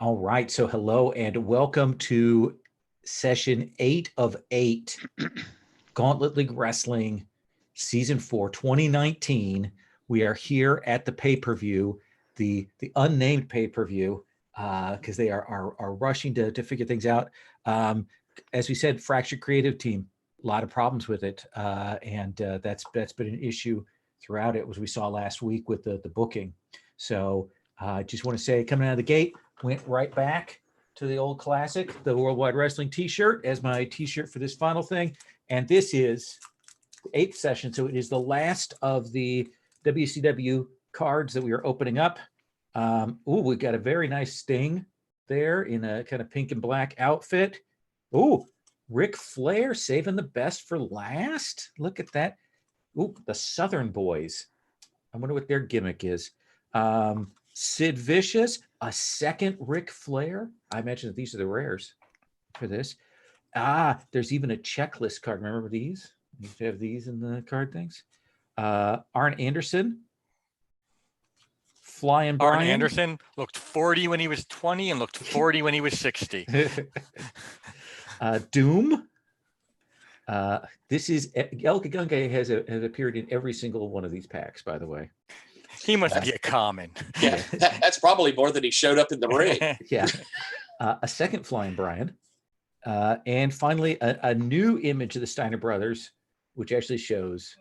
All right. So hello and welcome to session 8 of 8, Gauntlet League Wrestling, season 4, 2019. We are here at the pay-per-view, the unnamed pay-per-view, because they are rushing to figure things out. As we said, fractured creative team, a lot of problems with it. And that's been an issue throughout it, as we saw last week with the booking. So I just want to say, coming out of the gate, went right back to the old classic, the Worldwide Wrestling t-shirt, as my t-shirt for this final thing. And this is the 8th session. So it is the last of the WCW cards that we are opening up. We got a very nice Sting there in a kind of pink and black outfit. Ric Flair saving the best for last. Look at that. The Southern Boys. I wonder what their gimmick is. Sid Vicious, a second Ric Flair. I imagine that these are the rares for this. There's even a checklist card. Remember these? You used to have these in the card things. Arn Anderson. Flying Brian. Arn Anderson looked 40 when he was 20 and looked 40 when he was 60. Doom. This is El Gunga has appeared in every single one of these packs, by the way. He must be a common. Yeah, that's probably more than he showed up in the ring. Yeah. A second Flying Brian. And finally, a new image of the Steiner brothers, which actually shows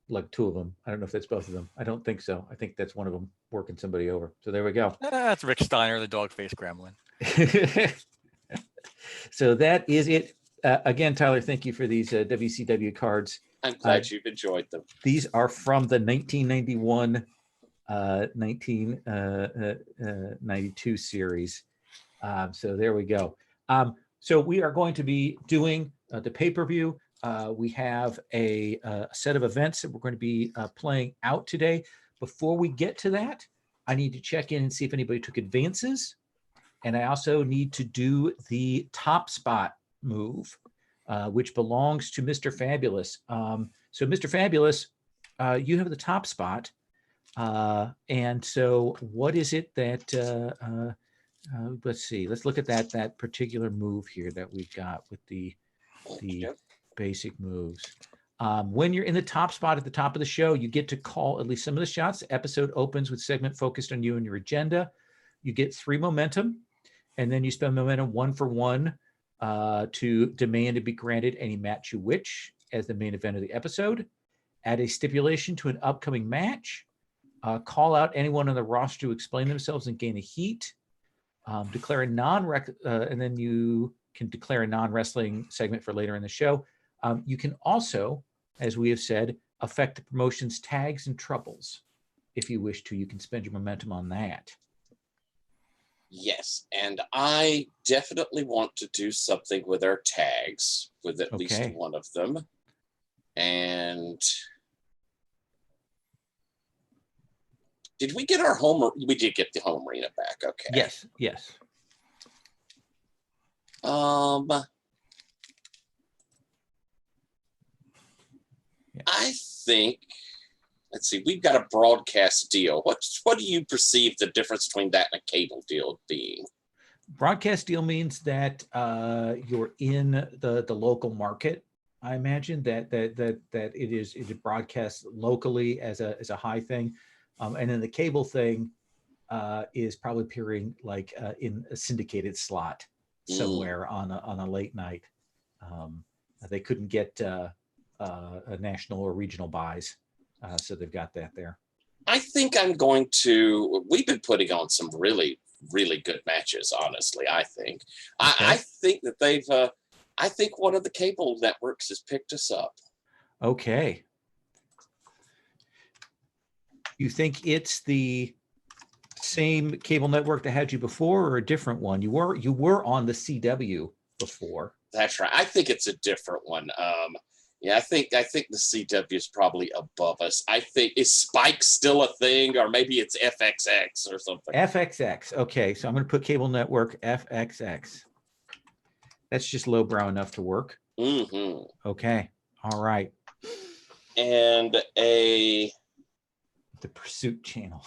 like two of them. I don't know if that's both of them. I don't think so. I think that's one of them working somebody over. So there we go. That's Rick Steiner, the dog-faced gremlin. So that is it. Again, Tyler, thank you for these WCW cards. I'm glad you've enjoyed them. These are from the 1991, 1992 series. So there we go. So we are going to be doing the pay-per-view. We have a set of events that we're going to be playing out today. Before we get to that, I need to check in and see if anybody took advances. And I also need to do the top spot move, which belongs to Mr. Fabulous. So Mr. Fabulous, you have the top spot. And so what is it that, let's see, let's look at that particular move here that we've got with the basic moves. When you're in the top spot at the top of the show, you get to call at least some of the shots. The episode opens with segment focused on you and your agenda. You get 3 momentum, and then you spend momentum 1 for 1 to demand to be granted any match you wish as the main event of the episode. Add a stipulation to an upcoming match. Call out anyone on the roster to explain themselves and gain a heat. Declare a and then you can declare a non-wrestling segment for later in the show. You can also, as we have said, affect the promotion's tags and troubles. If you wish to, you can spend your momentum on that. Yes, and I definitely want to do something with our tags, with at least one of them. And did we get our home? We did get the home arena back. Okay. Yes. I think, let's see, we've got a broadcast deal. What do you perceive the difference between that and a cable deal being? Broadcast deal means that you're in the local market. I imagine that it is broadcast locally as a high thing, and then the cable thing is probably appearing like in a syndicated slot somewhere on a late night. They couldn't get a national or regional buys, so they've got that there. I think we've been putting on some really, really good matches, honestly. I think I think that I think one of the cable networks has picked us up. Okay. You think it's the same cable network that had you before, or a different one? You were on the CW before. That's right. I think it's a different one. Yeah, I think the CW is probably above us. I think, is Spike still a thing, or maybe it's FXX or something? FXX. Okay, so I'm going to put cable network FXX. That's just lowbrow enough to work. Mm-hmm. Okay. All right. And the Pursuit channel.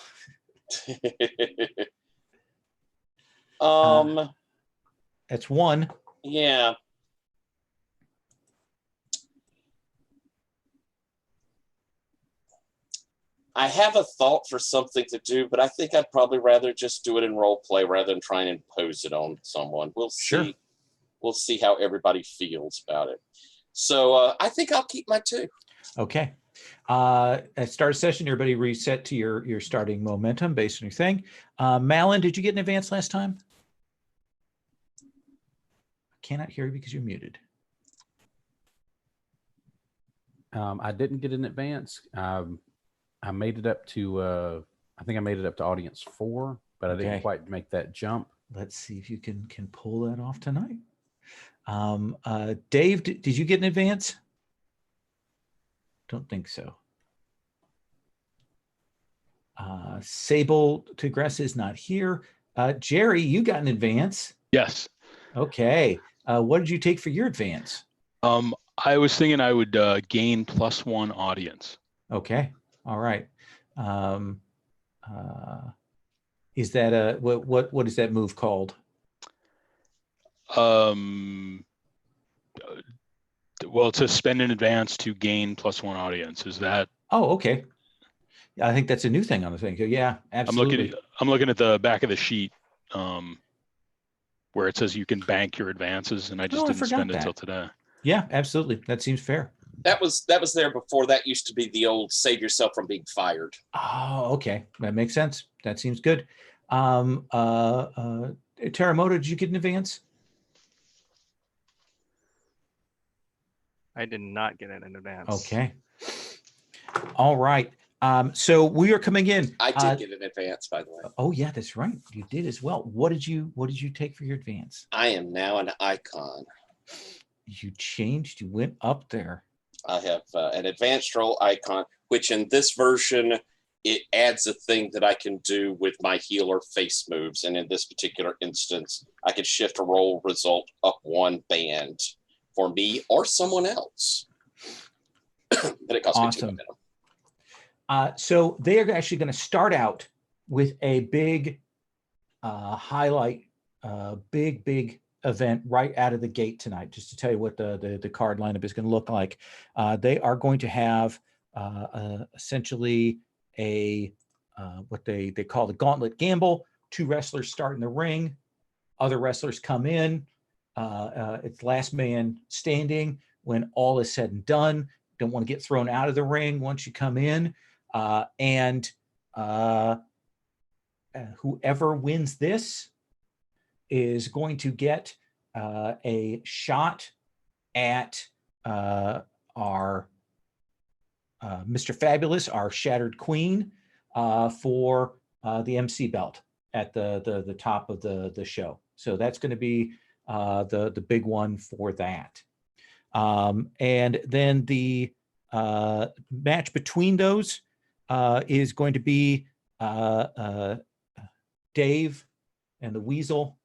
That's one. Yeah. I have a thought for something to do, but I think I'd probably rather just do it in role play rather than try and impose it on someone. We'll see. Sure. We'll see how everybody feels about it. So I think I'll keep my 2. Okay. At start of session, everybody reset to your starting momentum based on your thing. Malin, did you get an advance last time? I cannot hear you because you're muted. I didn't get an advance. I made it up to, I think I made it up to audience 4, but I Okay. didn't quite make that jump. Let's see if you can pull that off tonight. Dave, did you get an advance? Don't think so. Sable Tigress is not here. Jerry, you got an advance. Yes. Okay. What did you take for your advance? I was thinking I would gain +1 audience. Okay. All right. Is that what is that move called? Well, to spend in advance to gain +1 audience. Is that? Oh, okay. I think that's a new thing on the thing. Yeah, absolutely. I'm looking at the back of the sheet where it says you can bank your advances, and I just didn't spend it till today. Yeah, absolutely. That seems fair. That was there before. That used to be the old save yourself from being fired. Oh, okay. That makes sense. That seems good. Teramoto, did you get an advance? I did not get it in advance. Okay. All right. So we are coming in. I did get an advance, by the way. Oh yeah, that's right. You did as well. What did you take for your advance? I am now an icon. You changed. You went up there. I have an advanced role icon, which in this version, it adds a thing that I can do with my healer face moves. And in this particular instance, I can shift a roll result up 1 band for me or someone else. But it costs me 2 momentum. So they are actually going to start out with a big highlight, big event right out of the gate tonight. Just to tell you what the card lineup is going to look like. They are going to have essentially a what they call the Gauntlet Gamble. 2 wrestlers start in the ring. Other wrestlers come in. It's last man standing when all is said and done. Don't want to get thrown out of the ring once you come in. And whoever wins this is going to get a shot at our Mr. Fabulous, our Shattered Queen, for the MC belt at the top of the show. So that's going to be the big one for that. And then the match between those is going to be Dave and the Weasel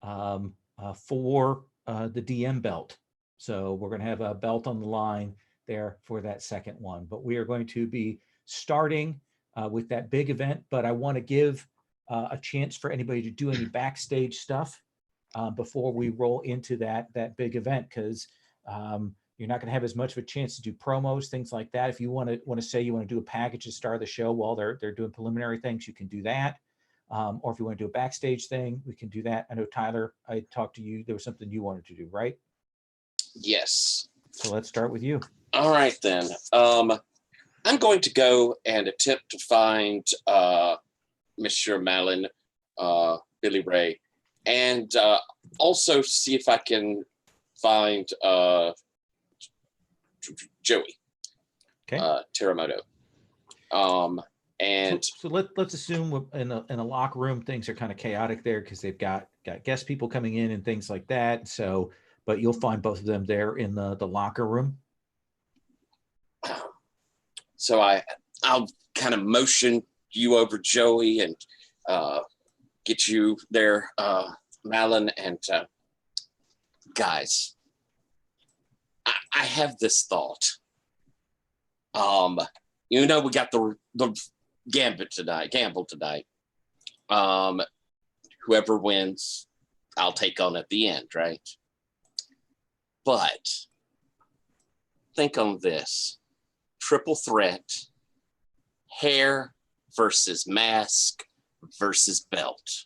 for the DM belt. So we're going to have a belt on the line there for that second one. But we are going to be starting with that big event. But I want to give a chance for anybody to do any backstage stuff before we roll into that big event, because you're not going to have as much of a chance to do promos, things like that. If you want to say you want to do a package to start the show while they're doing preliminary things, you can do that. Or if you want to do a backstage thing, we can do that. I know, Tyler, I talked to you. There was something you wanted to do, right? Yes. So let's start with you. All right, then. I'm going to go and attempt to find Monsieur Malin, Billy Ray, and also see if I can find Joey, Teramoto. And so let's assume in a locker room things are kind of chaotic there because they've got guest people coming in and things like that. So, but you'll find both of them there in the locker room. So I'll kind of motion you over Joey and get you there, Malin, and guys, I have this thought. We got the gamble tonight. Whoever wins I'll take on at the end, right? But think on this. Triple threat, hair versus mask versus belt.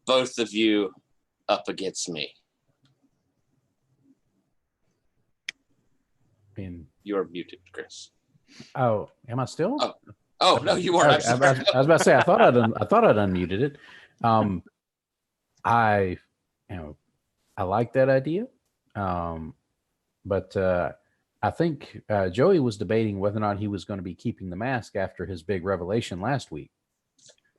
Both of you up against me. You're muted, Chris. Oh, am I still? Oh no, you weren't. Okay, I was about to say I thought I'd unmuted it. I like that idea, but I think Joey was debating whether or not he was going to be keeping the mask after his big revelation last week.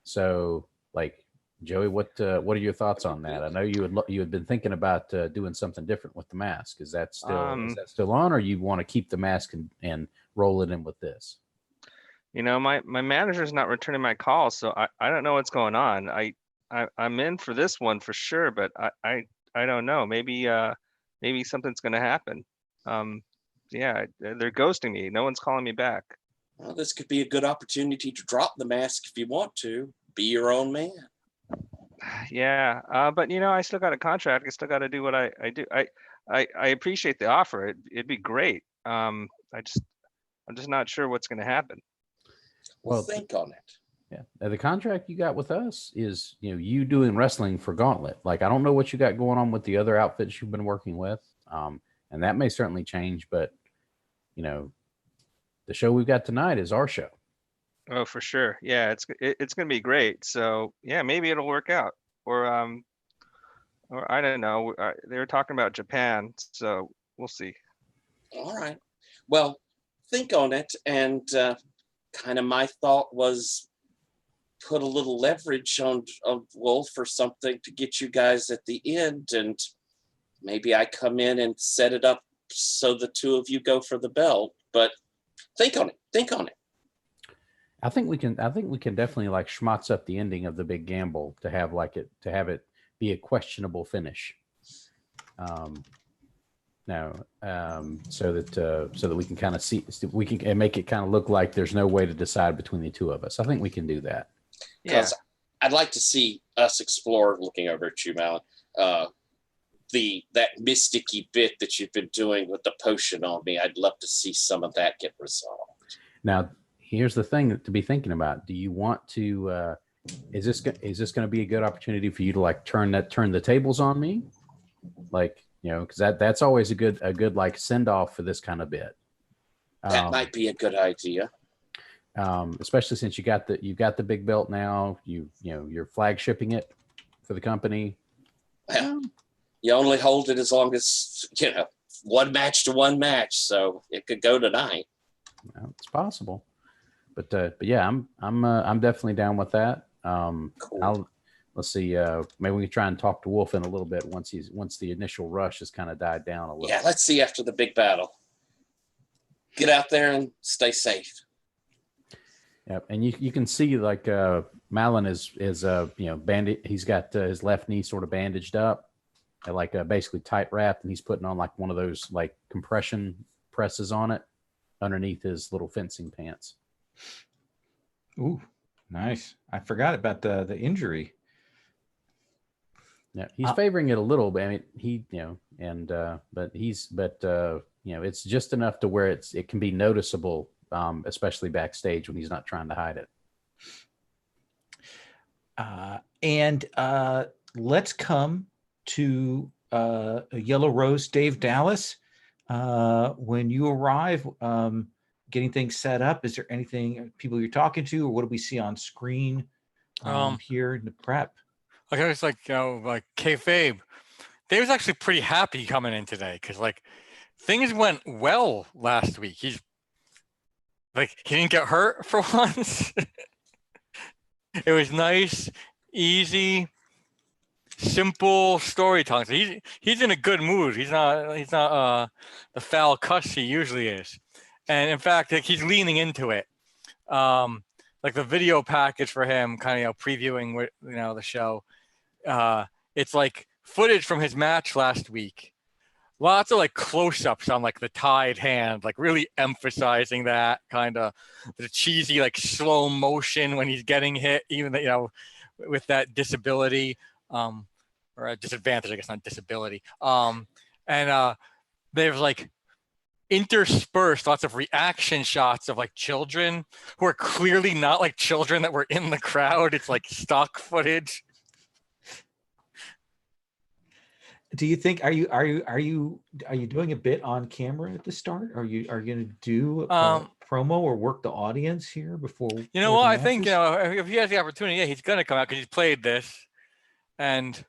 So, like, Joey, what are your thoughts on that? I know you had been thinking about doing something different with the mask. Is that still on, or you want to keep the mask and roll it in with this? My manager's not returning my calls, so I don't know what's going on. I'm in for this one for sure, but I don't know. Maybe something's going to happen. Yeah, they're ghosting me. No one's calling me back. Well, this could be a good opportunity to drop the mask if you want to. Be your own man. Yeah, but I still got a contract. I still got to do what I do. I appreciate the offer. It'd be great. I'm just not sure what's going to happen. Well, think on it. Yeah, the contract you got with us is you doing wrestling for Gauntlet. Like, I don't know what you got going on with the other outfits you've been working with, and that may certainly change. But the show we've got tonight is our show. Oh, for sure. Yeah, it's gonna be great. So yeah, maybe it'll work out. Or I don't know. They were talking about Japan, so we'll see. All right. Well, think on it, and kind of my thought was put a little leverage on Wolf or something to get you guys at the end, and maybe I come in and set it up so the two of you go for the belt. But think on it. Think on it. I think we can definitely like schmutz up the ending of the big gamble to have it be a questionable finish. So that we can kind of see, we can make it kind of look like there's no way to decide between the two of us. I think we can do that. Because I'd like to see us explore, looking over at you, Malin, that mysticky bit that you've been doing with the potion on me. I'd love to see some of that get resolved. Now, here's the thing to be thinking about. Do you want to? Is this going to be a good opportunity for you to like turn the tables on me, like because that's always a good like send off for this kind of bit. That might be a good idea. Especially since you've got the big belt now. You're flagshipping it for the company. Well, you only hold it as long as one match to one match, so it could go tonight. Well, it's possible. But yeah, I'm definitely down with that. Cool. Let's see. Maybe we can try and talk to Wolf in a little bit once the initial rush has kind of died down a little. Yeah, let's see after the big battle. Get out there and stay safe. Yep, and you can see like Malin is bandaged. He's got his left knee sort of bandaged up, like basically tight wrapped, and he's putting on like one of those like compression presses on it underneath his little fencing pants. Ooh, nice. I forgot about the injury. Yeah, he's favoring it a little bit. I mean, it's just enough to where it can be noticeable, especially backstage when he's not trying to hide it. And let's come to Yellow Rose, Dave Dallas. When you arrive, getting things set up, is there anything people you're talking to, or what do we see on screen here in the prep? Like I was like, like kayfabe. Dave was actually pretty happy coming in today because like things went well last week. He's like he didn't get hurt for once. It was nice, easy, simple storytelling. So he's in a good mood. He's not the foul cuss he usually is. And in fact, like, he's leaning into it. Like the video package for him, kind of previewing the show. It's like footage from his match last week. Lots of like close-ups on like the tied hand, like really emphasizing that kind of the cheesy like slow motion when he's getting hit, even with that disability, or a disadvantage, I guess, not disability. And they've like interspersed lots of reaction shots of like children who are clearly not like children that were in the crowd. It's like stock footage. Do you think are you doing a bit on camera at the start? Are you going to do a promo or work the audience here before? You know what? I think if he has the opportunity, yeah, he's gonna come out because he's played this, and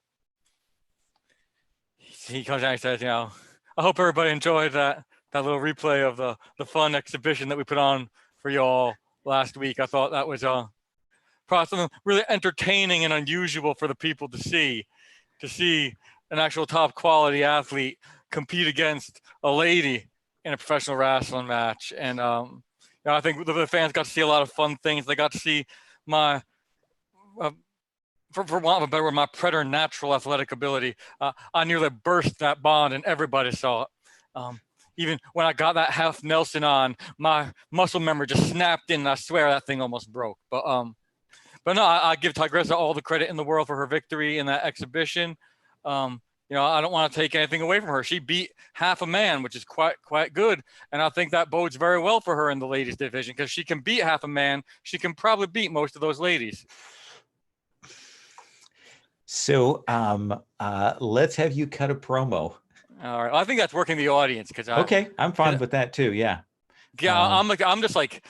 he comes out and says, I hope everybody enjoyed that little replay of the fun exhibition that we put on for y'all last week. I thought that was probably something really entertaining and unusual for the people to see an actual top quality athlete compete against a lady in a professional wrestling match. And I think the fans got to see a lot of fun things. They got to see my for want of a better word, my preternatural athletic ability. I nearly burst that bond and everybody saw it. Even when I got that half Nelson on, my muscle memory just snapped in, and I swear that thing almost broke. But no, I give Tigressa all the credit in the world for her victory in that exhibition. I don't want to take anything away from her. She beat half a man, which is quite good. And I think that bodes very well for her in the ladies division, because she can beat half a man. She can probably beat most of those ladies. So let's have you cut a promo. All right. I think that's working the audience okay, I'm fine with that too. Yeah. Yeah, I'm just like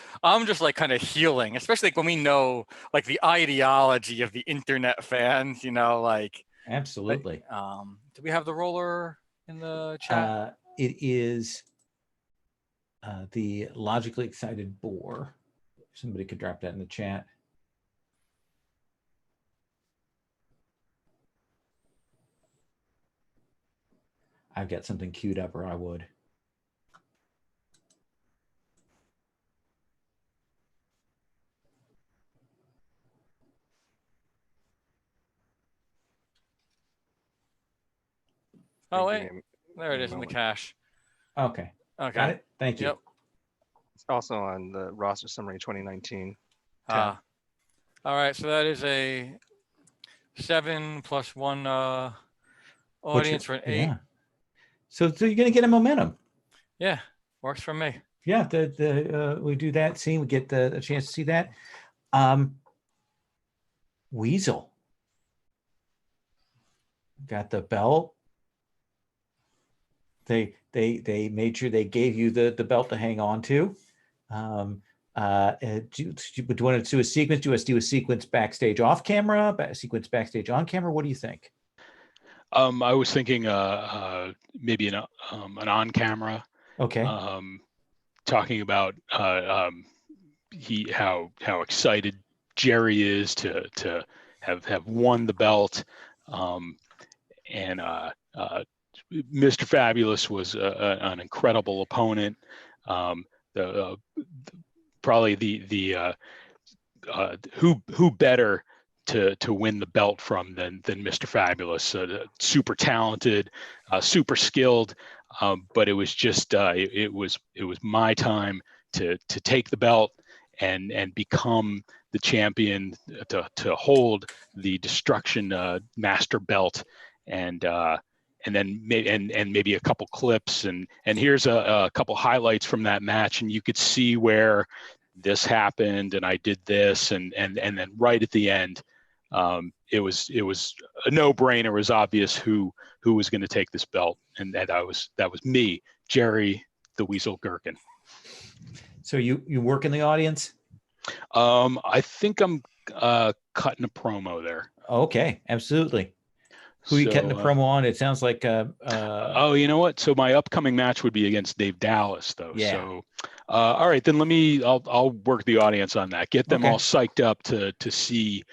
kind of healing, especially like when we know like the ideology of the internet fans, like absolutely. Do we have the roller in the chat? It is the logically excited boar. Somebody could drop that in the chat. I've got something queued up, or I would. Oh, wait. There it is in the cache. Okay. Got it. Thank you. Yep. It's also on the roster summary 2019. All right. So that is a 7 + 1 audience for an 8. Yeah. So you're going to get a momentum. Yeah. Works for me. Yeah. We do that scene. We get a chance to see that. Weasel. Got the belt. They made sure they gave you the belt to hang on to. Do you want to do a sequence? Do you want to do a sequence backstage off camera, a sequence backstage on camera? What do you think? I was thinking maybe an on camera. Okay. Talking about how excited Jerry is to have won the belt, and Mr. Fabulous was an incredible opponent. Probably the who better to win the belt from than Mr. Fabulous. Super talented, super skilled, but it was just it was my time to take the belt and become the champion, to hold the Destruction Master belt, and then maybe a couple clips, and here's a couple highlights from that match, and you could see where this happened, and I did this, and then right at the end, it was a no-brainer. It was obvious who was going to take this belt, and that was me, Jerry the Weasel Gherkin. So you work in the audience? I think I'm cutting a promo there. Okay, absolutely. Who are you cutting the promo on? It sounds like oh, you know what? So my upcoming match would be against Dave Dallas, though. Yeah. So all right, then I'll work the audience on that. Get them all psyched up to see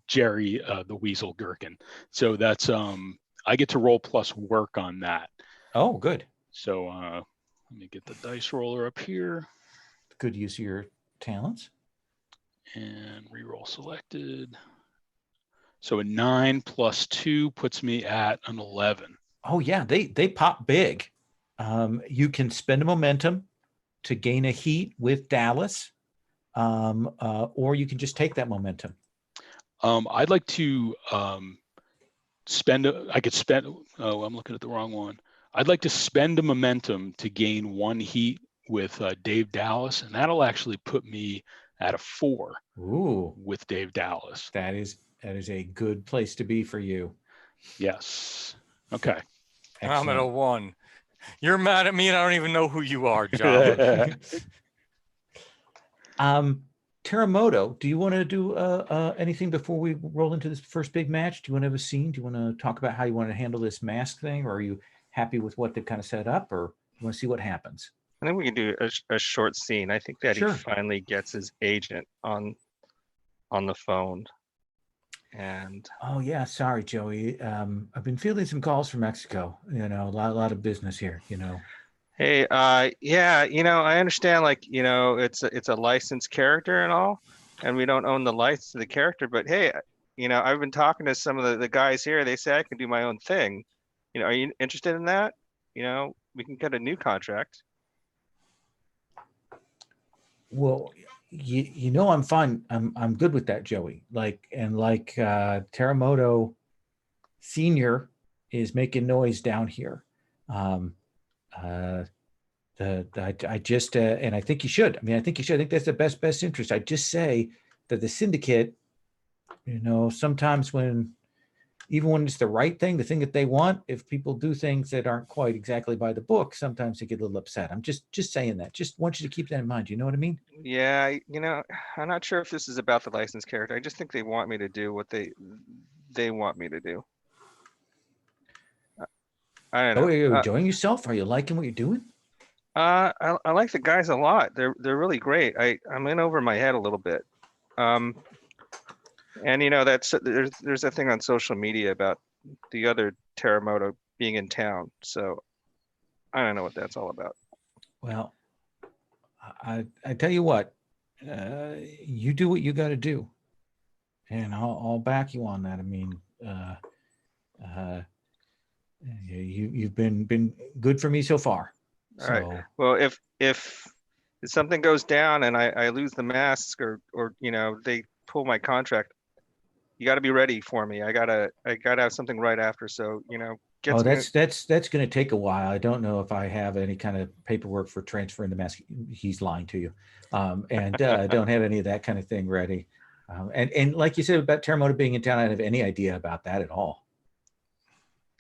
Jerry the Weasel Gherkin. So that's I get to roll plus work on that. Oh, good. So let me get the dice roller up here. Good use of your talents. And reroll selected. So a 9 + 2 puts me at an 11. Oh yeah, they pop big. You can spend a momentum to gain a heat with Dallas, or you can just take that momentum. I'd like to spend. I could spend. Oh, I'm looking at the wrong one. I'd like to spend a momentum to gain 1 heat with Dave Dallas, and that'll actually put me at a 4 Ooh, with Dave Dallas. that is a good place to be for you. Yes. Okay. I'm at a Excellent. 1. You're mad at me and I don't even know who you are, Joe. Teramoto, do you want to do anything before we roll into this first big match? Do you want to have a scene? Do you want to talk about how you want to handle this mask thing, or are you happy with what they've kind of set up, or you want to see what happens? I think we can do a short scene. I think that Sure. he finally gets his agent on the phone. And Oh yeah, sorry, Joey. I've been fielding some calls from Mexico. You know, a lot of business here. You know. hey, yeah, I understand, like, it's a licensed character and all, and we don't own the rights to the character, but hey, I've been talking to some of the guys here. They say I can do my own thing. Are you interested in that? We can get a new contract. Well, I'm fine. I'm good with that, Joey. Teramoto Senior is making noise down here. I just and I think you should. I mean, I think you should. I think that's the best interest. I just say that the syndicate, sometimes even when it's the right thing, the thing that they want, if people do things that aren't quite exactly by the book, sometimes they get a little upset. I'm just saying that. Just want you to keep that in mind. You know what I mean? Yeah, I'm not sure if this is about the licensed character. I just think they want me to do what they want me to do. I don't know. Oh, are you enjoying yourself? Are you liking what you're doing? I like the guys a lot. They're really great. I'm in over my head a little bit. And that's there's a thing on social media about the other Teramoto being in town. So I don't know what that's all about. Well, I tell you what, you do what you got to do, and I'll back you on that. I mean, you've been good for me so far. All right. Well, if something goes down and I lose the mask or they pull my contract, you got to be ready for me. I gotta have something right after. So that's going to take a while. I don't know if I have any kind of paperwork for transferring the mask. He's lying to you, and I don't have any of that kind of thing ready. And like you said about Teramoto being in town, I don't have any idea about that at all.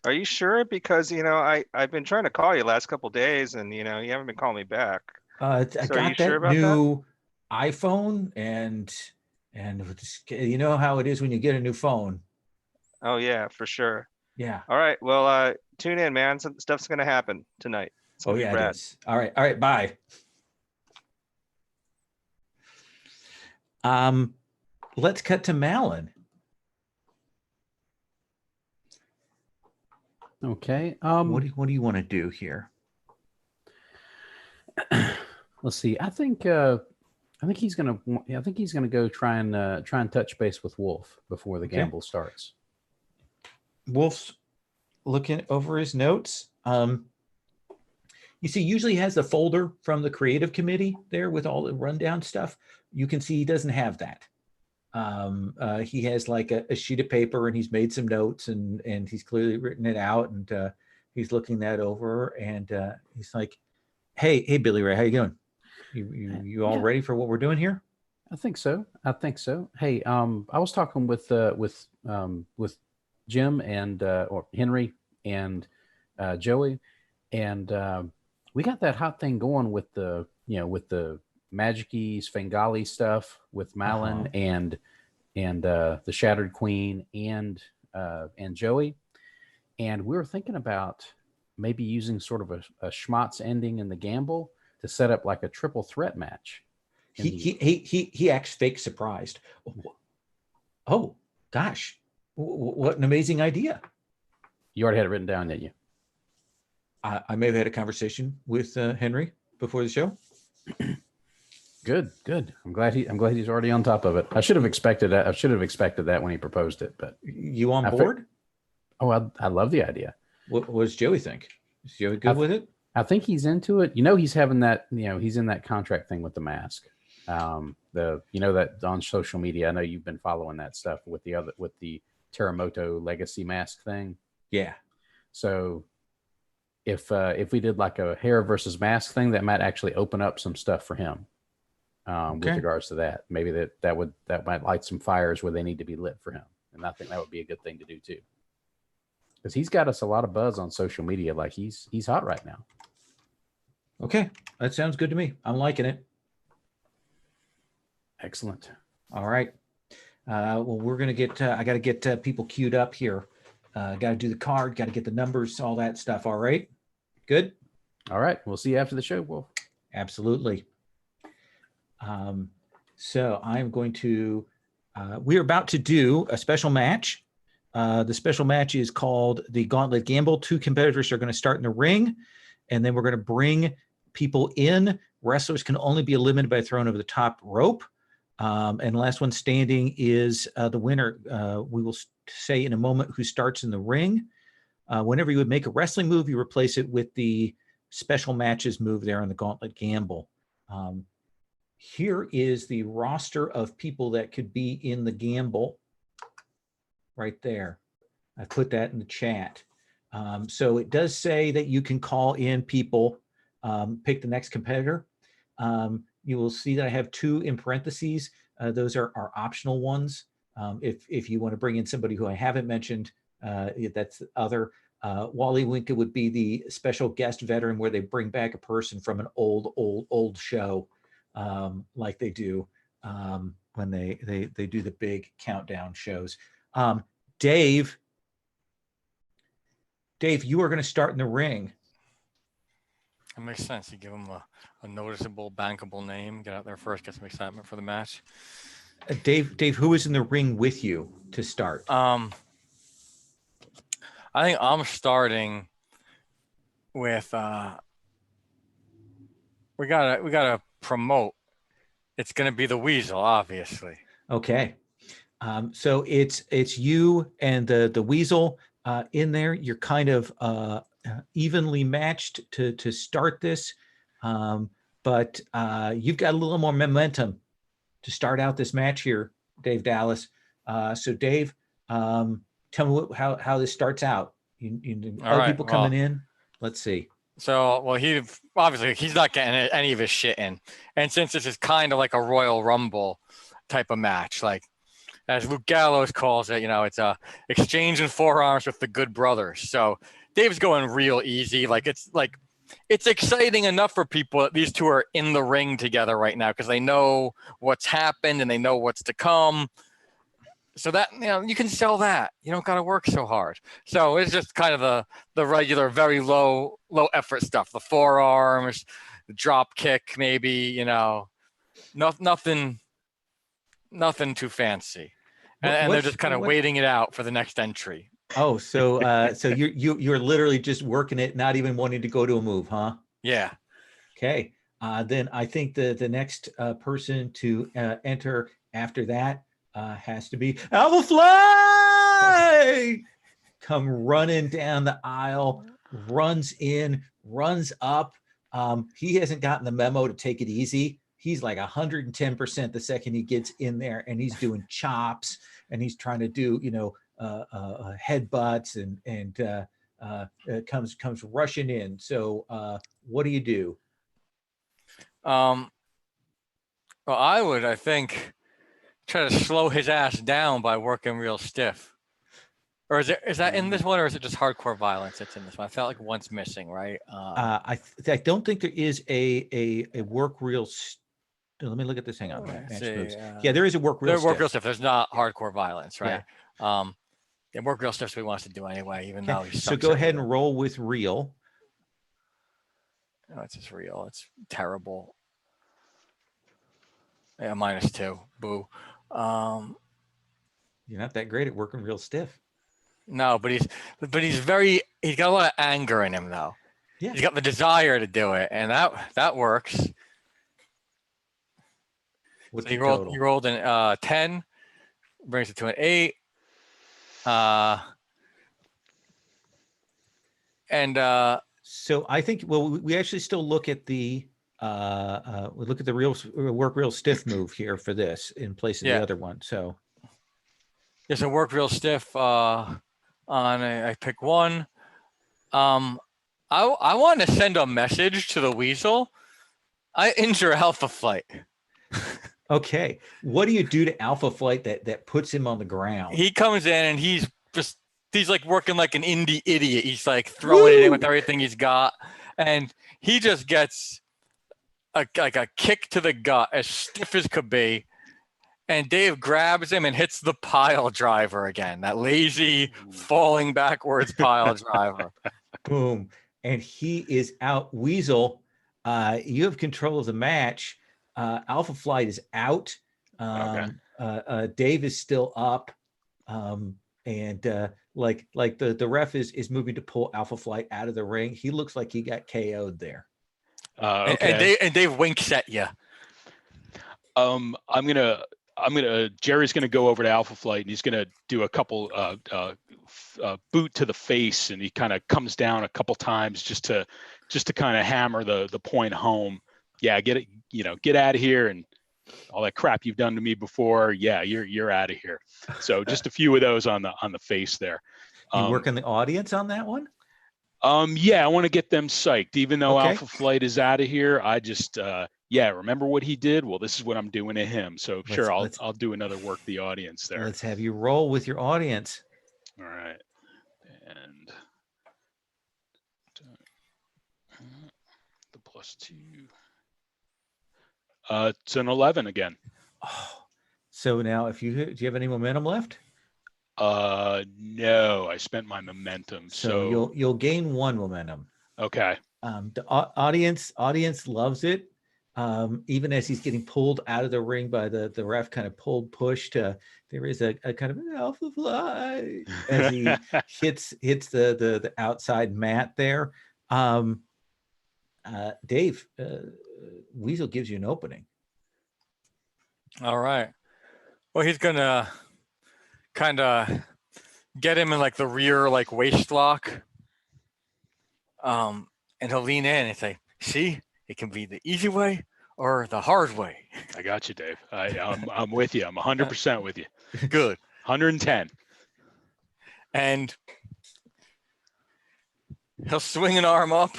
Are you sure? Because I've been trying to call you last couple of days, and you haven't been calling me back. I So got that new iPhone, and you know how it is when you get a new phone. Oh yeah, for sure. Yeah. All right. Well, tune in, man. Some stuff's gonna happen tonight. Oh yeah, it is. All right. Bye. Let's cut to Malin. Okay. What do you want to do here? Let's see. I think he's gonna go try and touch base with Wolf before the gamble starts. Wolf's looking over his notes. You see, usually he has the folder from the creative committee there with all the rundown stuff. You can see he doesn't have that. He has like a sheet of paper, and he's made some notes, and he's clearly written it out, and he's looking that over, and he's like, hey Billy Ray, how you doing? You all ready for what we're doing here? I think so. Hey, I was talking with Jim and or Henry and Joey, and we got that hot thing going with the Magic-y Svengali stuff with Malin and the Shattered Queen and Joey, and we were thinking about maybe using sort of a schmatz ending in the gamble to set up like a triple threat match. He acts fake surprised. Oh gosh, what an amazing idea! You already had it written down, didn't you? I may have had a conversation with Henry before the show. Good. I'm glad he's already on top of it. I should have expected that. I should have expected that when he proposed it. But you on board? I love the idea. What does Joey think? Is Joey good with it? I think he's into it. He's having that. He's in that contract thing with the mask. that on social media. I know you've been following that stuff with the Teramoto Legacy mask thing. Yeah. So if we did like a hair versus mask thing, that might actually open up some stuff for him with Okay. regards to that. Maybe that might light some fires where they need to be lit for him. And I think that would be a good thing to do too. Because he's got us a lot of buzz on social media. Like he's hot right now. Okay. That sounds good to me. I'm liking it. Excellent. All right. Well, we're going to get, I got to get people queued up here. Got to do the card, got to get the numbers, all that stuff. All right. Good. All right. We'll see you after the show, Wolf. Absolutely. So I'm going to, we're about to do a special match. The special match is called the Gauntlet Gamble. 2 competitors are going to start in the ring, and then we're going to bring people in. Wrestlers can only be eliminated by throwing over the top rope. And last one standing is the winner. We will say in a moment who starts in the ring. Whenever you would make a wrestling move, you replace it with the special matches move there on the Gauntlet Gamble. Here is the roster of people that could be in the gamble right there. I put that in the chat. So it does say that you can call in people, pick the next competitor. You will see that I have 2 in parentheses. Those are optional ones. If you want to bring in somebody who I haven't mentioned, that's the other. Wally Winka would be the special guest veteran where they bring back a person from an old show, like they do when they do the big countdown shows. Dave, you are going to start in the ring. That makes sense. You give them a noticeable, bankable name. Get out there first, get some excitement for the match. Dave, who is in the ring with you to start? I think I'm starting with we gotta promote. It's gonna be the Weasel, obviously. Okay. So it's you and the Weasel in there. You're kind of evenly matched to start this, but you've got a little more momentum to start out this match here, Dave Dallas. So Dave, tell me how this starts out. All right, people coming in. Let's see. So, well, he's not getting any of his shit in, and since this is kind of like a Royal Rumble type of match, like as Luke Gallows calls it, it's a exchanging forearms with the Good Brothers. So Dave's going real easy. It's exciting enough for people that these 2 are in the ring together right now because they know what's happened and they know what's to come. So that, you can sell that. You don't got to work so hard. So it's just kind of the regular, very low effort stuff. The forearms, the drop kick, maybe, nothing too fancy. And they're just kind of waiting it out for the next entry. Oh, so you're literally just working it, not even wanting to go to a move, huh? Yeah. Okay. Then I think the next person to enter after that has to be Alpha Fly. Come running down the aisle, runs in, runs up. He hasn't gotten the memo to take it easy. He's like 110% the second he gets in there, and he's doing chops, and he's trying to do headbutts and comes rushing in. So what do you do? Well, I think try to slow his ass down by working real stiff. Or is that in this one, or is it just hardcore violence that's in this one? I felt like one's missing, right? I don't think there is a work real. Let me look at this. Hang on. Yeah, there is a work real. Work real stiff. There's not hardcore violence, right? Yeah. Work real stiff. So he wants to do anyway, even though he's. So go ahead and roll with real. Oh, it's just real. It's terrible. Yeah, -2. Boo. You're not that great at working real stiff. No, but he's got a lot of anger in him though. Yeah. He's got the desire to do it, and that works. What's so he rolled an 10, brings it to an 8. So I think we actually still look at the we look at the real stiff move here for this in place of Yeah. the other one. So Yes, I work real stiff on I pick one. I want to send a message to the Weasel. I injure Alpha Flight. okay, what do you do to Alpha Flight that puts him on the ground? He comes in and he's like working like an indie idiot. He's like throwing it in with everything he's got, and he just gets like a kick to the gut as stiff as could be. And Dave grabs him and hits the pile driver again. That lazy falling backwards pile driver. Boom. And he is out. Weasel, you have control of the match. Alpha Flight is out. Dave is still up. And like the ref is moving to pull Alpha Flight out of the ring. He looks like he got KO'd there. Okay. And Dave winks at you. Jerry's gonna go over to Alpha Flight and he's gonna do a couple boot to the face, and he kind of comes down a couple times just to kind of hammer the point home. Yeah, get out of here, and all that crap you've done to me before. Yeah, you're out of here. So just a few of those on the face there. You work in the audience on that one? Yeah, I want to get them psyched. Even though Okay. Alpha Flight is out of here, I just remember what he did? Well, this is what I'm doing to him. So sure, I'll do another work the audience there. Let's have you roll with your audience. All right. And the +2. It's an 11 again. Oh, so now do you have any momentum left? No, I spent my momentum. So you'll gain 1 momentum. Okay. The audience loves it. Even as he's getting pulled out of the ring by the ref, kind of pushed. There is a kind of an Alpha Fly as he hits the outside mat there. Dave, Weasel gives you an opening. All right. Well, he's gonna kind of get him in like the rear like waist lock. And he'll lean in and say, "See, it can be the easy way or the hard way." I got you, Dave. I'm with you. I'm 100% with you. Good. 110. And he'll swing an arm up.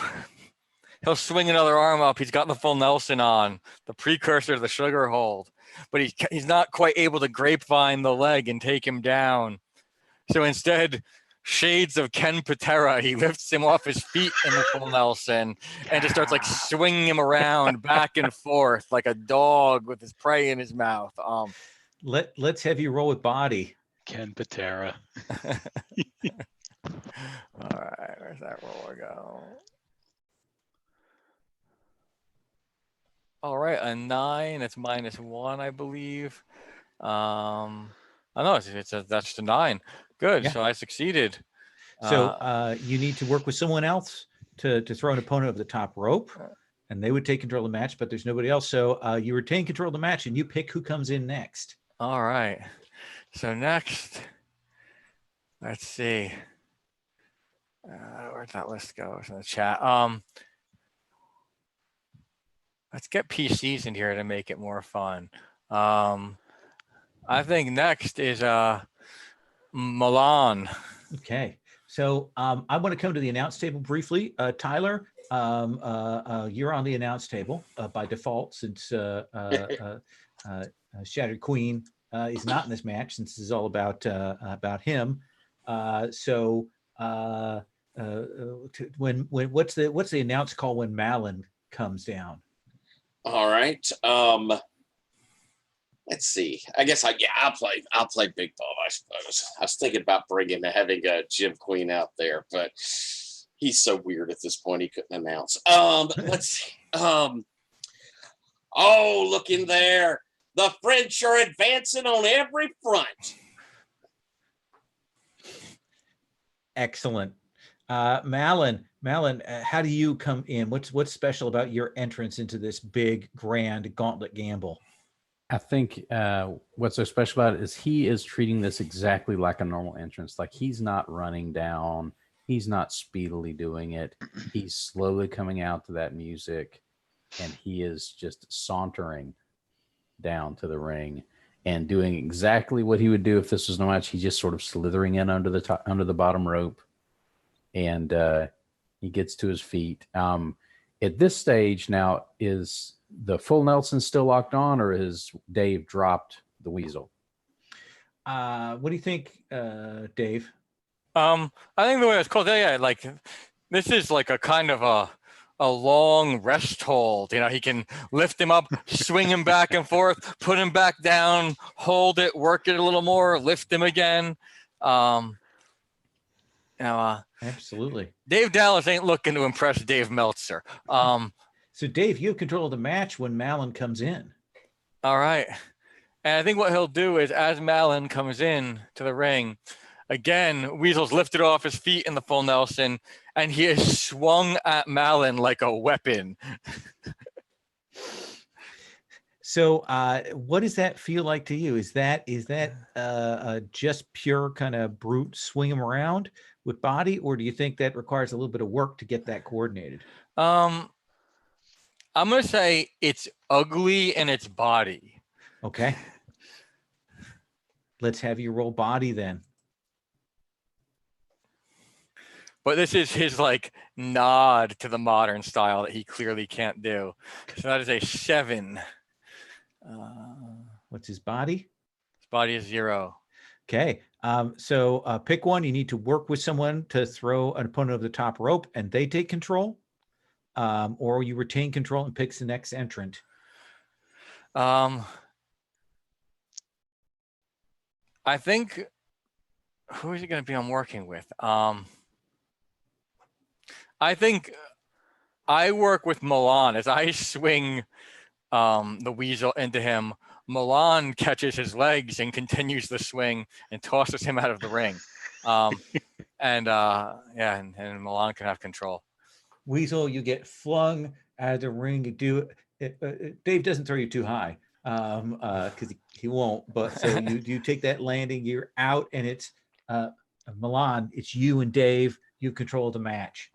He'll swing another arm up. He's got the full Nelson on, the precursor to the sugar hold, but he's not quite able to grapevine the leg and take him down. So instead, shades of Ken Patera, he lifts him off his feet in the full Nelson and just starts like swinging him around back and forth like a dog with his prey in his mouth. Let's have you roll with body. Ken Patera. All right, where's that roller go? All right, a 9. It's -1, I believe. I know that's a 9. Good. Yeah. So I succeeded. So you need to work with someone else to throw an opponent over the top rope, and they would take control of the match, but there's nobody else. So you retain control of the match, and you pick who comes in next. All right. So next, let's see. Where'd that list go? It's in the chat. Let's get PCs in here to make it more fun. I think next is Milan. Okay. So I want to come to the announce table briefly. Tyler, you're on the announce table by default, since Shattered Queen is not in this match, since this is all about him. What's the announce call when Malin comes down? All right. Let's see. I guess I'll play Big Bob, I suppose. I was thinking about having Jim Queen out there, but he's so weird at this point he couldn't announce. Let's see. Oh, look in there. The French are advancing on every front. Excellent. Malin, how do you come in? What's special about your entrance into this big, grand gauntlet gamble? I think what's so special about it is he is treating this exactly like a normal entrance. Like, he's not running down. He's not speedily doing it. He's slowly coming out to that music. and he is just sauntering down to the ring and doing exactly what he would do if this was no match. He's just sort of slithering in under the bottom rope, and he gets to his feet. At this stage now, is the full Nelson still locked on, or has Dave dropped the Weasel? What do you think, Dave? I think the way it's called, yeah, like this is like a kind of a long rest hold. You know, he can lift him up, swing him back and forth, put him back down, hold it, work it a little more, lift him again. Absolutely. Dave Dallas ain't looking to impress Dave Meltzer. So Dave, you have control of the match when Malin comes in. All right. And I think what he'll do is, as Malin comes in to the ring, again, Weasel's lifted off his feet in the full Nelson, and he is swung at Malin like a weapon. So what does that feel like to you? Is that just pure kind of brute swing him around with body, or do you think that requires a little bit of work to get that coordinated? I'm going to say it's ugly in its body. Okay. Let's have you roll body then. But this is his like nod to the modern style that he clearly can't do. So that is a 7. What's his body? His body is 0. Okay. So pick one. You need to work with someone to throw an opponent over the top rope and they take control. Or you retain control and picks the next entrant. I think, who is it going to be I'm working with? I think I work with Milan as I swing the Weasel into him. Milan catches his legs and continues the swing and tosses him out of the ring. And Milan can have control. Weasel, you get flung out of the ring. You do Dave doesn't throw you too high because he won't. But so you take that landing. You're out, and it's Milan. It's you and Dave. You control the match.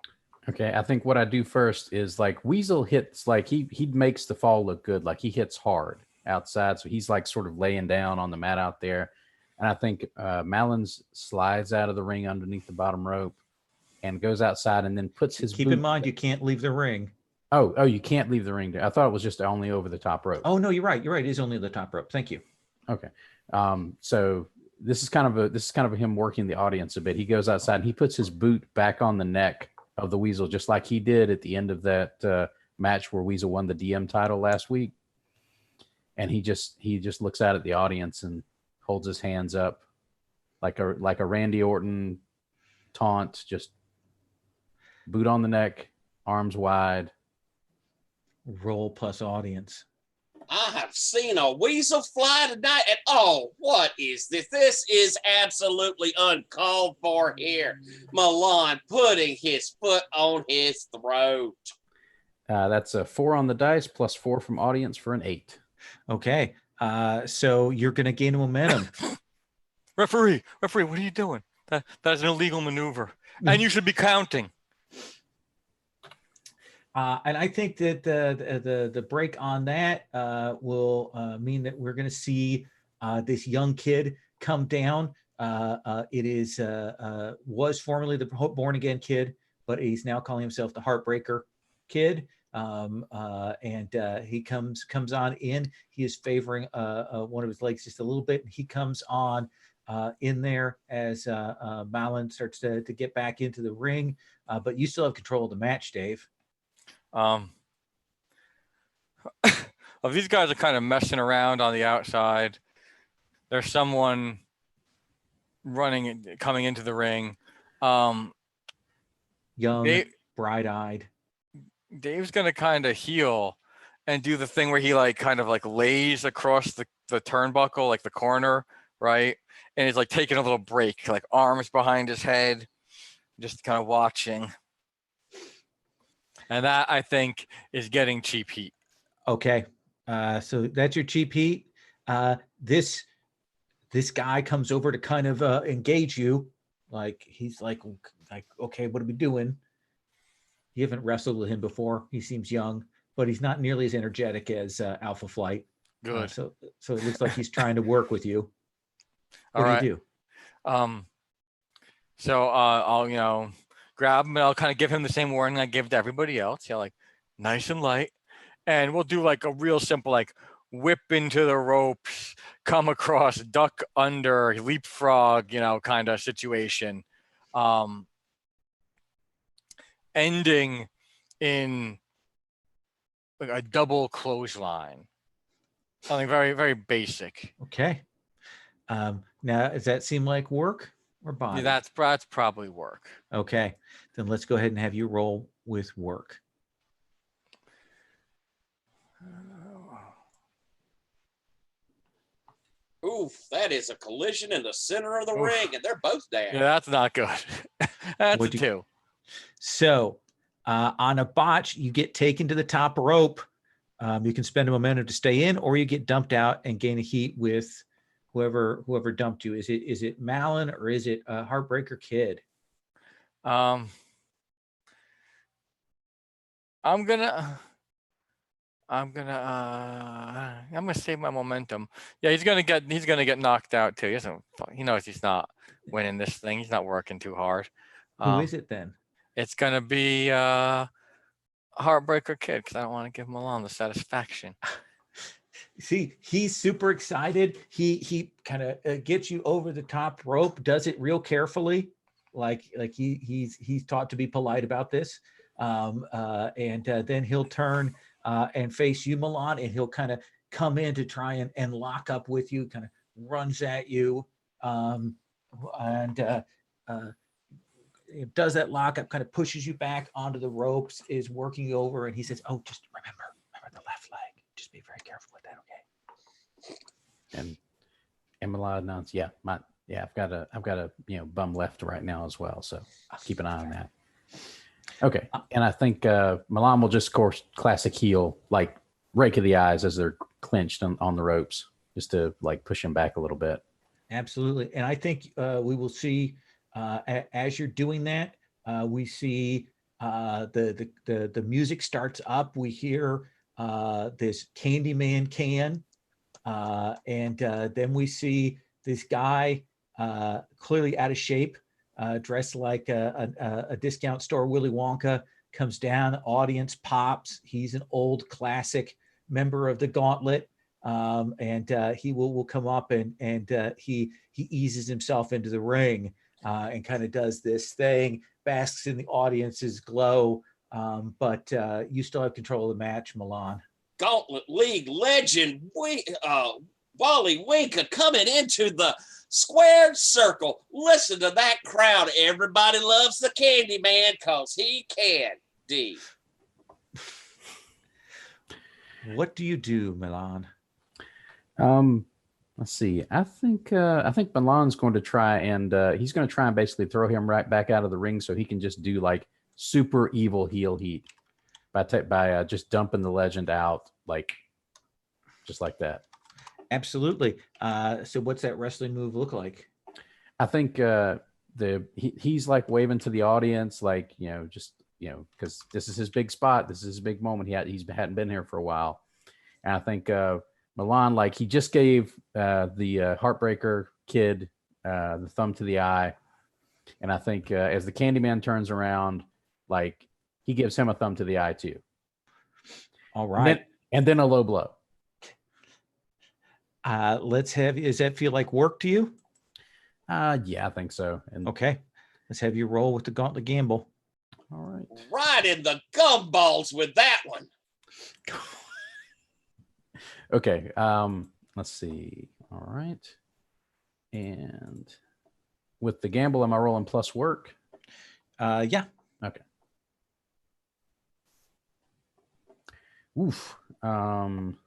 Okay, I think what I do first is like Weasel hits, like he makes the fall look good, like he hits hard outside, so he's like sort of laying down on the mat out there, and I think Malins slides out of the ring underneath the bottom rope and goes outside and then puts his keep in mind you can't leave the ring. Oh, you can't leave the ring there. I thought it was just only over the top rope. Oh no, you're right. It is only the top rope. Thank you. Okay, so this is kind of him working the audience a bit. He goes outside and he puts his boot back on the neck of the Weasel, just like he did at the end of that match where Weasel won the DM title last week. And he just looks out at the audience and holds his hands up like a Randy Orton taunt, just boot on the neck, arms wide. Roll plus audience. I have seen a Weasel fly tonight, and oh, what is this? This is absolutely uncalled for here. Milan putting his foot on his throat. That's a 4 on the dice plus 4 from audience for an 8. Okay. So you're going to gain momentum. Referee, what are you doing? That is an illegal maneuver, and you should be counting. And I think that the break on that will mean that we're going to see this young kid come down. It is was formerly the Born Again Kid, but he's now calling himself the Heartbreaker Kid. And he comes on in. He is favoring one of his legs just a little bit, and he comes on in there as Malin starts to get back into the ring. But you still have control of the match, Dave. These guys are kind of messing around on the outside. There's someone coming into the ring. Young, bright-eyed. Dave's gonna kind of heel and do the thing where he kind of lays across the turnbuckle, like the corner, right? And he's taking a little break, arms behind his head, just kind of watching. And that, I think, is getting cheap heat. Okay. So that's your cheap heat. This guy comes over to kind of engage you. He's like, okay, what are we doing? You haven't wrestled with him before. He seems young, but he's not nearly as energetic as Alpha Flight. Good. So it looks like he's trying to work with you. What All right. do you do? So I'll grab him and I'll kind of give him the same warning I give to everybody else. Like nice and light, and we'll do like a real simple like whip into the ropes, come across, duck under, leapfrog, kind of situation, ending in like a double clothesline. Something very, very basic. Okay. Now, does that seem like work or body? Yeah, that's probably work. Okay. Then let's go ahead and have you roll with work. Oof, that is a collision in the center of the Oof. ring, and they're both down. Yeah, that's not good. That's What'd a you- 2. So on a botch, you get taken to the top rope. You can spend a momentum to stay in, or you get dumped out and gain a heat with whoever dumped you. Is it Malin or is it Heartbreaker Kid? I'm gonna save my momentum. Yeah, he's gonna get knocked out too. He knows he's not winning this thing. He's not working too hard. Who is it then? It's gonna be Heartbreaker Kid, because I don't want to give Milan the satisfaction. See, he's super excited. He kind of gets you over the top rope, does it real carefully, like he's taught to be polite about this. And then he'll turn and face you, Milan, and he'll kind of come in to try and lock up with you, kind of runs at you, and does that lockup, kind of pushes you back onto the ropes, is working you over, and he says, "Oh, just remember the left leg. Just be very careful with that, okay?" And Milan announced, I've got a bum left right now as well, so keep an eye on that. Okay, and I think Milan will just, of course, classic heel, like rake of the eyes as they're clinched on the ropes, just to like push him back a little bit. Absolutely, and I think we will see as you're doing that, we see the music starts up. We hear this Candyman can, and then we see this guy clearly out of shape, dressed like a discount store Willy Wonka, comes down, the audience pops. He's an old classic member of the Gauntlet, and he will come up and he eases himself into the ring and kind of does this thing, basks in the audience's glow, but you still have control of the match, Milan. Gauntlet League legend Wally Winka coming into the squared circle. Listen to that crowd. Everybody loves the Candyman because he can. D. What do you do, Milan? Let's see. I think Milan's going to try and he's going to try and basically throw him right back out of the ring so he can just do like super evil heel heat by just dumping the legend out, like just like that. Absolutely. So what's that wrestling move look like? I think he's like waving to the audience, like, because this is his big spot. This is his big moment. He hadn't been here for a while. And I think Milan, like, he just gave the Heartbreaker Kid the thumb to the eye. And I think as the Candyman turns around, like, he gives him a thumb to the eye too. All right. And then a low blow. Does that feel like work to you? Yeah, I think so. And Okay. Let's have you roll with the Gauntlet Gamble. all right. Right in the gumballs with that one. Okay. Let's see. All right. And with the gamble, am I rolling plus work? Yeah. Okay. Oof.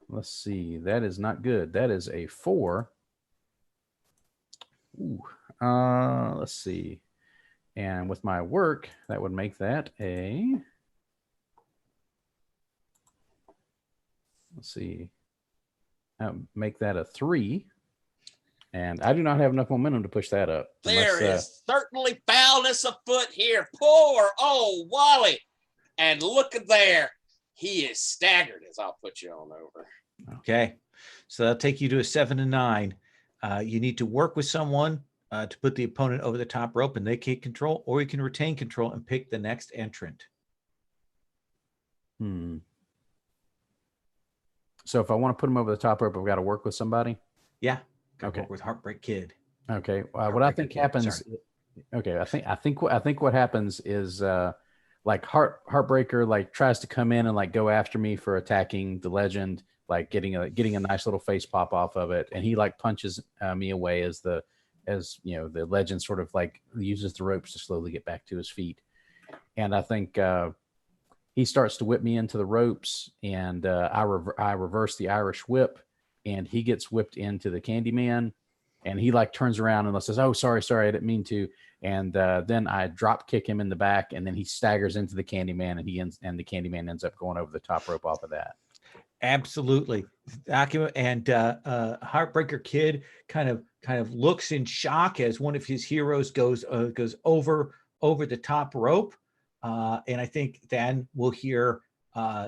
Let's see. That is not good. That is a 4. Ooh. Let's see. And with my work, that would make that a. Let's see. Make that a 3. And I do not have enough momentum to push that up. There is certainly foulness afoot here. Poor old Wally. And look at there. He is staggered as I'll put you on over. Okay. So that'll take you to a 7 and 9. You need to work with someone to put the opponent over the top rope and they take control, or you can retain control and pick the next entrant. So if I want to put him over the top rope, I've got to work with somebody. Yeah. Gotta Okay. Work with Heartbreak Kid. Okay. What I think Kid, happens. sorry. Okay. I think what happens is like Heartbreaker like tries to come in and like go after me for attacking the legend, like getting a nice little face pop off of it, and he like punches me away as the legend sort of like uses the ropes to slowly get back to his feet, and I think he starts to whip me into the ropes, and I reverse the Irish whip, and he gets whipped into the Candyman, and he like turns around and says, "Oh, sorry, I didn't mean to." And then I drop kick him in the back, and then he staggers into the Candyman, and the Candyman ends up going over the top rope off of that. Absolutely. And Heartbreaker Kid kind of looks in shock as one of his heroes goes over the top rope. And I think then we'll hear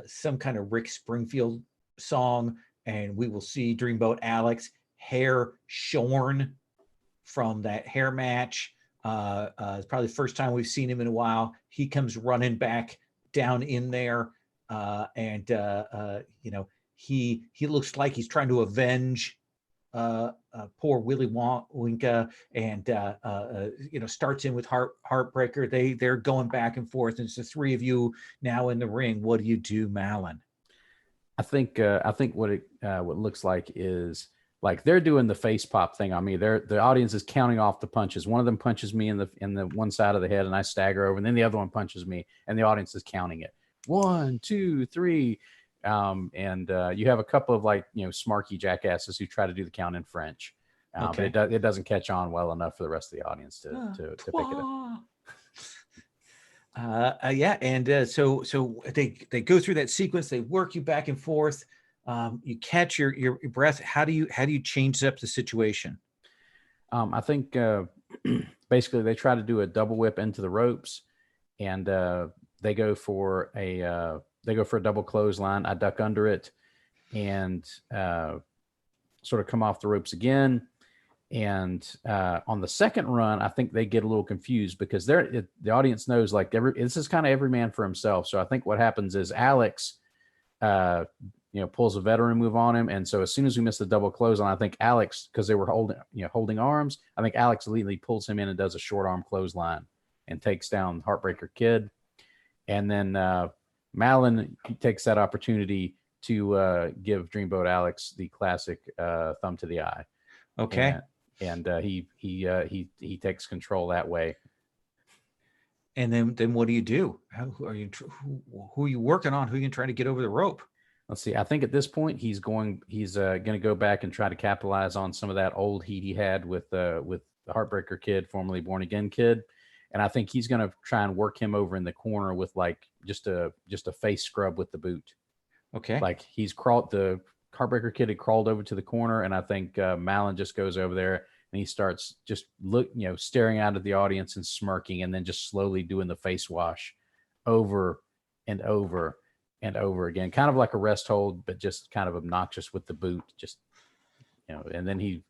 some kind of Rick Springfield song, and we will see Dreamboat Alex hair shorn from that hair match. It's probably the first time we've seen him in a while. He comes running back down in there, and he looks like he's trying to avenge poor Willy Wonka, and starts in with Heartbreaker. They're going back and forth, and it's the three of you now in the ring. What do you do, Malin? I think what it looks like is like they're doing the face pop thing on me. The audience is counting off the punches. One of them punches me in the one side of the head, and I stagger over, and then the other one punches me, and the audience is counting it. 1, 2, 3. And you have a couple of like smarky jackasses who try to do the count in French, Okay. but it doesn't catch on well enough for the rest of the audience to pick it up. And so they go through that sequence. They work you back and forth. You catch your breath. How do you change up the situation? I think basically they try to do a double whip into the ropes, and they go for a double clothesline. I duck under it and sort of come off the ropes again. And on the second run, I think they get a little confused because the audience knows like this is kind of every man for himself. So I think what happens is Alex, pulls a veteran move on him. And so as soon as we miss the double clothesline, I think Alex, because they were holding arms, I think Alex immediately pulls him in and does a short arm clothesline and takes down Heartbreaker Kid. And then Malin takes that opportunity to give Dreamboat Alex the classic thumb to the eye. Okay. And he takes control that way. And then what do you do? Who are you working on? Who are you trying to get over the rope? Let's see. I think at this point he's going to go back and try to capitalize on some of that old heat he had with the Heartbreaker Kid, formerly Born Again Kid. And I think he's going to try and work him over in the corner with like just a face scrub with the boot. Okay. Like the Heartbreaker Kid had crawled over to the corner, and I think Malin just goes over there and he starts just staring out at the audience and smirking, and then just slowly doing the face wash over and over and over again, kind of like a rest hold, but just kind of obnoxious with the boot. Just and then he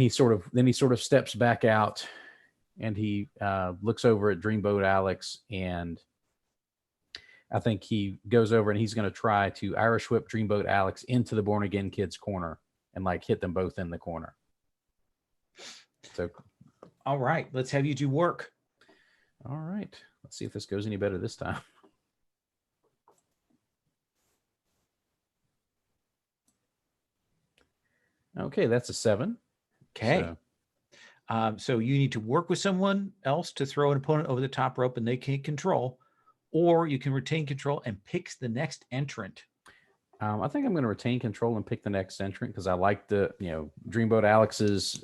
sort of steps back out, and he looks over at Dreamboat Alex, and I think he goes over and he's going to try to Irish whip Dreamboat Alex into the Born Again Kid's corner and like hit them both in the corner. So, all right, let's have you do work. All right, let's see if this goes any better this time. Okay, that's a 7. Okay. So you need to work with someone else to throw an opponent over the top rope and they can't control, or you can retain control and pick the next entrant. I think I'm going to retain control and pick the next entrant because I like the Dreamboat Alex's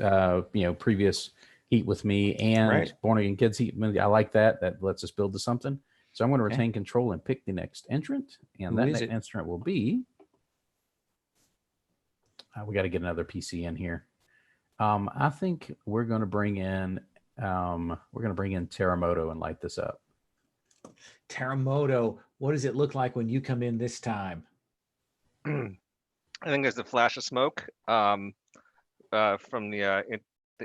previous heat with me and Born Again Kids heat. I like that. That lets us build to something. So I'm going to retain control and pick the next entrant, and that next entrant will be. We got to get another PC in here. I think we're going to bring in Terremoto and light this up. Teramoto, what does it look like when you come in this time? I think there's a flash of smoke from the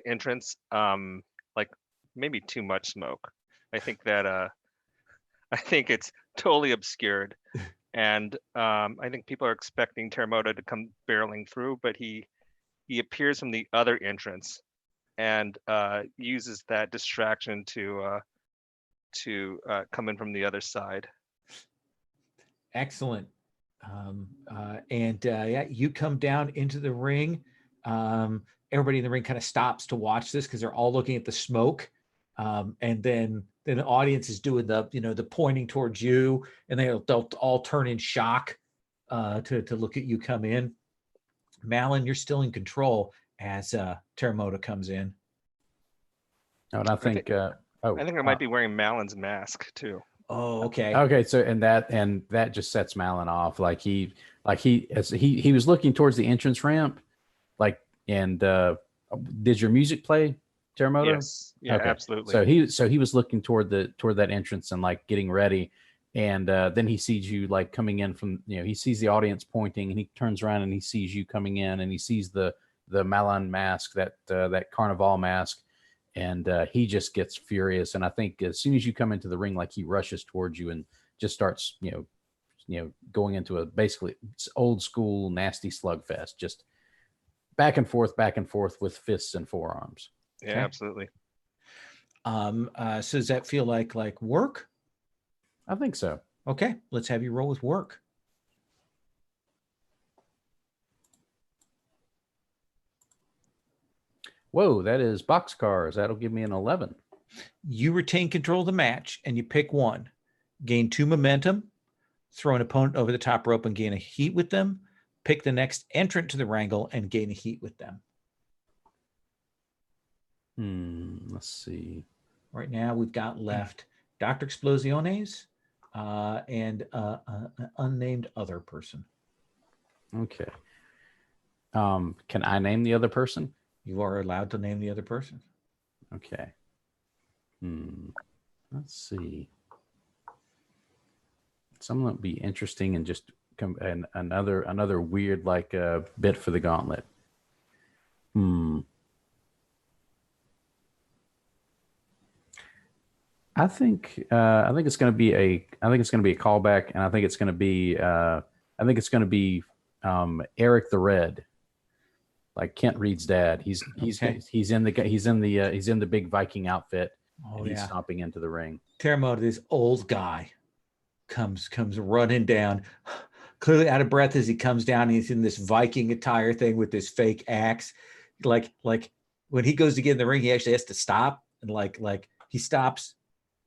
entrance. Like maybe too much smoke. I think that I think it's totally obscured, and I think people are expecting Teramoto to come barreling through, but he appears from the other entrance and uses that distraction to come in from the other side. Excellent. Yeah, you come down into the ring. Everybody in the ring kind of stops to watch this because they're all looking at the smoke. And then the audience is doing the pointing towards you, and they'll all turn in shock to look at you come in. Malin, you're still in control as Teramoto comes in. Oh, and I think I think I might be wearing Malin's mask too. Oh, okay. Okay, so and that just sets Malin off. Like he was looking towards the entrance ramp, and did your music play, Teramoto? Yes. Yeah, okay. absolutely. So he was looking toward that entrance and like getting ready, and then he sees you like coming in from, he sees the audience pointing, and he turns around and he sees you coming in, and he sees the Malin mask, that Carnival mask. And he just gets furious. And I think as soon as you come into the ring, like he rushes towards you and just starts, going into a basically old school nasty slugfest, just back and forth with fists and forearms. Yeah, Okay. absolutely. So does that feel like work? I think so. Okay, let's have you roll with work. Whoa, that is boxcars. That'll give me an 11. You retain control of the match and you pick one. Gain 2 momentum, throw an opponent over the top rope and gain a heat with them. Pick the next entrant to the wrangle and gain a heat with them. Let's see. Right now we've got left Dr. Explosiones and an unnamed other person. Okay. Can I name the other person? You are allowed to name the other person. Okay. Let's see. Someone that would be interesting and just and another weird bit for the gauntlet. I think it's going to be a callback, and I think it's going to be Eric the Red, like Kent Reed's dad. He's in the big Viking outfit, and he's stomping into the ring. Teramoto, this old guy, comes running down, clearly out of breath as he comes down. He's in this Viking attire thing with this fake axe. Like when he goes to get in the ring, he actually has to stop, and like he stops,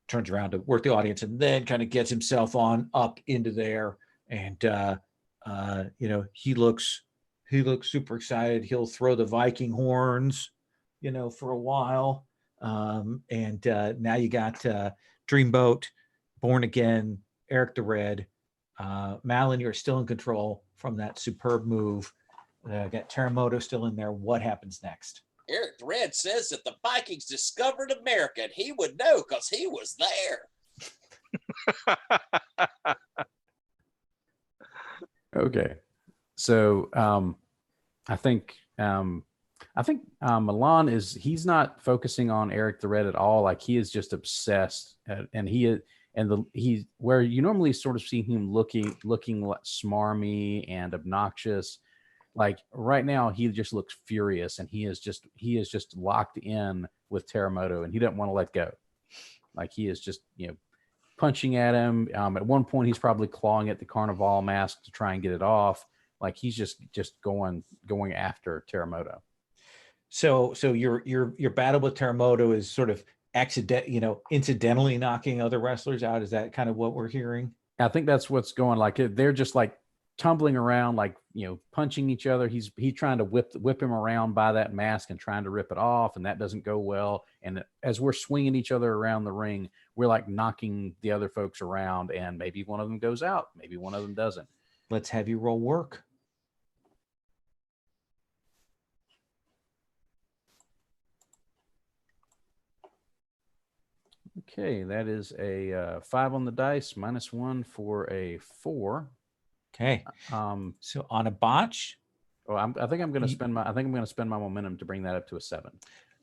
turns around to work the audience, and then kind of gets himself on up into there. And he looks super excited. He'll throw the Viking horns, for a while. And now you got Dreamboat, Born Again, Eric the Red. Malin, you're still in control from that superb move. Got Teramoto still in there. What happens next? Eric the Red says that the Vikings discovered America, and he would know because he was there. Okay, so I think Milan he's not focusing on Eric the Red at all. Like he is just obsessed, and he's where you normally sort of see him looking smarmy and obnoxious. Like right now, he just looks furious, and he is just locked in with Teramoto, and he doesn't want to let go. Like he is just punching at him. At one point, he's probably clawing at the Carnival mask to try and get it off. Like he's just going after Teramoto. So your battle with Teramoto is sort of incidentally knocking other wrestlers out. Is that kind of what we're hearing? I think that's what's going. Like they're just like tumbling around, like punching each other. He's trying to whip him around by that mask and trying to rip it off, and that doesn't go well. And as we're swinging each other around the ring, we're like knocking the other folks around, and maybe one of them goes out, maybe one of them doesn't. Let's have you roll work. Okay, that is a 5 on the dice, -1 for a 4. Okay. So on a botch, I think I'm going to spend my momentum to bring that up to a 7.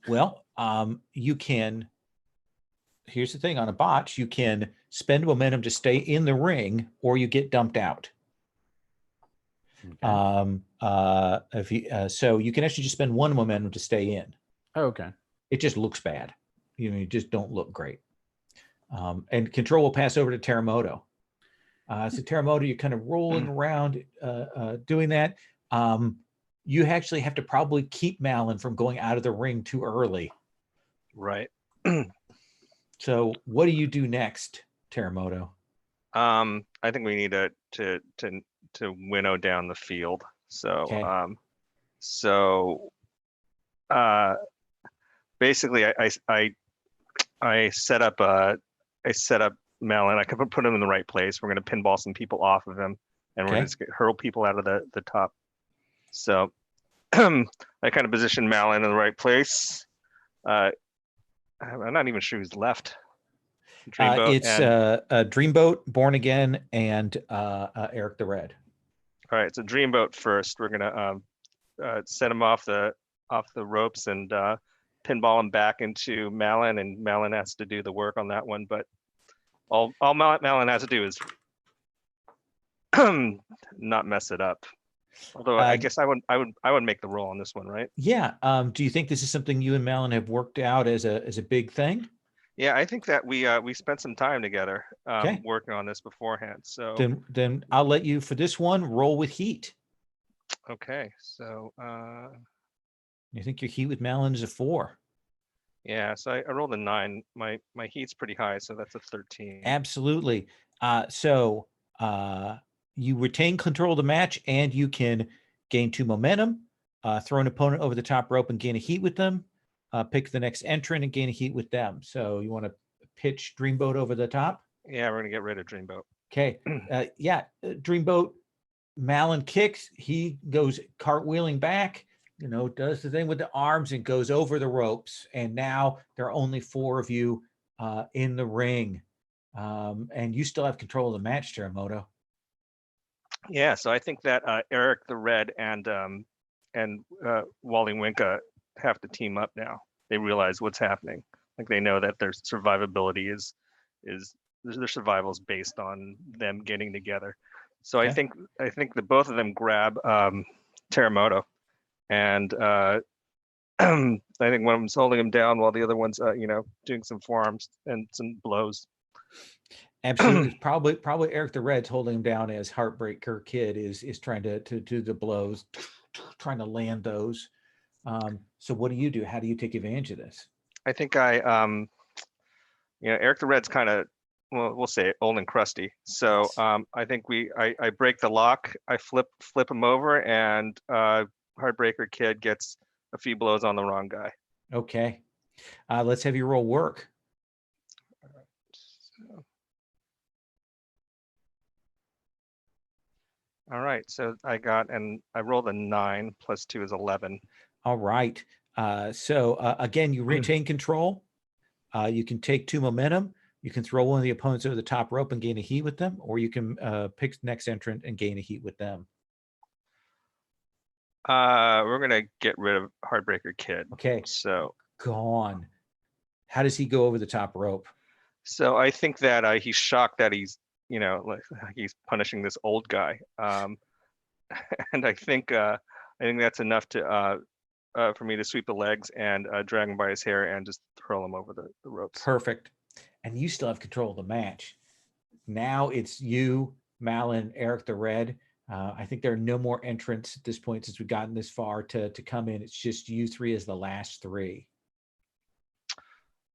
well, you can. Here's the thing: on a botch, you can spend momentum to stay in the ring, or you get dumped out. Okay. If you so you can actually just spend 1 momentum to stay in. Oh, okay. It just looks bad. You just don't look great. And control will pass over to Terremoto. So Terremoto, you're kind of rolling around doing that. You actually have to probably keep Malin from going out of the ring too early. Right. So what do you do next, Terremoto? I think we need to winnow down the field. So Okay. so basically I set up Malin. I could put him in the right place. We're going to pinball some people off of him, and we're Okay. going to hurl people out of the top. So I kind of position Malin in the right place. I'm not even sure who's left. Dreamboat It's and Dreamboat, Born Again, and Eric the Red. all right. So Dreamboat first. We're gonna set him off the ropes and pinball him back into Malin, and Malin has to do the work on that one. But all Malin has to do is not mess it up. Although I guess I would make the roll on this one, right? Yeah. Do you think this is something you and Malin have worked out as a big thing? Yeah, I think that we spent some time together Okay. working on this beforehand. So Then I'll let you, for this one, roll with heat. okay, so You think your heat with Malin is a 4? yeah, so I rolled a 9. My heat's pretty high, so that's a 13. Absolutely. So you retain control of the match, and you can gain 2 momentum, throw an opponent over the top rope and gain a heat with them, pick the next entrant and gain a heat with them. So you want to pitch Dreamboat over the top? Yeah, we're gonna get rid of Dreamboat. Okay. Dreamboat, Malin kicks. He goes cartwheeling back, does the thing with the arms and goes over the ropes. And now there are only 4 of you in the ring. And you still have control of the match, Terremoto. Yeah, so I think that Eric the Red and Wally Winka have to team up now. They realize what's happening. Like they know that their survivability is their survival is based on them getting together. So Okay. I think that both of them grab Terremoto, and I think one of them's holding him down while the other one's doing some forearms and some blows. Absolutely. Probably Eric the Red's holding him down as Heartbreaker Kid is trying to do the blows, trying to land those. So what do you do? How do you take advantage of this? I think Eric the Red's kind of, well, we'll say old and crusty. So I think I break the lock, I flip him over, and Heartbreaker Kid gets a few blows on the wrong guy. Okay. Let's have you roll work. All right, so I rolled a 9 plus 2 is 11. All right. So again, you retain control. You can take 2 momentum. You can throw one of the opponents over the top rope and gain a heat with them, or you can pick the next entrant and gain a heat with them. We're gonna get rid of Heartbreaker Kid. Okay. So Gone. How does he go over the top rope? So I think that he's shocked that he's he's punishing this old guy, and I think that's enough to for me to sweep the legs and drag him by his hair and just hurl him over the ropes. Perfect. And you still have control of the match. Now it's you, Malin, Eric the Red. I think there are no more entrants at this point since we've gotten this far to come in. It's just you 3 as the last 3.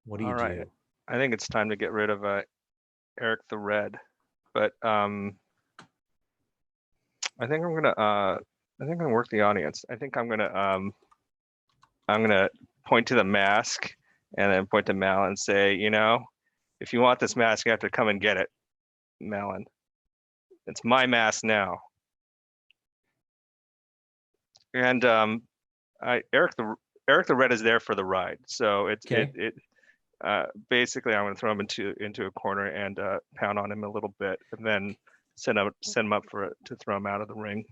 What do you do? I think it's time to get rid of Eric the Red, but I think I'm gonna work the audience. I think I'm gonna point to the mask and then point to Malin and say, if you want this mask, you have to come and get it, Malin. It's my mask now. And Eric the Red is there for the ride, so basically, I'm going to throw him into a corner and pound on him a little bit, and then send him up to throw him out of the ring.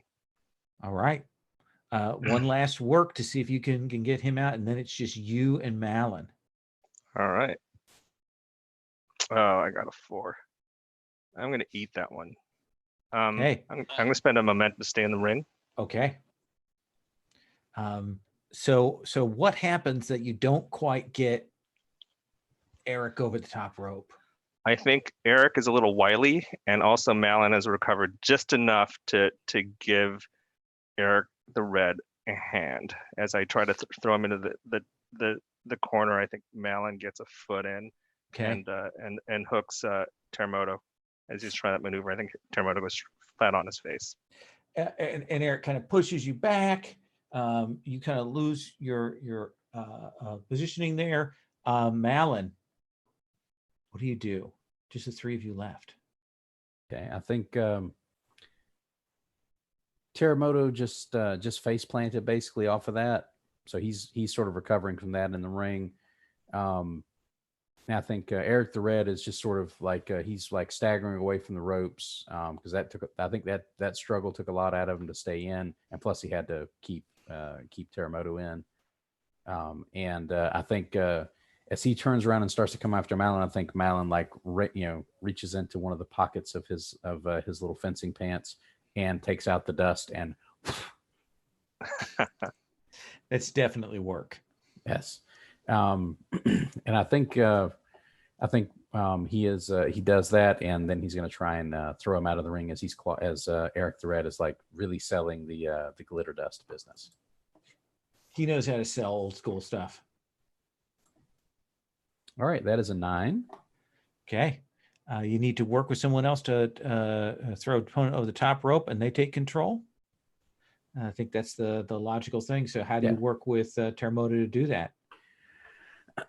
All right. One last work to see if you can get him out, and then it's just you and Malin. All right. Oh, I got a 4. I'm going to eat that one. Okay. I'm going to spend a moment to stay in the ring. Okay. So what happens that you don't quite get Eric over the top rope? I think Eric is a little wily, and also Malin has recovered just enough to give Eric the Red a hand. As I try to throw him into the corner, I think Malin gets a foot in, Okay. and hooks Terremoto as he's trying that maneuver. I think Terremoto goes flat on his face. And Eric kind of pushes you back. You kind of lose your positioning there. Malin, what do you do? Just the 3 of you left. Okay, I think Terremoto just face planted basically off of that, so he's sort of recovering from that in the ring. And I think Eric the Red is just sort of like he's like staggering away from the ropes because I think that struggle took a lot out of him to stay in, and plus he had to keep Terremoto in. And I think as he turns around and starts to come after Malin, I think Malin reaches into one of the pockets of his little fencing pants and takes out the dust and. That's definitely work. Yes. And I think he does that, and then he's going to try and throw him out of the ring as Eric the Red is like really selling the glitter dust business. He knows how to sell old school stuff. All right, that is a 9. Okay. You need to work with someone else to throw opponent over the top rope, and they take control. I think that's the logical thing. So how do you work with Terremoto to do that?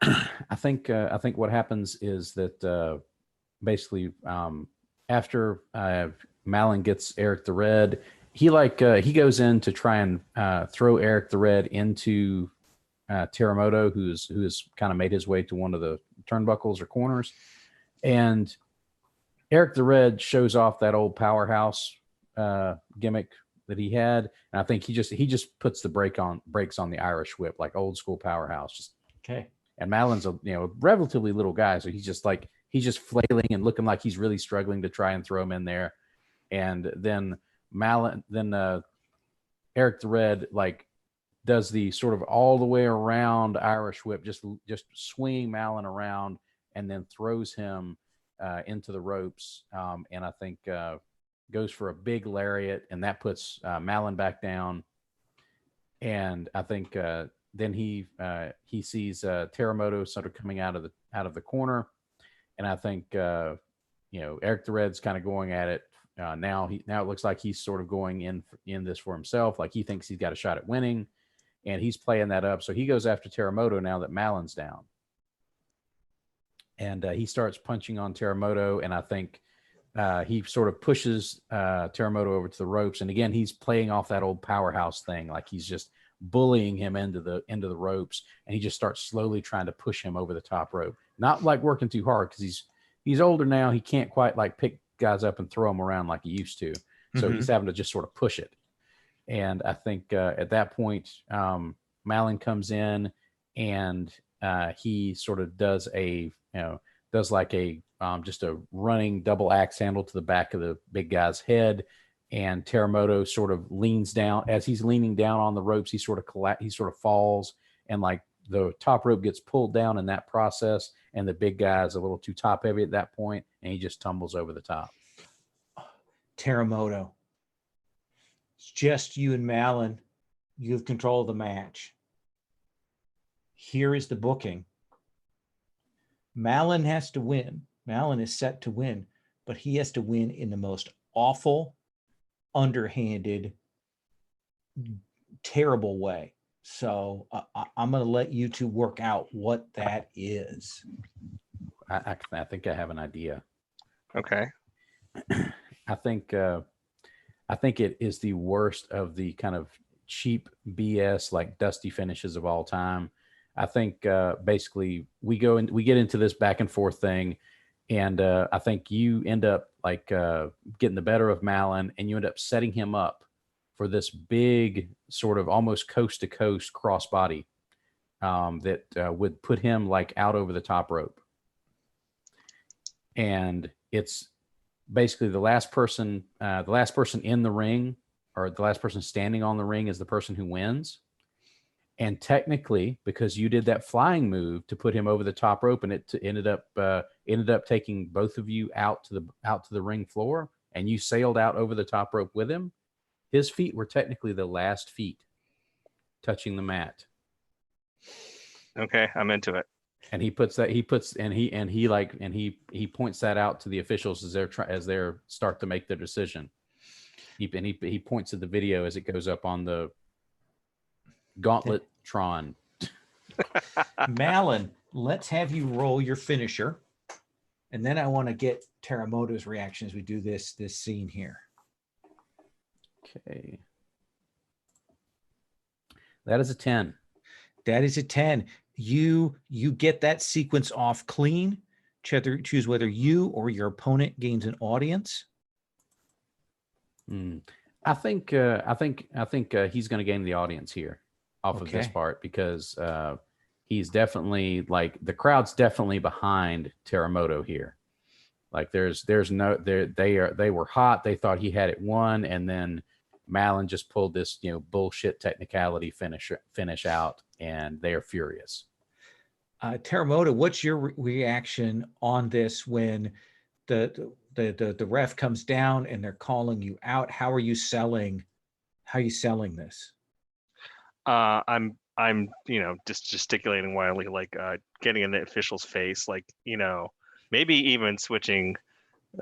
I think what happens is that basically after Malin gets Eric the Red, he goes in to try and throw Eric the Red into Terremoto, who's kind of made his way to one of the turnbuckles or corners, and Eric the Red shows off that old powerhouse gimmick that he had, and I think he just puts the brakes on the Irish whip, like old school powerhouse. Just okay. And Malin's a relatively little guy, so he's just flailing and looking like he's really struggling to try and throw him in there. And then Eric the Red like does the sort of all the way around Irish whip, just swinging Malin around, and then throws him into the ropes. And I think goes for a big lariat, and that puts Malin back down. And I think then he sees Terremoto sort of coming out of the corner, and I think Eric the Red's kind of going at it now. Now it looks like he's sort of going in this for himself, like he thinks he's got a shot at winning, and he's playing that up. So he goes after Terremoto now that Malin's down, and he starts punching on Terremoto, and I think he sort of pushes Terremoto over to the ropes, and again he's playing off that old powerhouse thing, like he's just bullying him into the ropes, and he just starts slowly trying to push him over the top rope, not like working too hard because he's older now. He can't quite like pick guys up and throw them around like he used to, so he's having to just sort of push it. And I think at that point Malin comes in, and he sort of does just a running double axe handle to the back of the big guy's head. And Terremoto sort of leans down. As he's leaning down on the ropes, he sort of falls, and like the top rope gets pulled down in that process, and the big guy is a little too top heavy at that point, and he just tumbles over the top. Terremoto, it's just you and Malin. You have control of the match. Here is the booking. Malin has to win. Malin is set to win, but he has to win in the most awful, underhanded, terrible way. So I'm going to let you two work out what that is. I think I have an idea. Okay. I think it is the worst of the kind of cheap BS like dusty finishes of all time. I think basically we get into this back and forth thing, and I think you end up like getting the better of Malin, and you end up setting him up for this big sort of almost coast to coast crossbody that would put him like out over the top rope. And it's basically the last person in the ring, or the last person standing on the ring, is the person who wins. And technically, because you did that flying move to put him over the top rope, and it ended up taking both of you out to the ring floor, and you sailed out over the top rope with him, his feet were technically the last feet touching the mat. Okay, I'm into it. And he points that out to the officials as they're start to make their decision. He points at the video as it goes up on the Gauntlet Tron. Malin, let's have you roll your finisher, and then I want to get Teramoto's reaction as we do this scene here. Okay, that is a 10. That is a 10. You get that sequence off clean. Choose whether you or your opponent gains an audience. I think he's going to gain the audience here off of this Okay. part, because he's definitely, like, the crowd's definitely behind Teramoto here. Like they were hot. They thought he had it won, and then Malin just pulled this bullshit technicality finish out, and they are furious. Teramoto, what's your reaction on this when the ref comes down and they're calling you out? How are you selling this? I'm just gesticulating wildly, like getting in the official's face, like, maybe even switching.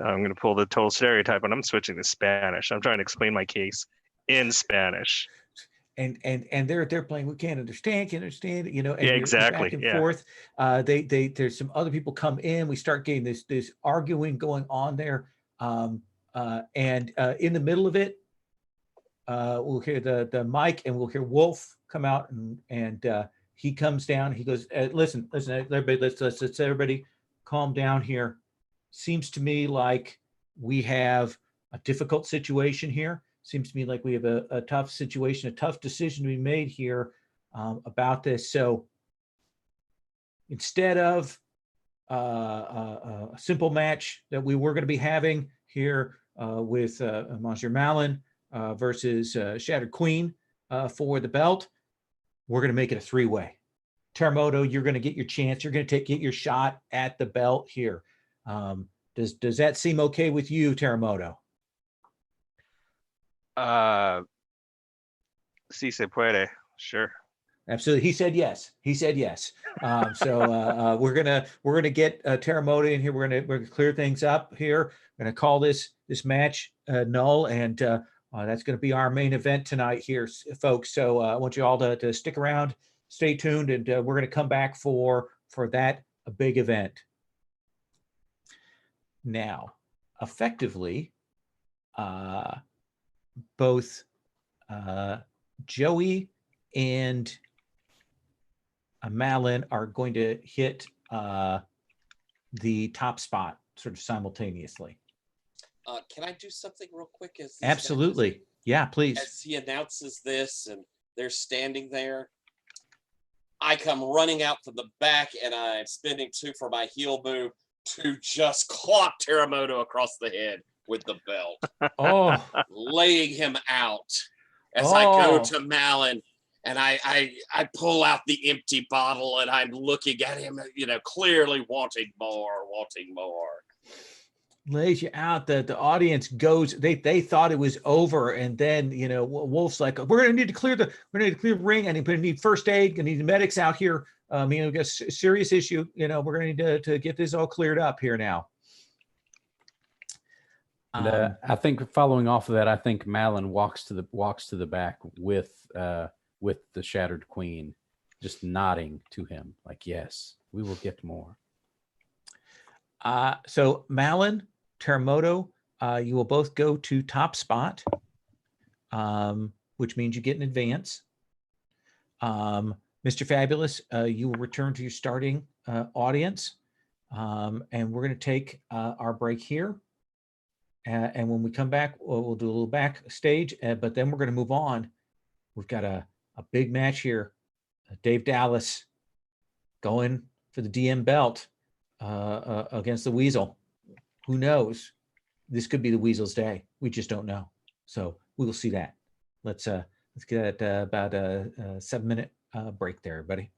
I'm going to pull the total stereotype, and I'm switching to Spanish. I'm trying to explain my case in Spanish. And they're playing, we can't understand, and Yeah, you're exactly. back and Yeah. forth. There's some other people come in. We start getting this arguing going on there. And in the middle of it, we'll hear the mic, and we'll hear Wolf come out, and he comes down. He goes, listen, everybody, let's everybody calm down here. Seems to me like we have a difficult situation here. Seems to me like we have a tough situation, a tough decision to be made here about this. So instead of a simple match that we were going to be having here with Monsieur Malin versus Shattered Queen for the belt, we're going to make it a three-way. Teramoto, you're going to get your chance. You're going to get your shot at the belt here. Does that seem okay with you, Teramoto? Si se puede, sure. Absolutely. He said yes. So we're gonna get Teramoto in here. We're gonna clear things up here. We're gonna call this match null, and that's gonna be our main event tonight here, folks. So I want you all to stick around, stay tuned, and we're gonna come back for that big event. Now, effectively, both Joey and Malin are going to hit the top spot sort of simultaneously. Can I do something real quick? Absolutely. Yeah, please. As he announces this and they're standing there, I come running out from the back, and I'm spinning two for my heel move to just clock Teramoto across the head with the belt. Oh, Laying him out as I go to Malin, and I pull out the empty bottle, and I'm looking at him, clearly wanting more. lays you out. The audience goes. They thought it was over, and then Wolf's like, we're gonna need to clear the ring, and we're gonna need first aid, gonna need the medics out here. We got a serious issue. We're gonna need to get this all cleared up here now. And I think following off of that, I think Malin walks to the back with the Shattered Queen, just nodding to him like, yes, we will get more. So Malin, Teramoto, you will both go to top spot, which means you get an advance. Mr. Fabulous, you will return to your starting audience. And we're going to take our break here. And when we come back, we'll do a little backstage, but then we're going to move on. We've got a big match here. Dave Dallas going for the DM belt against the Weasel. Who knows? This could be the Weasel's day. We just don't know. So we will see that. Let's get about a 7-minute break there, everybody.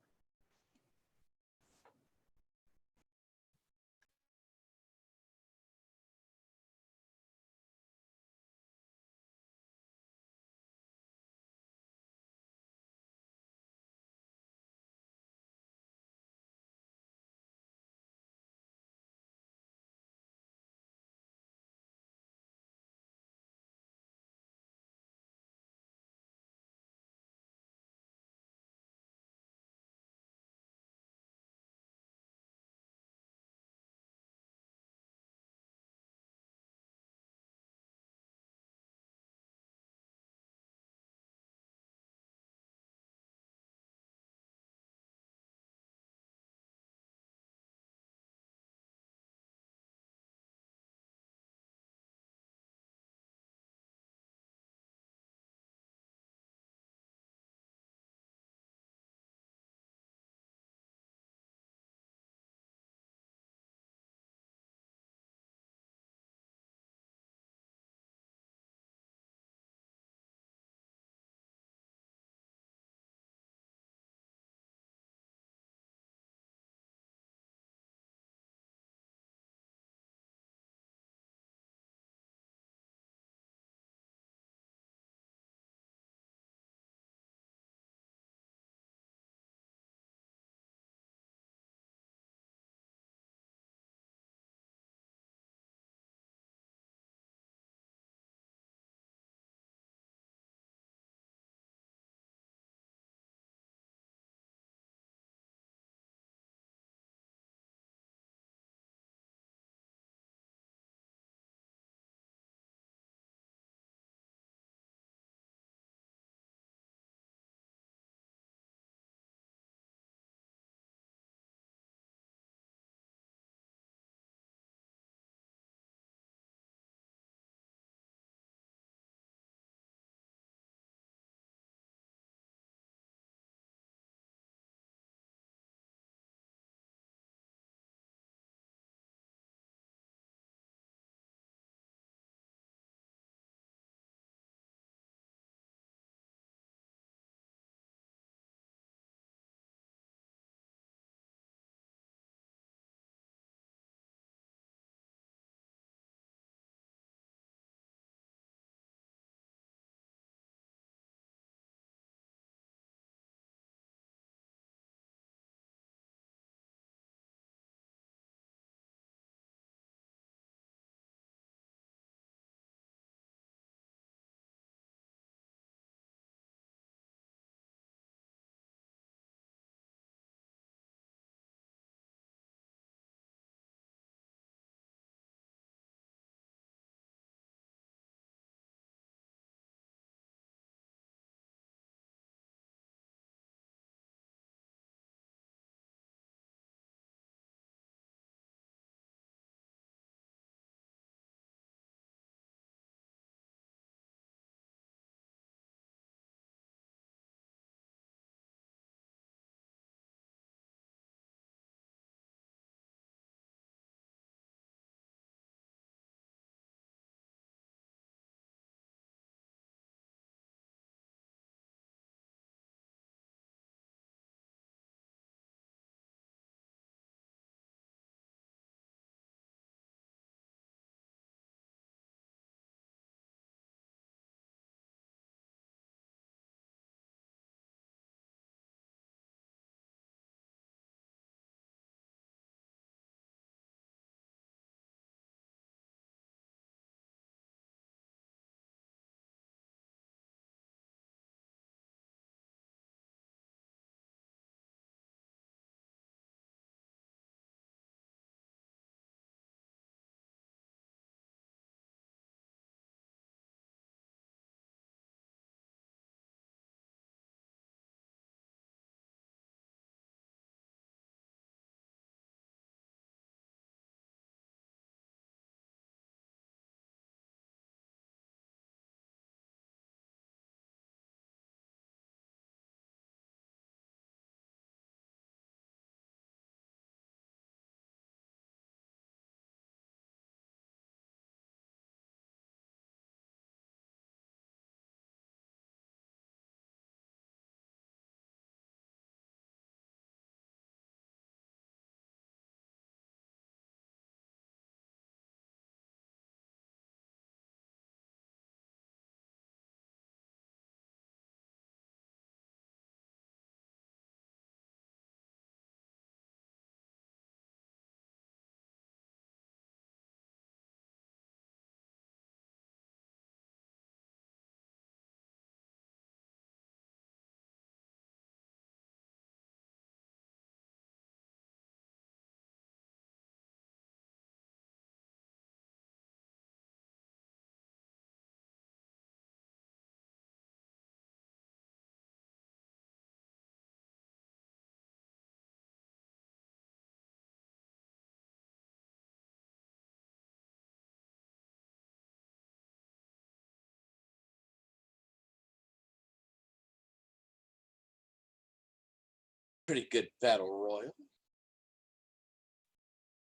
pretty good battle royal.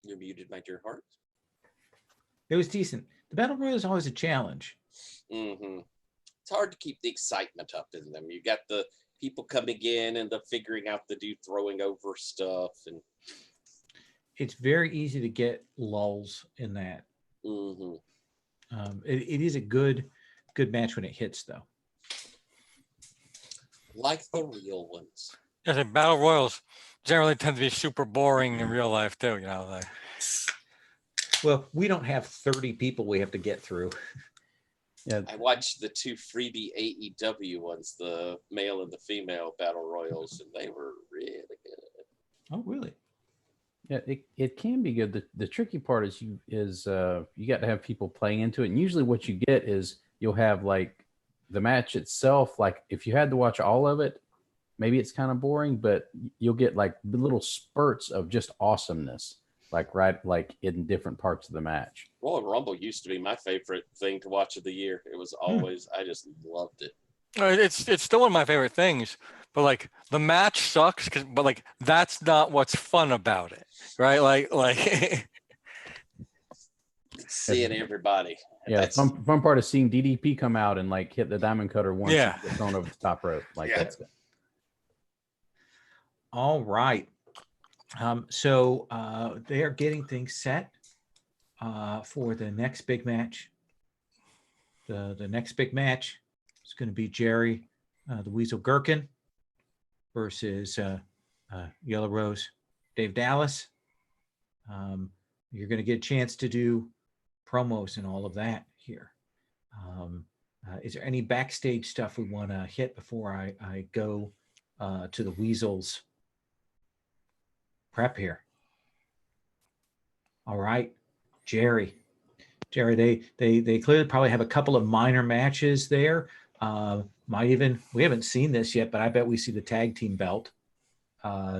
You're muted, my dear heart. It was decent. The battle royal is always a challenge. Mm-hmm. It's hard to keep the excitement up in them. You got the people coming in and the figuring out the dude throwing over stuff, and It's very easy to get lulls in that. mm-hmm. It is a good match when it hits, though. Like the real ones. Yeah, the battle royals generally tend to be super boring in real life too. You know, like Well, we don't have 30 people we have to get through. Yeah, I watched the 2 freebie AEW ones, the male and the female battle royals, and they were really good. Oh, really? yeah, it can be good. The tricky part is you got to have people playing into it, and usually what you get is you'll have like the match itself. Like if you had to watch all of it, maybe it's kind of boring, but you'll get like little spurts of just awesomeness, like in different parts of the match. Royal Rumble used to be my favorite thing to watch of the year. It was always, I just loved it. it's still one of my favorite things. But like the match sucks, but like that's not what's fun about it, right? Like Seeing everybody. Yeah, That's, the fun part is seeing DDP come out and like hit the diamond cutter once Yeah. and get thrown over the top rope. Like Yeah. that's All right. So they are getting things set for the next big match. The next big match is going to be Jerry, the Weasel Gherkin, versus Yellow Rose, Dave Dallas. You're going to get a chance to do promos and all of that here. Is there any backstage stuff we want to hit before I go to the Weasels prep here? All right, Jerry, they clearly probably have a couple of minor matches there. We haven't seen this yet, but I bet we see the tag team belt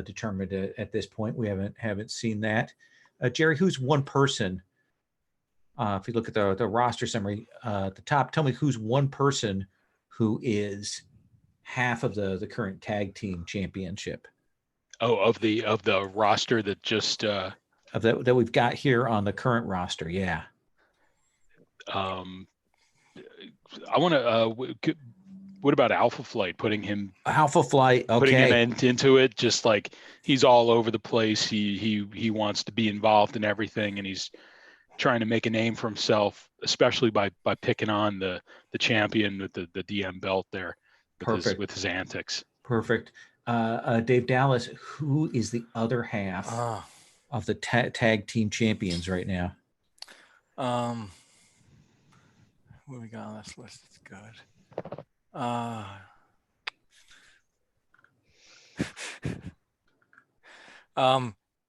determined at this point. We haven't seen that. Jerry, who's one person? If you look at the roster summary at the top, tell me who's one person who is half of the current tag team championship. Oh, of the roster that just Of that we've got here on the current roster, yeah. I want to. What about Alpha Flight? Putting him Alpha Flight, okay. putting him into it, just like he's all over the place. He wants to be involved in everything, and he's trying to make a name for himself, especially by picking on the champion with the DM belt there, with his antics. Perfect. Dave Dallas, who is the other half of the tag team champions right now? What we got on this list? It's good.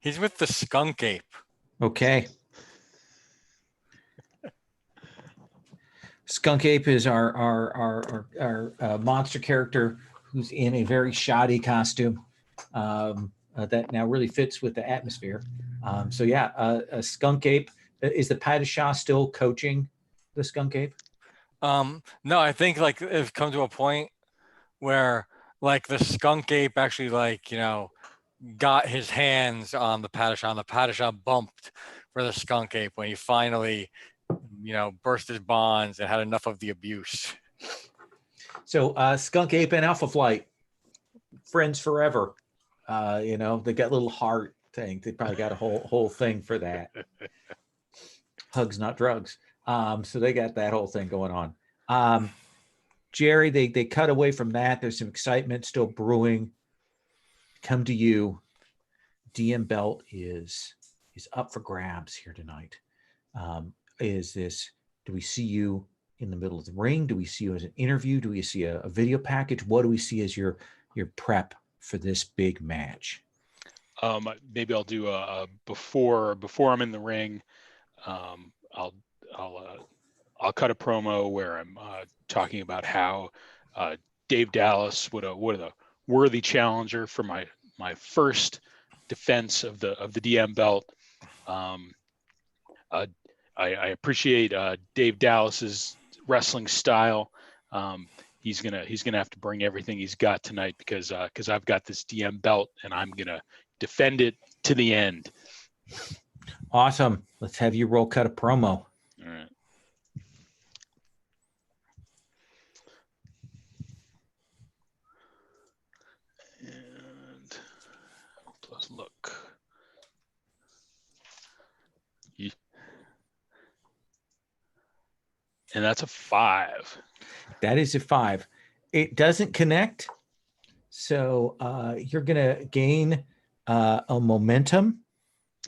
He's with the Skunk Ape. Okay. Skunk Ape is our monster character who's in a very shoddy costume that now really fits with the atmosphere. So yeah, a Skunk Ape. Is the PbtA still coaching the Skunk Ape? No, I think like it's come to a point where like the Skunk Ape actually got his hands on the PbtA. The PbtA bumped for the Skunk Ape when he finally burst his bonds and had enough of the abuse. So Skunk Ape and Alpha Flight, friends forever. They got a little heart thing. They probably got a whole thing for that. Hugs, not drugs. So they got that whole thing going on. Jerry, they cut away from that. There's some excitement still brewing. Come to you. DM belt is up for grabs here tonight. Do we see you in the middle of the ring? Do we see you as an interview? Do we see a video package? What do we see as your prep for this big match? Maybe I'll do before I'm in the ring. I'll cut a promo where I'm talking about how Dave Dallas would a worthy challenger for my first defense of the DM belt. I appreciate Dave Dallas's wrestling style. he's gonna have to bring everything he's got tonight because I've got this DM belt and I'm gonna defend it to the end. Awesome. Let's have you roll cut a promo. All right. And plus look. And that's a 5. That is a 5. It doesn't connect. So you're going to gain a momentum.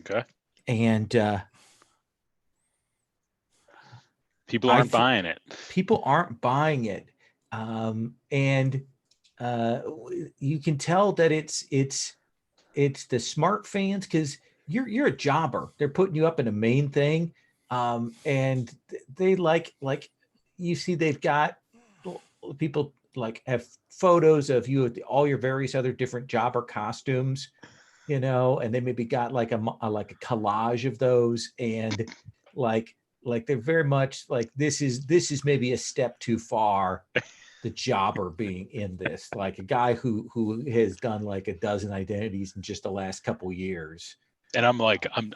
Okay. And people aren't buying it. People aren't buying it. And you can tell that it's the smart fans, because you're a jobber. They're putting you up in a main thing. And they like you see they've got people like have photos of you at all your various other different jobber costumes, and they maybe got like a collage of those, and like they're very much like this is maybe a step too far, the jobber being in this, like a guy who has done like a dozen identities in just the last couple years. And I'm like, I'm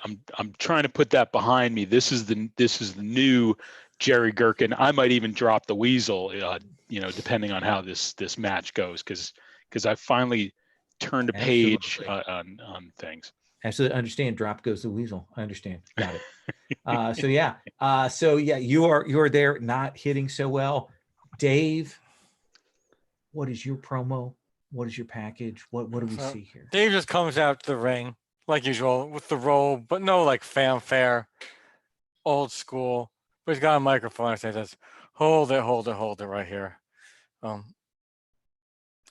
trying to put that behind me. This is the new Jerry Gherkin. I might even drop the Weasel, depending on how this match goes, because I finally turned a page on things. Absolutely understand. Drop goes the Weasel. I understand. Got it. So you are there, not hitting so well. Dave, what is your promo? What is your package? What do we see here? Dave just comes out to the ring like usual with the robe, but no like fanfare, old school. But he's got a microphone and says, hold it right here. I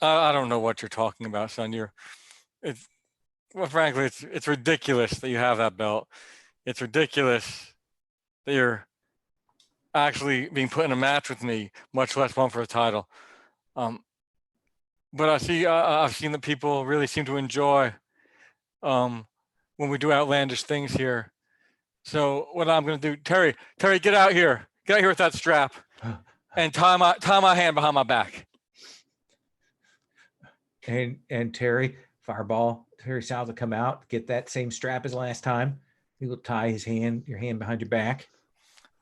don't know what you're talking about, son. Frankly, it's ridiculous that you have that belt. It's ridiculous that you're actually being put in a match with me, much less one for a title. But I've seen that people really seem to enjoy when we do outlandish things here. So what I'm going to do, Terry, get out here with that strap, and tie my hand behind my back. And Terry Styles will come out, get that same strap as last time. He will tie your hand behind your back.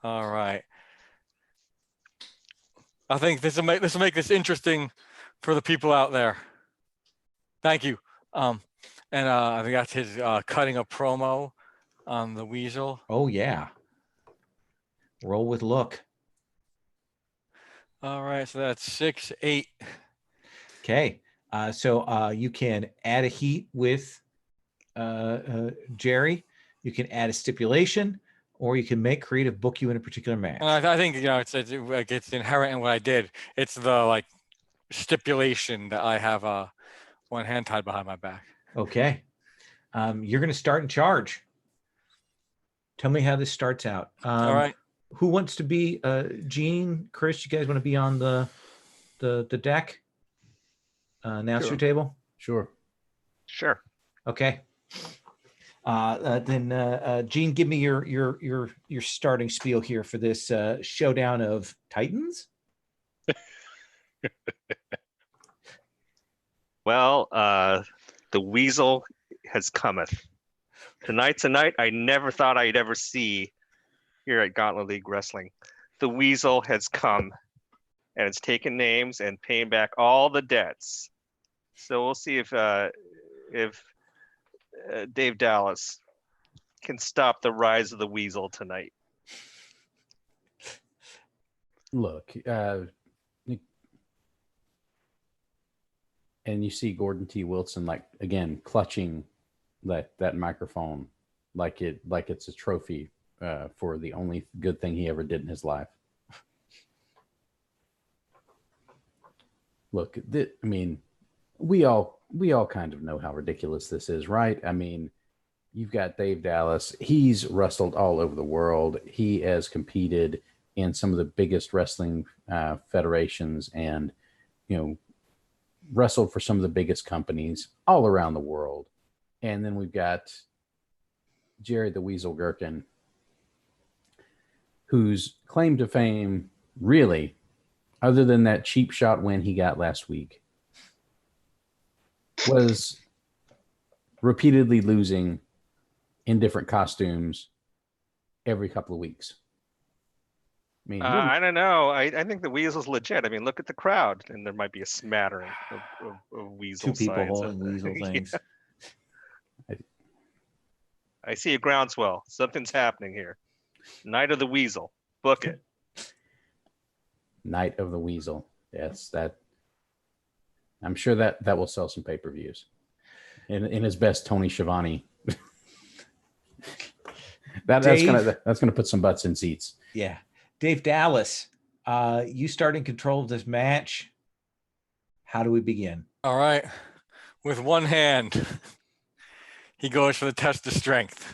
All right. I think this will make this interesting for the people out there. Thank you. And I think that's his cutting a promo on the Weasel. Oh yeah. Roll with look. All right, so that's 6, 8. Okay. So you can add a heat with Jerry. You can add a stipulation, or you can make creative book you in a particular match. And I think it's inherent in what I did. It's the stipulation that I have one hand tied behind my back. Okay. You're going to start in charge. Tell me how this starts out. All right. Who wants to be Gene, Chris? You guys want to be on the deck? Announcer table? Sure. Okay. Then Gene, give me your starting spiel here for this showdown of Titans. Well, the Weasel has cometh. Tonight's a night I never thought I'd ever see here at Gauntlet League Wrestling. The Weasel has come, and it's taken names and paying back all the debts. So we'll see if Dave Dallas can stop the rise of the Weasel tonight. Look, and you see Gordon T. Wilson, again, clutching that microphone like it's a trophy for the only good thing he ever did in his life. Look, we all kind of know how ridiculous this is, right? I mean, you've got Dave Dallas. He's wrestled all over the world. He has competed in some of the biggest wrestling federations, and wrestled for some of the biggest companies all around the world. And then we've got Jerry the Weasel Gherkin, whose claim to fame really other than that cheap shot win he got last week, was repeatedly losing in different costumes every couple of weeks. I mean, I don't know. I think the Weasel's legit. I mean, look at the crowd, and there might be a smattering of Weasel Two people signs. holding weasel things. I see a groundswell. Something's happening here. Night of the Weasel. Book it. Night of the Weasel. Yes, that. I'm sure that will sell some pay-per-views. In his best Tony Schiavone. that's gonna put some butts in seats. Yeah. Dave Dallas, you start in control of this match. How do we begin? All right. With one hand, he goes for the test of strength.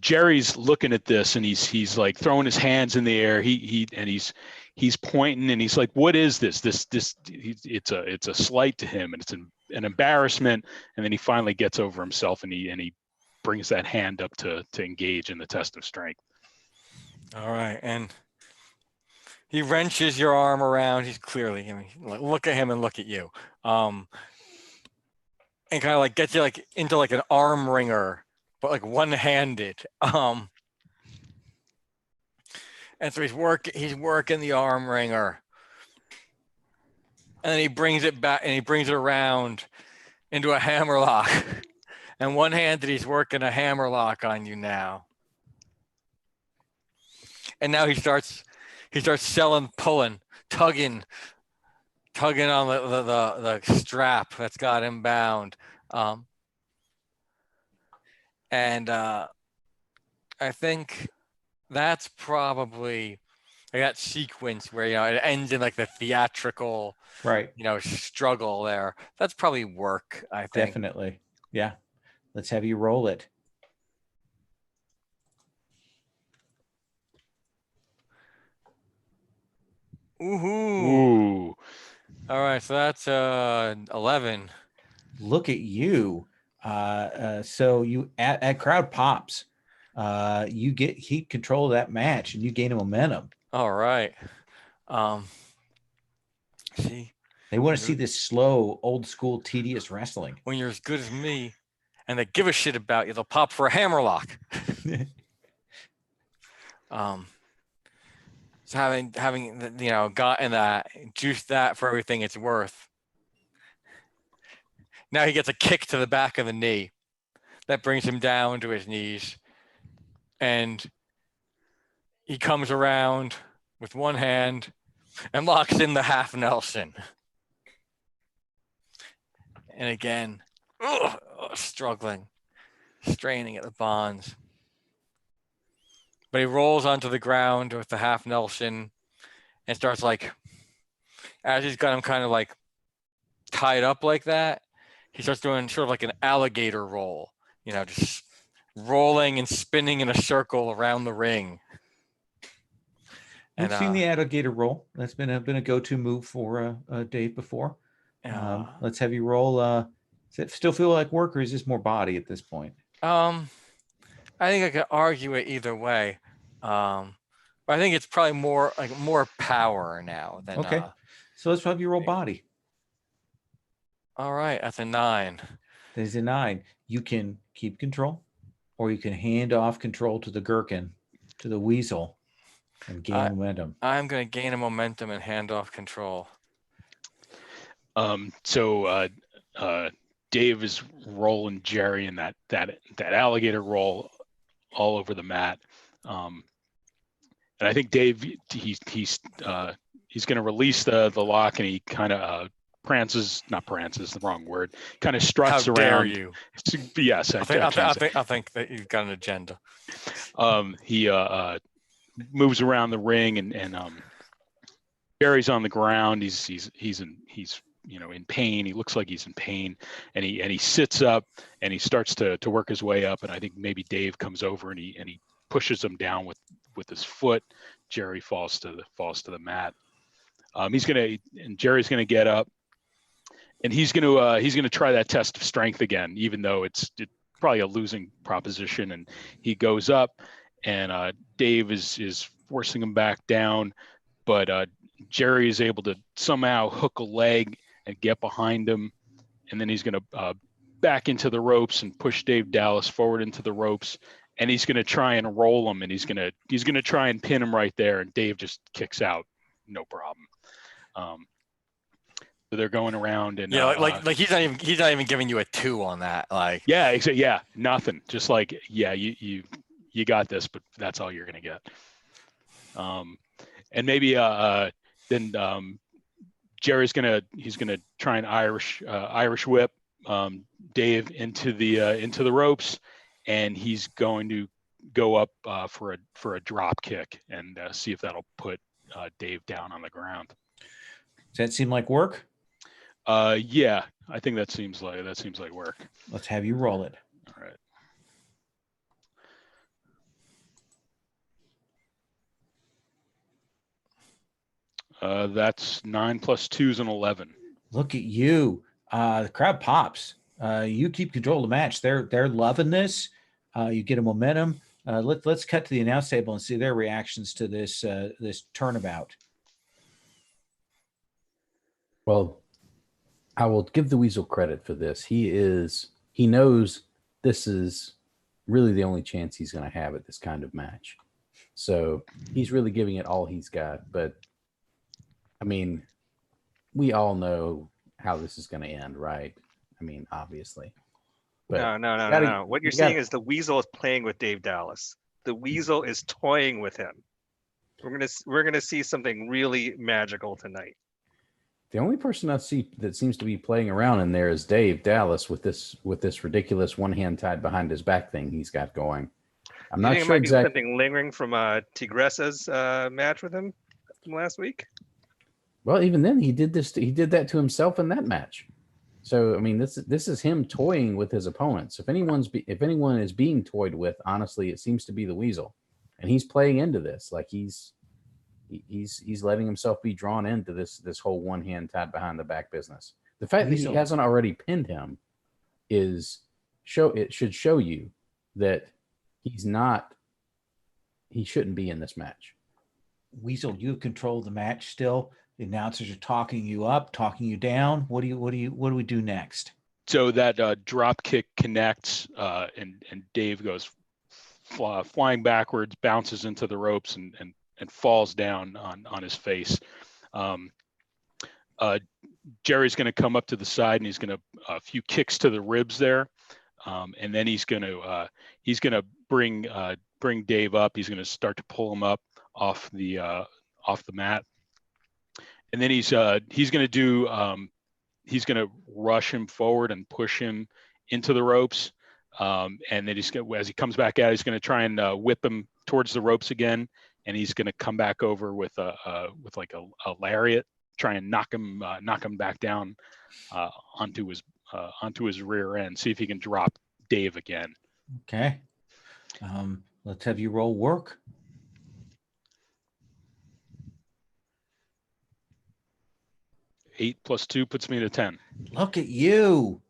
Jerry's looking at this and he's like throwing his hands in the air. He's pointing and he's like, "What is this? It's a slight to him and it's an embarrassment." And then he finally gets over himself and he brings that hand up to engage in the test of strength. All right, and he wrenches your arm around. He's clearly, I mean, look at him and look at you, and kind of like gets you like into like an arm wringer, but like one-handed. And so he's working the arm wringer, and then he brings it back and he brings it around into a hammerlock. And one-handed, he's working a hammerlock on you now. And now he starts selling, pulling, tugging on the strap that's got him bound. And I think that's probably like that sequence where, it ends in like the theatrical, Right. struggle there. That's probably work, I think. Definitely. Yeah. Let's have you roll it. Ooh. All right, so that's 11. Look at you. So you at crowd pops. You keep control of that match and you gain a momentum. All right. See, they want to see this slow, old school, tedious wrestling. When you're as good as me and they give a shit about you, they'll pop for a hammerlock. So having gotten that, juiced that for everything it's worth. Now he gets a kick to the back of the knee that brings him down to his knees, and he comes around with one hand and locks in the half Nelson. And again, struggling, straining at the bonds. But he rolls onto the ground with the half Nelson and starts as he's got him kind of like tied up like that, he starts doing sort of like an alligator roll, just rolling and spinning in a circle around the ring. We've seen the alligator roll. That's been a go-to move for Dave before. Let's have you roll. Does it still feel like work, or is this more body at this point? I think I could argue it either way. But I think it's probably more power now than okay. So let's have you roll body. All right, that's a 9. There's a 9. You can keep control, or you can hand off control to the gherkin, to the weasel, and gain momentum. I'm going to gain a momentum and hand off control. So Dave is rolling Jerry in that alligator roll all over the mat. And I think Dave, he's going to release the lock, and he kind of not prances, the wrong word, kind of struts around. How dare you? Yes, I think that you've got an agenda. He moves around the ring, and Jerry's on the ground. He's in pain. He looks like he's in pain, and he sits up and he starts to work his way up. And I think maybe Dave comes over and he pushes him down with his foot. Jerry falls to the mat. Jerry's gonna get up, and he's gonna try that test of strength again, even though it's probably a losing proposition. And he goes up and Dave is forcing him back down, but Jerry is able to somehow hook a leg and get behind him, and then he's going to back into the ropes and push Dave Dallas forward into the ropes, and he's going to try and roll him, and he's going to try and pin him right there, and Dave just kicks out, no problem. So they're going around, and Yeah, like he's not even giving you a 2 on that. Like, yeah, exactly. Yeah, nothing. Just like, yeah, you got this, but that's all you're gonna get. And maybe then Jerry's gonna try and Irish whip Dave into the ropes, and he's going to go up for a drop kick and see if that'll put Dave down on the ground. Does that seem like work? Yeah, I think that seems like work. Let's have you roll it. All right. That's 9 + 2 is an 11. Look at you. The crowd pops. You keep control of the match. They're loving this. You get a momentum. Let's cut to the announce table and see their reactions to this turnabout. Well, I will give the Weasel credit for this. He knows this is really the only chance he's going to have at this kind of match. So he's really giving it all he's got. But I mean, we all know how this is going to end, right? I mean, obviously. But No. What you're saying is the Weasel is playing with Dave Dallas. The Weasel is toying with him. We're gonna see something really magical tonight. The only person I see that seems to be playing around in there is Dave Dallas with this ridiculous one hand tied behind his back thing he's got going. I'm not sure exactly. Something lingering from Tigressa's match with him from last week. Well, even then he did that to himself in that match. So I mean, this is him toying with his opponents. If anyone is being toyed with, honestly, it seems to be the Weasel, and he's playing into this. Like he's letting himself be drawn into this whole one hand tied behind the back business. The fact that he hasn't already pinned him should show you that he shouldn't be in this match. Weasel, you have control of the match still. The announcers are talking you up, talking you down. What do we do next? So that drop kick connects, and Dave goes flying backwards, bounces into the ropes, and falls down on his face. Jerry's going to come up to the side, and he's going to a few kicks to the ribs there, and then he's going to bring Dave up. He's going to start to pull him up off the mat. And then he's going to rush him forward and push him into the ropes. And then as he comes back out, he's going to try and whip him towards the ropes again. And he's going to come back over with a lariat, try and knock him back down onto his rear end. See if he can drop Dave again. Okay. Let's have you roll work. 8 + 2 puts me to 10. Look at you.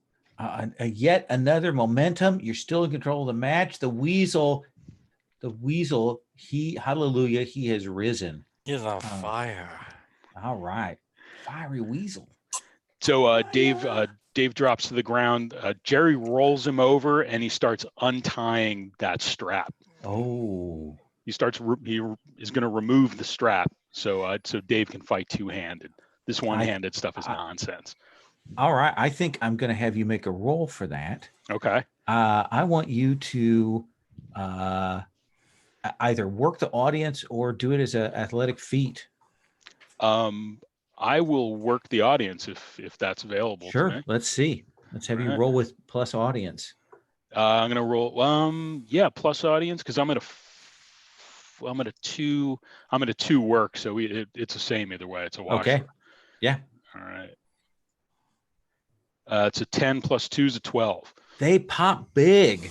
Yet another momentum. You're still in control of the match. The Weasel, he has risen. He's on fire. All right. Fiery Weasel. So Dave drops to the ground. Jerry rolls him over, and he starts untying that strap. Oh. He is going to remove the strap so Dave can fight two-handed. This one-handed stuff is nonsense. All right. I think I'm going to have you make a roll for that. Okay. I want you to either work the audience or do it as an athletic feat. I will work the audience if that's available. Sure. To me. Let's see. Let's have you roll with plus audience. I'm going to roll. Plus audience because I'm at a 2. I'm at a 2 work, so it's the same either way. It's a wash. Okay. Yeah. All right. It's a 10 + 2 is a 12. They pop big.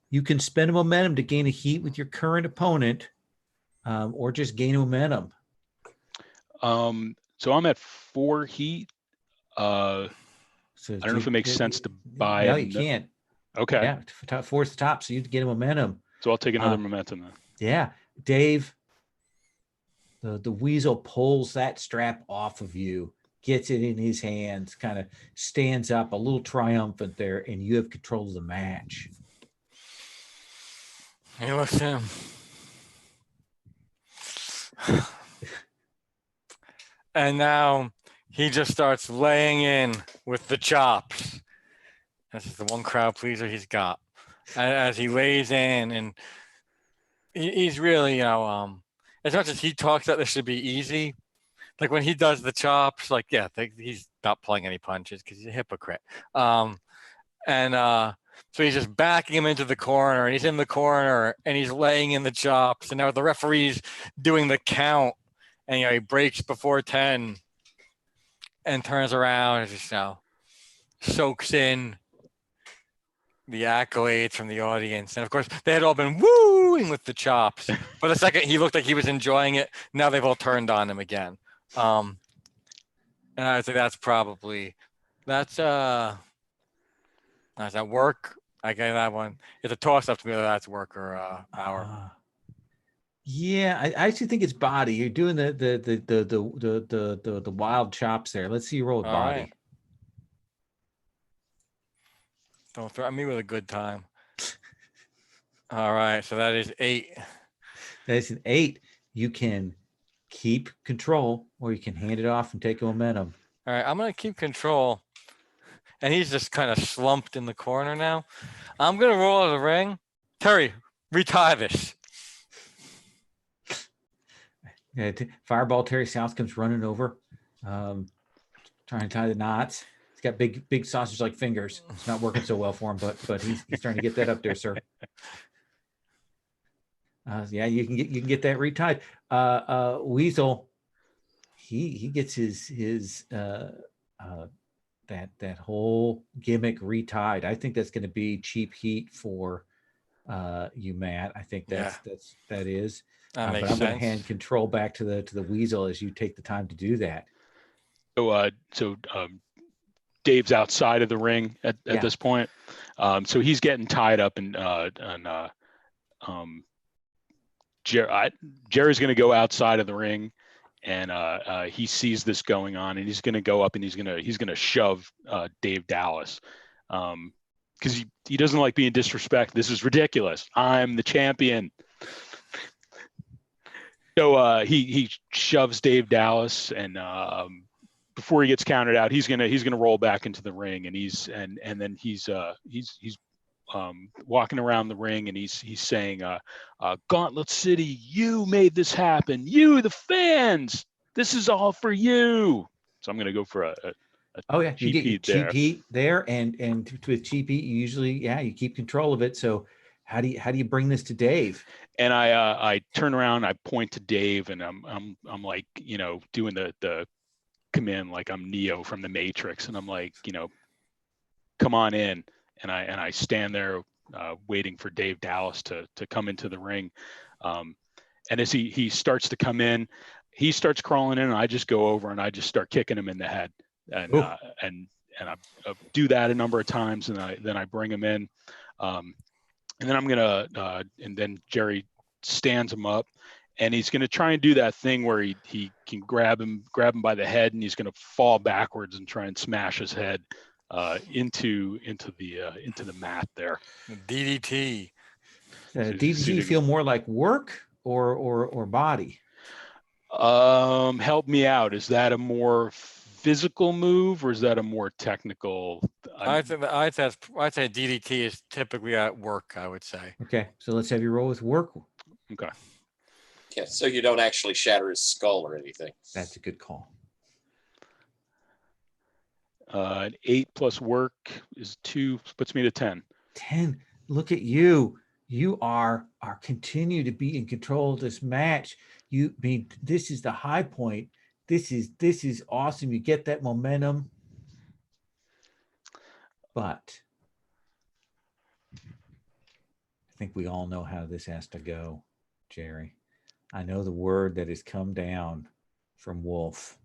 You can spend a momentum to gain a heat with your current opponent, or just gain momentum. So I'm at 4 heat. So I don't know if it makes sense to buy. No, you can't. Okay. Yeah, 4's the top, so you get a momentum. So I'll take another momentum then. Yeah, Dave, the weasel pulls that strap off of you, gets it in his hands, kind of stands up a little triumphant there, and you have control of the match. He looks at him. And now he just starts laying in with the chops. This is the one crowd pleaser he's got. As he lays in, and he's really, as much as he talks that this should be easy, like when he does the chops, like, yeah, he's not pulling any punches because he's a hypocrite. So he's just backing him into the corner, and he's in the corner, and he's laying in the chops. And now the referee's doing the count, and he breaks before 10 and turns around and just soaks in the accolades from the audience. And of course, they had all been wooing with the chops. For the second he looked like he was enjoying it, now they've all turned on him again. And I would say that's that work. I gave that one. It's a toss up to me whether that's work or hour. Yeah, I actually think it's body. You're doing the wild chops there. Let's see you roll with All body. right. Don't threaten me with a good time. All right, so that is 8. That's an 8. You can keep control, or you can hand it off and take a momentum. All right, I'm gonna keep control. And he's just kind of slumped in the corner now. I'm gonna roll out of the ring. Terry, retie this. Fireball Terry South comes running over, trying to tie the knots. He's got big sausage-like fingers. It's not working so well for him, but he's trying to get that up there, sir. Yeah, you can get that retied. Weasel, he gets his that whole gimmick retied. I think that's going to be cheap heat for you, Matt. I think that is. That But makes I'm going to sense. hand control back to the weasel as you take the time to do that. So Dave's outside of the ring at this point. So he's getting tied up, and Jerry's going to go outside of the ring, and he sees this going on, and he's going to go up and he's going to shove Dave Dallas, because he doesn't like being disrespected. This is ridiculous. I'm the champion. So he shoves Dave Dallas, and before he gets counted out, he's gonna roll back into the ring, and then he's walking around the ring, and he's saying, Gauntlet City, you made this happen. You, the fans, this is all for you. So I'm gonna go for a you get your cheap heat there, and with cheap heat, you usually you keep control of it. So how do you bring this to Dave? And I turn around, I point to Dave, and I'm like, doing the command like I'm Neo from the Matrix, and I'm like, come on in, and I stand there waiting for Dave Dallas to come into the ring, and as he starts to come in, he starts crawling in, and I just go over and I just start kicking him in the head, and I do that a number of times, and then I bring him in. And then I'm gonna, and then Jerry stands him up, and he's gonna try and do that thing where he can grab him by the head, and he's gonna fall backwards and try and smash his head into the mat there. DDT. DDT feel more like work or body? Help me out. Is that a more physical move, or is that a more technical? I'd say DDT is typically at work, I would say. Okay, so let's have you roll with work. Okay. Yeah, so you don't actually shatter his skull or anything. That's a good call. An 8 plus work is 2, puts me to 10. 10. Look at you. You are continue to be in control of this match. This is the high point. This is awesome. You get that momentum. But I think we all know how this has to go, Jerry. I know the word that has come down from Wolf.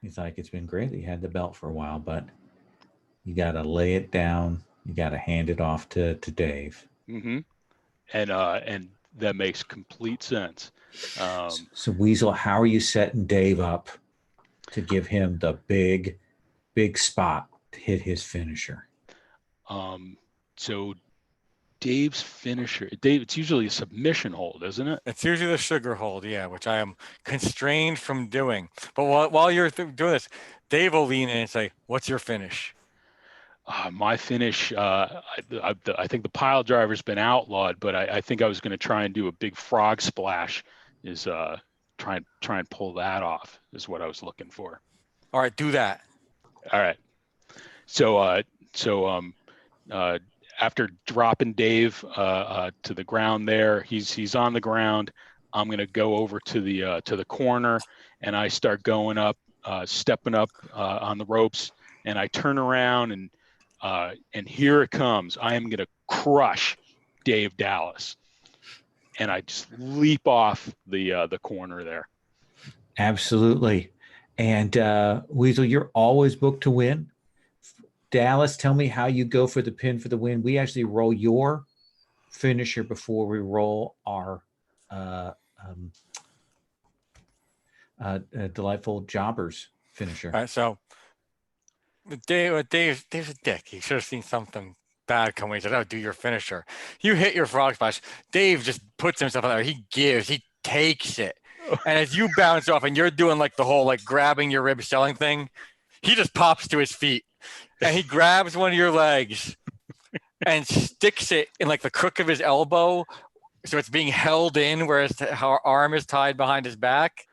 He's like, it's been great that you had the belt for a while, but you got to lay it down. You got to hand it off to Dave. Mm-hmm. And that makes complete sense. So Weasel, how are you setting Dave up to give him the big spot to hit his finisher? So Dave's finisher, Dave, it's usually a submission hold, isn't it? It's usually the sugar hold, yeah, which I am constrained from doing. But while you're doing this, Dave will lean in and say, "What's your finish?" My finish, I think the pile driver's been outlawed, but I think I was going to try and do a big frog splash. Is try and pull that off is what I was looking for. All right, do that. All right. So after dropping Dave to the ground there, he's on the ground. I'm going to go over to the corner, and I start going up, stepping up on the ropes, and I turn around and here it comes. I am going to crush Dave Dallas, and I just leap off the corner there. Absolutely. And Weasel, you're always booked to win. Dallas, tell me how you go for the pin for the win. We actually roll your finisher before we roll our delightful jobbers finisher. All right, so Dave's a dick. He should have seen something bad coming. He said, "Oh, do your finisher." You hit your frog splash. Dave just puts himself out there. He takes it. And as you bounce off and you're doing like the whole like grabbing your rib selling thing, he just pops to his feet and he grabs one of your legs and sticks it in like the crook of his elbow. So it's being held in where his arm is tied behind his back.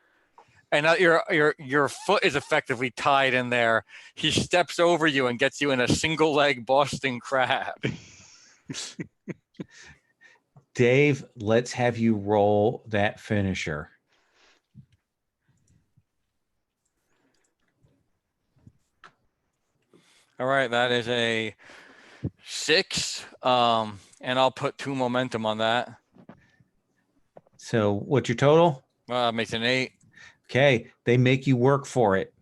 And now your foot is effectively tied in there. He steps over you and gets you in a single leg Boston crab. Dave, let's have you roll that finisher. All right, that is a 6, and I'll put 2 momentum on that. So what's your total? Well, that makes an 8. Okay, they make you work for it.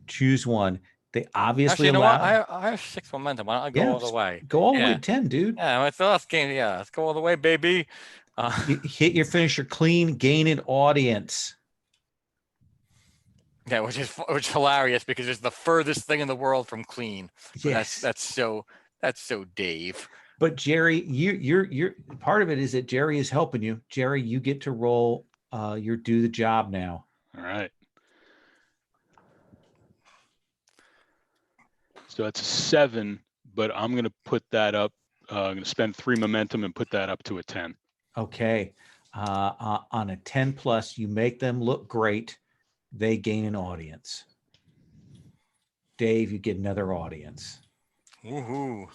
Choose one. They obviously Actually, you know what? allow. I have 6 momentum. Why don't I go all the way? Go all the way Yeah. to 10, dude. Yeah, it's the last game. Yeah, let's go all the way, baby. You hit your finisher clean, gain an audience. Yeah, which is hilarious because it's the furthest thing in the world from clean. But Yes. that's so Dave. But Jerry, you're part of it is that Jerry is helping you. Jerry, you get to roll your do the job now. All right. So that's a 7, but I'm going to put that up. I'm going to spend 3 momentum and put that up to a 10. Okay. On a 10 plus, you make them look great. They gain an audience. Dave, you get another audience. Woohoo.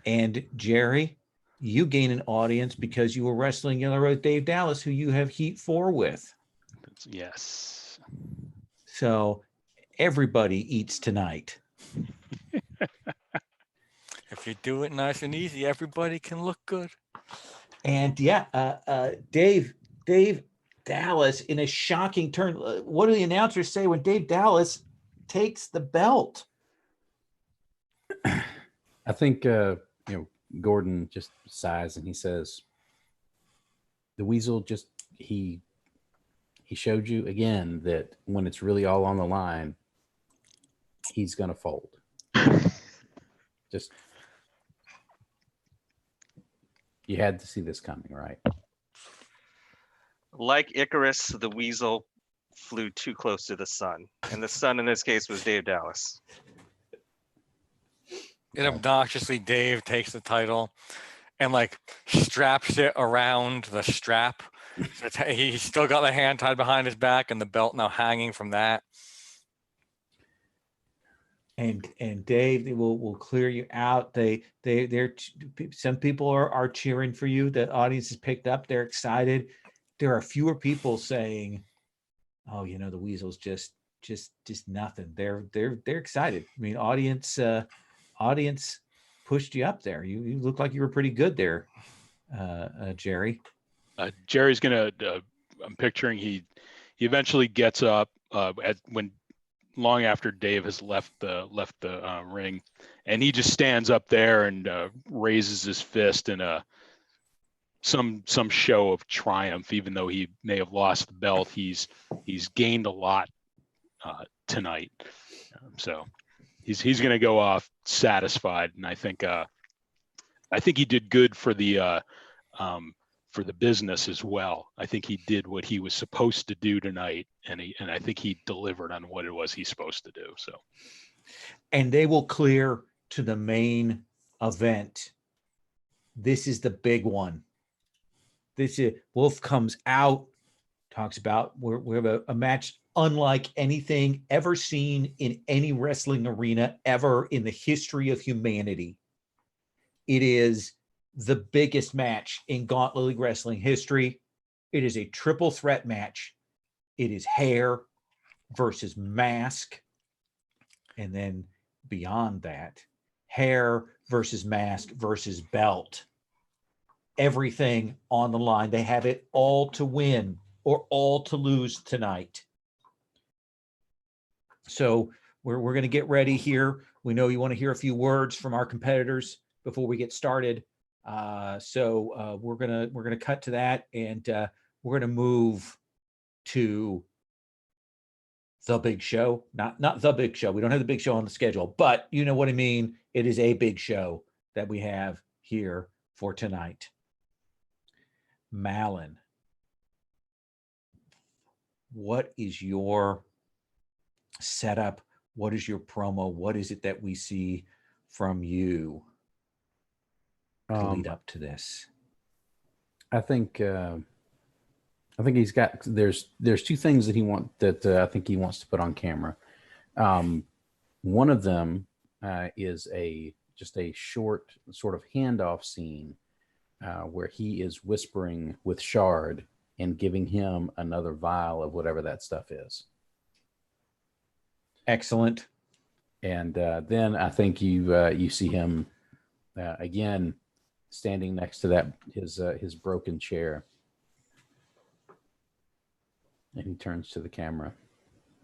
And Jerry, you gain an audience because you were wrestling in the road with Dave Dallas, who you have heat 4 with. Yes. So everybody eats tonight. If you do it nice and easy, everybody can look good. And Dave Dallas in a shocking turn. What do the announcers say when Dave Dallas takes the belt? I think Gordon just sighs and he says, "The Weasel just he showed you again that when it's really all on the line, he's gonna fold." Just you had to see this coming, right? Like Icarus, the Weasel flew too close to the sun, and the sun in this case was Dave Dallas. And obnoxiously, Dave takes the title and like straps it around the strap. So he's still got the hand tied behind his back and the belt now hanging from that. And Dave, they will clear you out. They're some people are cheering for you. The audience is picked up. They're excited. There are fewer people saying, "Oh, the Weasel's just nothing." They're excited. I mean, audience pushed you up there. You look like you were pretty good there, Jerry. Jerry's gonna. I'm picturing he eventually gets up when long after Dave has left the ring, and he just stands up there and raises his fist in a some show of triumph, even though he may have lost the belt. He's gained a lot tonight, so he's going to go off satisfied, and I think he did good for the business as well. I think he did what he was supposed to do tonight, and I think he delivered on what it was he's supposed to do. So, and they will clear to the main event. This is the big one. This is Wolf comes out, talks about we have a match unlike anything ever seen in any wrestling arena ever in the history of humanity. It is the biggest match in Gauntlet League Wrestling history. It is a triple threat match. It is hair versus mask. And then beyond that, hair versus mask versus belt. Everything on the line. They have it all to win or all to lose tonight. So we're going to get ready here. We know you want to hear a few words from our competitors before we get started. So we're gonna cut to that, and we're gonna move to the big show. Not the big show. We don't have the big show on the schedule, but you know what I mean. It is a big show that we have here for tonight. Malin, what is your setup? What is your promo? What is it that we see from you to lead up to this? I think he's got there's two things that I think he wants to put on camera. One of them is just a short sort of handoff scene where he is whispering with Shard and giving him another vial of whatever that stuff is. Excellent. And then I think you see him again standing next to his broken chair, and he turns to the camera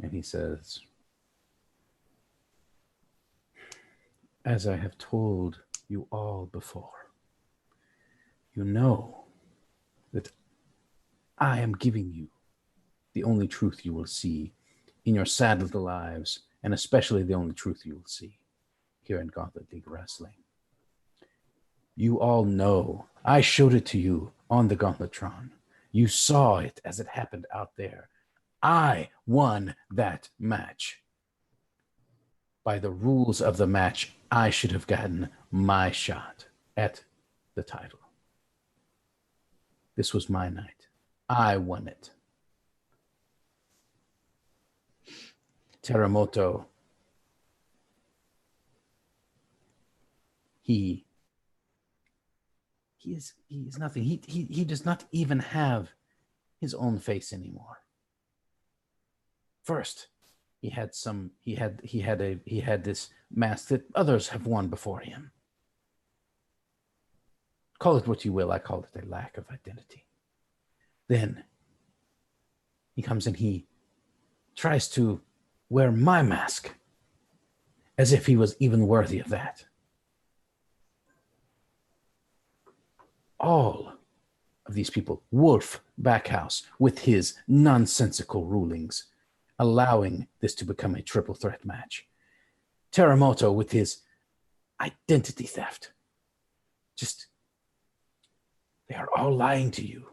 and he says, "As I have told you all before, you know that I am giving you the only truth you will see in your sad little lives, and especially the only truth you will see here in Gauntlet League Wrestling. You all know I showed it to you on the Gauntletron. You saw it as it happened out there. I won that match. By the rules of the match, I should have gotten my shot at the title. This was my night. I won it. Teramoto, he is nothing. He does not even have his own face anymore. First, he had this mask that others have worn before him. Call it what you will, I call it a lack of identity. Then he comes and he tries to wear my mask as if he was even worthy of that. All of these people, Wolf Backhouse with his nonsensical rulings, allowing this to become a triple threat match. Teramoto with his identity theft. They are all lying to you.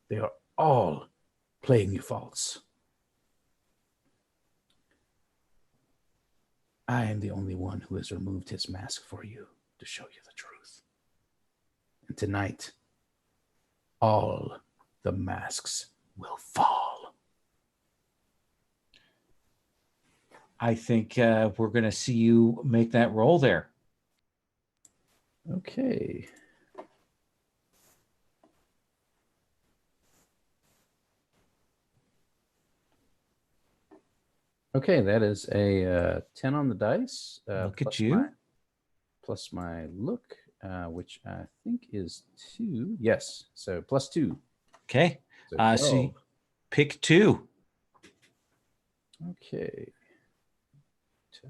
They are all playing you false. I am the only one who has removed his mask for you to show you the truth. And tonight, all the masks will fall. I think we're going to see you make that roll there. Okay. Okay, that is a 10 on the dice. Look at you. Plus my look, which I think is 2. Yes, so plus 2. Okay. So So 12. pick 2. Okay. 2.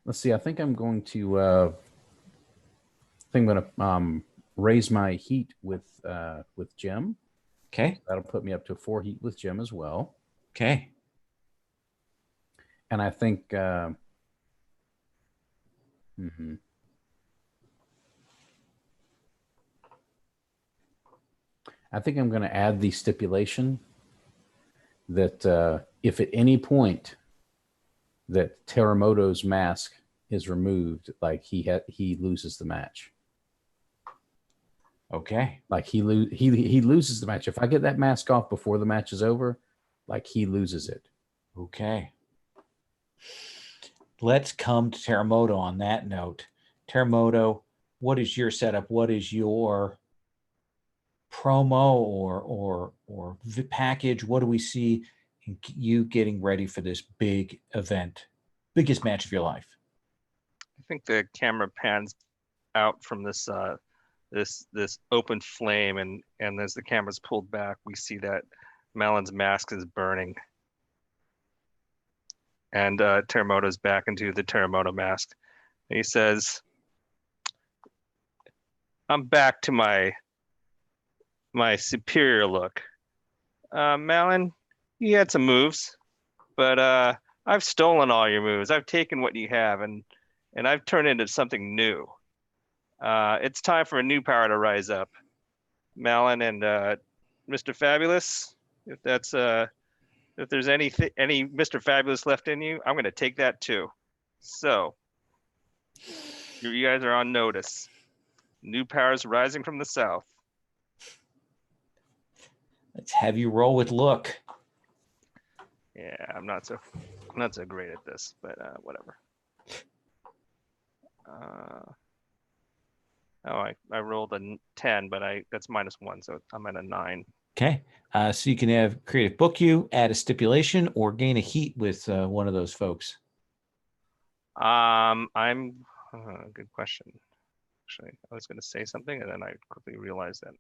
Let's see. I think I'm going to. Raise my heat with Jim. Okay. That'll put me up to 4 heat with Jim as well. Okay. And I think. I think I'm going to add the stipulation that if at any point that Teramoto's mask is removed, like he loses the match. Okay. Like he loses the match. If I get that mask off before the match is over, like he loses it. Okay. Let's come to Teramoto on that note. Teramoto, what is your setup? What is your promo or package? What do we see in you getting ready for this big event, biggest match of your life? I think the camera pans out from this this open flame, and as the camera's pulled back, we see that Malon's mask is burning, and Teramoto's back into the Teramoto mask. And he says, "I'm back to my superior look. Malon, you had some moves, but I've stolen all your moves. I've taken what you have, and I've turned into something new. It's time for a new power to rise up. Malon and Mr. Fabulous, if there's any Mr. Fabulous left in you, I'm going to take that too. So you guys are on notice. New powers rising from the south." Let's have you roll with look. Yeah, I'm not so great at this, but whatever. I rolled a 10, but that's -1, so I'm at a 9. Okay. So you can have creative book you, add a stipulation, or gain a heat with one of those folks. Good question. Actually, I was going to say something, and then I quickly realized that.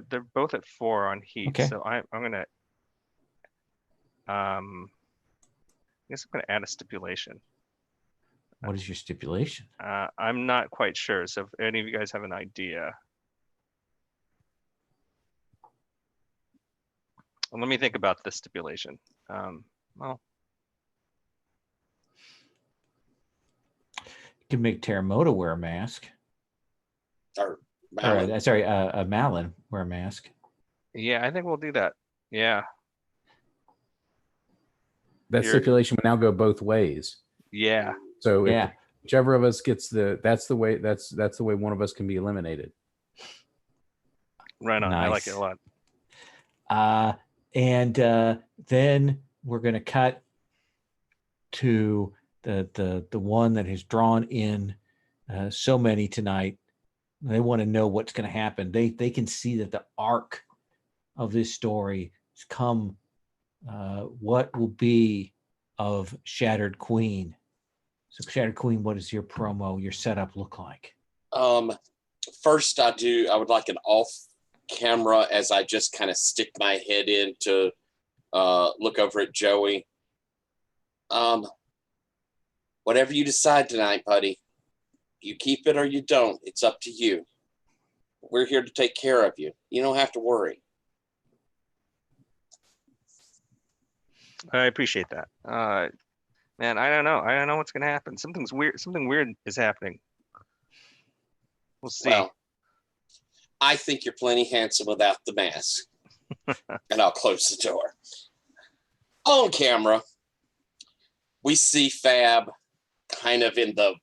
They're both at 4 on heat, Okay. so I'm gonna. I guess I'm gonna add a stipulation. What is your stipulation? I'm not quite sure, so if any of you guys have an idea. Well, let me think about this stipulation. Well, You can make Teramoto wear a mask. Or Malin. Or, sorry, Malin wear a mask. yeah, I think we'll do that. Yeah, That You're- stipulation would now go both ways. yeah. So if Yeah. whichever of us gets that's the way one of us can be eliminated. Right on. I like Nice. it a lot. And then we're going to cut to the one that has drawn in so many tonight. They want to know what's going to happen. They can see that the arc of this story has come. What will be of Shattered Queen? So Shattered Queen, what does your promo, your setup look like? First, I would like an off camera as I just kind of stick my head in to look over at Joey. Whatever you decide tonight, buddy, you keep it or you don't. It's up to you. We're here to take care of you. You don't have to worry. I appreciate that. Man, I don't know. I don't know what's gonna happen. Something weird is happening. We'll see. Well, I think you're plenty handsome without the mask. And I'll close the door. On camera, we see Fab kind of at the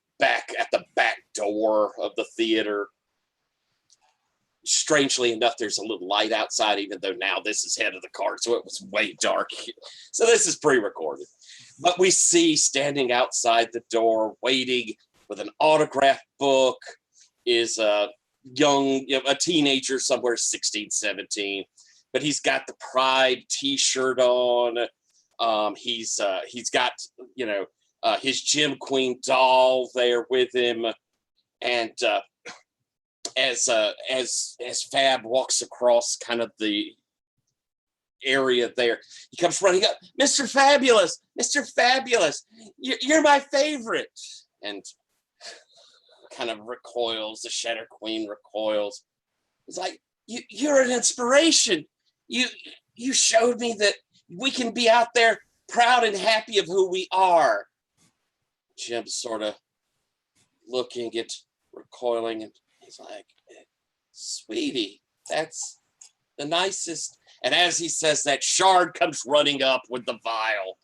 back door of the theater. Strangely enough, there's a little light outside, even though now this is head of the card, so it was way dark. So this is pre-recorded. But we see standing outside the door, waiting with an autograph book, is a a teenager somewhere, 16, 17. But he's got the Pride T-shirt on. He's got his Gym Queen doll there with him, and as Fab walks across kind of the area there. He comes running up, Mr. Fabulous, Mr. Fabulous, you're my favorite. And kind of recoils, the Shatter Queen recoils. He's like, you're an inspiration. You showed me that we can be out there proud and happy of who we are. Jim's sort of looking at recoiling, and he's like, sweetie, that's the nicest. And as he says that, Shard comes running up with the vial.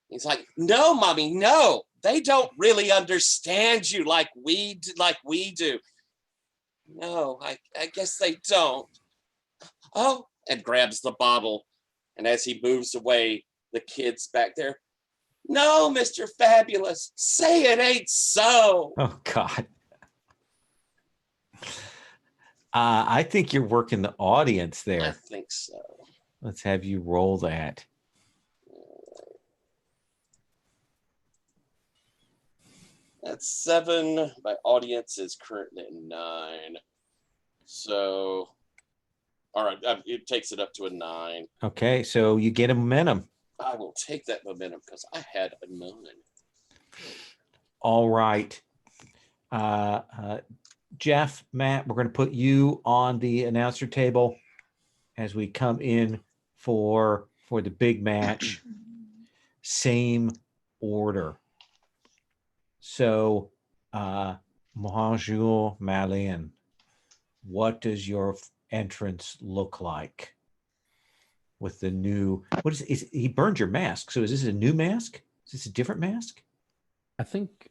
He's like, no, mommy, no. They don't really understand you like we do. No, I guess they don't. Oh, and grabs the bottle. And as he moves away, the kid's back there. No, Mr. Fabulous, say it ain't so. Oh, God. I think you're working the audience I there. think so. Let's have you roll that. That's 7. My audience is currently at 9. So, all right, it takes it up to a 9. Okay, so you get a momentum. I will take that momentum because I had a 9. All right. Jeff, Matt, we're going to put you on the announcer table as we come in for the big match. Same order. So, Bonjour, Malin. What does your entrance look like with the new? What is he burned your mask? So is this a new mask? Is this a different mask? I think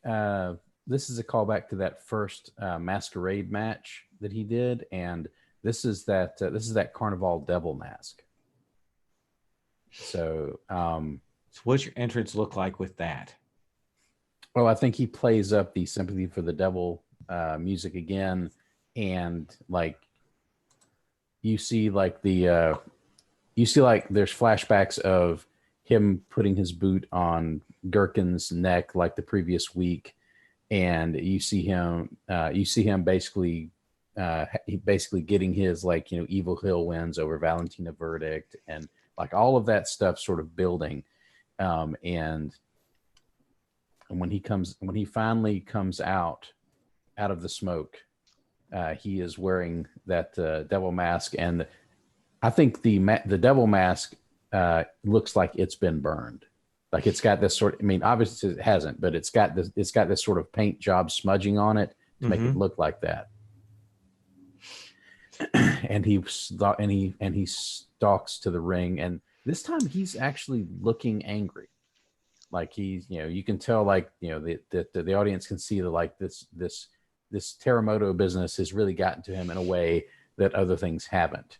this is a callback to that first masquerade match that he did, and this is that Carnival Devil mask. So, So what's your entrance look like with that? well, I think he plays up the Sympathy for the Devil music again, and like you see like there's flashbacks of him putting his boot on Gherkin's neck like the previous week, and you see him basically getting his Evil Hill wins over Valentina Verdict, and like all of that stuff sort of building, and when he finally comes out of the smoke, he is wearing that devil mask, and I think the devil mask looks like it's been burned. Like it's got this sort. I mean, obviously it hasn't, but it's got this sort of paint job smudging on it to make it look like that. And he stalks to the ring, and this time he's actually looking angry. Like he's, you can tell, the audience can see that this Terremoto business has really gotten to him in a way that other things haven't.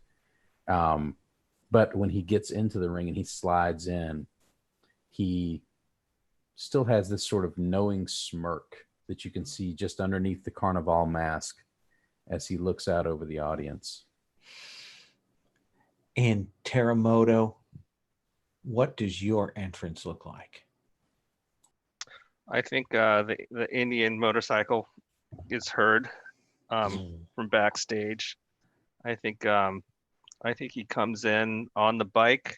But when he gets into the ring and he slides in, he still has this sort of knowing smirk that you can see just underneath the Carnival mask as he looks out over the audience. And Terremoto, what does your entrance look like? I think the Indian motorcycle is heard from backstage. I think he comes in on the bike,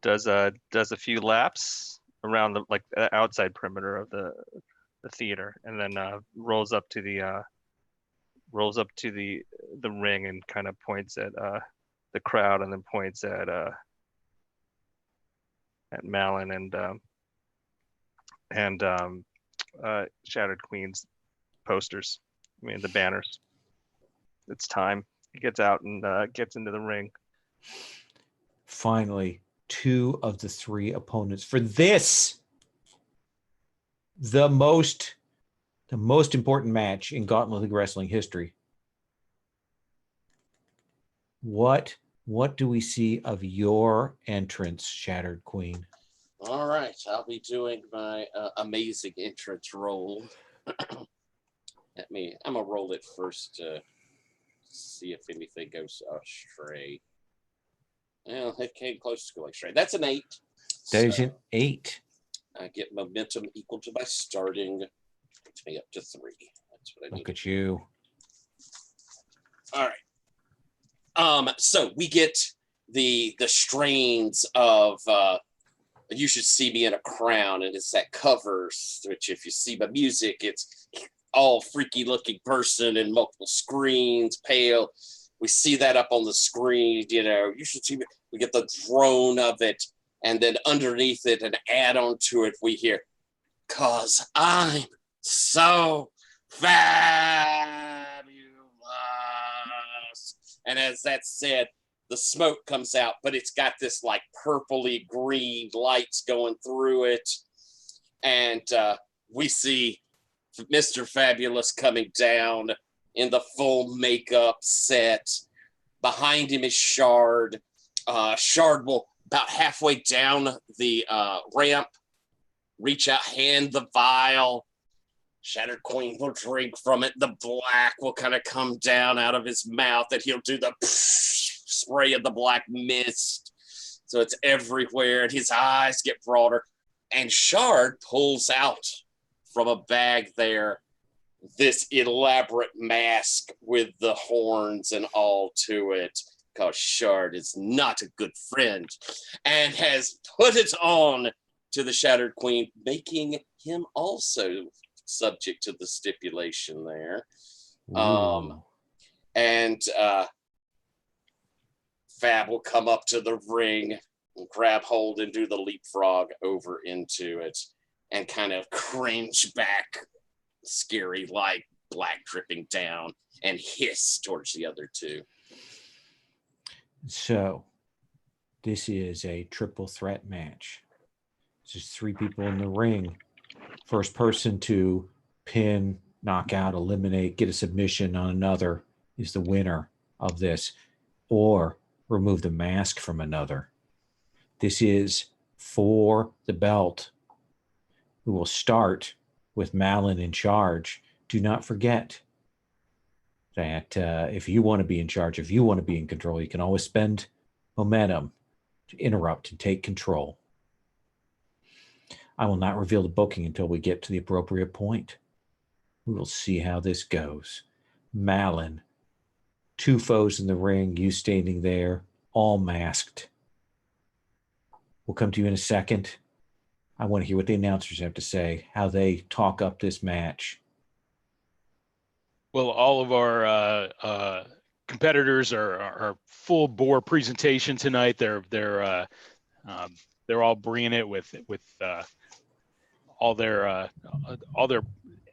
does a few laps around the outside perimeter of the theater, and then rolls up to the ring and kind of points at the crowd, and then points at Malin and Shattered Queen's posters. I mean, the banners. It's time. He gets out and gets into the ring. Finally, 2 of the 3 opponents for this, the most important match in Gauntlet League Wrestling history. What do we see of your entrance, Shattered Queen? All right, I'll be doing my amazing entrance roll. I'm gonna roll it first to see if anything goes astray. Well, it came close to going straight. That's an 8. That is an 8. I get momentum equal to my starting. Puts me up to 3. That's what I need. Look at you. All right. So we get the strains of You Should See Me in a Crown, and it's that covers, which if you see the music, it's all freaky looking person in multiple screens, pale. We see that up on the screen, You Should See Me. We get the drone of it, and then underneath it, an add-on to it, we hear, "'Cause I'm so fabulous." And as that said, the smoke comes out, but it's got this like purpley green lights going through it. And we see Mr. Fabulous coming down in the full makeup set. Behind him is Shard. Shard will, about halfway down the ramp, reach out, hand the vial. Shattered Queen will drink from it. The black will kind of come down out of his mouth, and he'll do the spray of the black mist. So it's everywhere, and his eyes get broader. And Shard pulls out from a bag there this elaborate mask with the horns and all to it, because Shard is not a good friend, and has put it on to the Shattered Queen, making him also subject to the stipulation there. And Fab will come up to the ring and grab hold and do the leapfrog over into it and kind of cringe back, scary, like black dripping down, and hiss towards the other two. So this is a triple threat match. There's 3 people in the ring. First person to pin, knock out, eliminate, get a submission on another is the winner of this, or remove the mask from another. This is for the belt. We will start with Malin in charge. Do not forget that if you want to be in charge, if you want to be in control, you can always spend momentum to interrupt and take control. I will not reveal the booking until we get to the appropriate point. We will see how this goes. Malin, 2 foes in the ring, you standing there, all masked. We'll come to you in a second. I want to hear what the announcers have to say, how they talk up this match. Well, all of our competitors are full bore presentation tonight. They're all bringing it with all their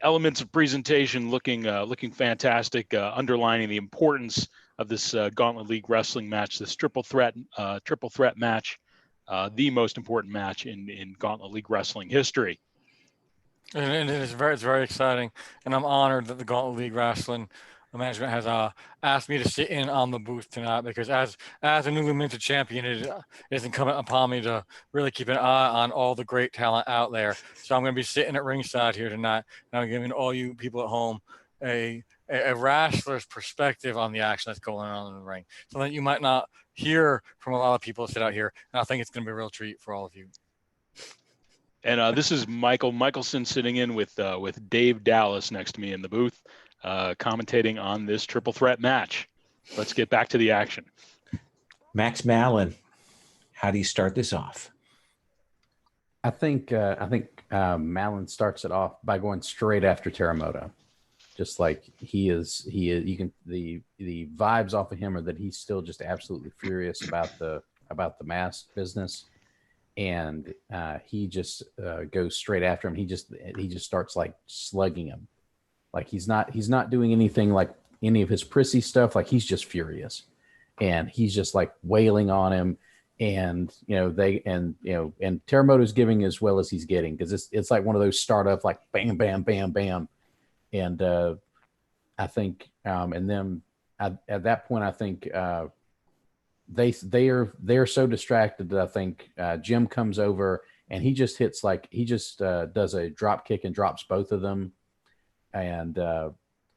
elements of presentation, looking fantastic, underlining the importance of this Gauntlet League Wrestling match, this triple threat match, the most important match in Gauntlet League Wrestling history. And it's very exciting, and I'm honored that the Gauntlet League Wrestling management has asked me to sit in on the booth tonight, because as a newly minted champion, it is incumbent upon me to really keep an eye on all the great talent out there. So I'm going to be sitting at ringside here tonight, and I'm giving all you people at home a wrestler's perspective on the action that's going on in the ring, so that you might not hear from a lot of people that sit out here. And I think it's going to be a real treat for all of you. And this is Michael Michelson sitting in with Dave Dallas next to me in the booth, commentating on this triple threat match. Let's get back to the action. Max Malin, how do you start this off? I think Malin starts it off by going straight after Teramoto. Just like he is, you can the vibes off of him are that he's still just absolutely furious about the mask business, and he just goes straight after him. He just starts like slugging him, like he's not doing anything like any of his prissy stuff. Like he's just furious, and he's just like wailing on him. And Teramoto's giving as well as he's getting, because it's like one of those startup like bam bam bam bam. And I think, and then at that point, I think they're so distracted that I think Jim comes over and he just does a drop kick and drops both of them, and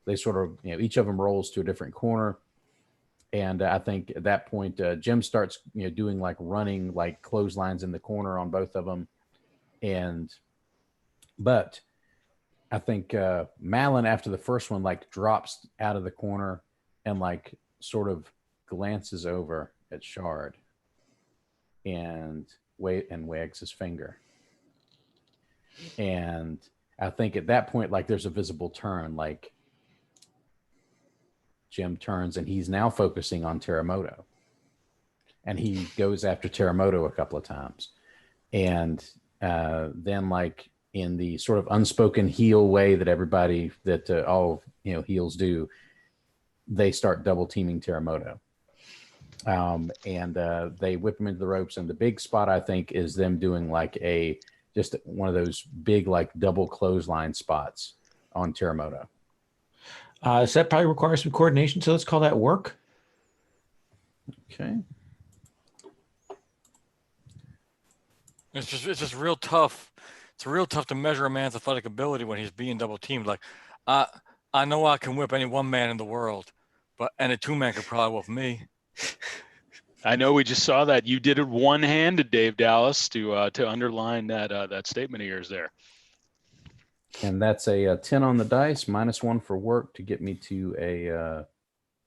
they sort of each of them rolls to a different corner. And I think at that point, Jim starts doing like running like clotheslines in the corner on both of them, but I think Malin, after the first one, like drops out of the corner and like sort of glances over at Shard, and wags his finger. And I think at that point, like there's a visible turn, like Jim turns and he's now focusing on Teramoto. And he goes after Teramoto a couple of times. And then like in the sort of unspoken heel way that everybody, that all heels do, they start double teaming Teramoto. And they whip him into the ropes. And the big spot, I think, is them doing like just one of those big like double clothesline spots on Teramoto. So that probably requires some coordination. So let's call that work. Okay. It's just real tough. It's real tough to measure a man's athletic ability when he's being double teamed. Like, I know I can whip any one man in the world, and a two-man could probably whip me. I know we just saw that you did it one-handed, Dave Dallas, to underline that statement of yours there. And that's a 10 on the dice, -1 for work to get me to a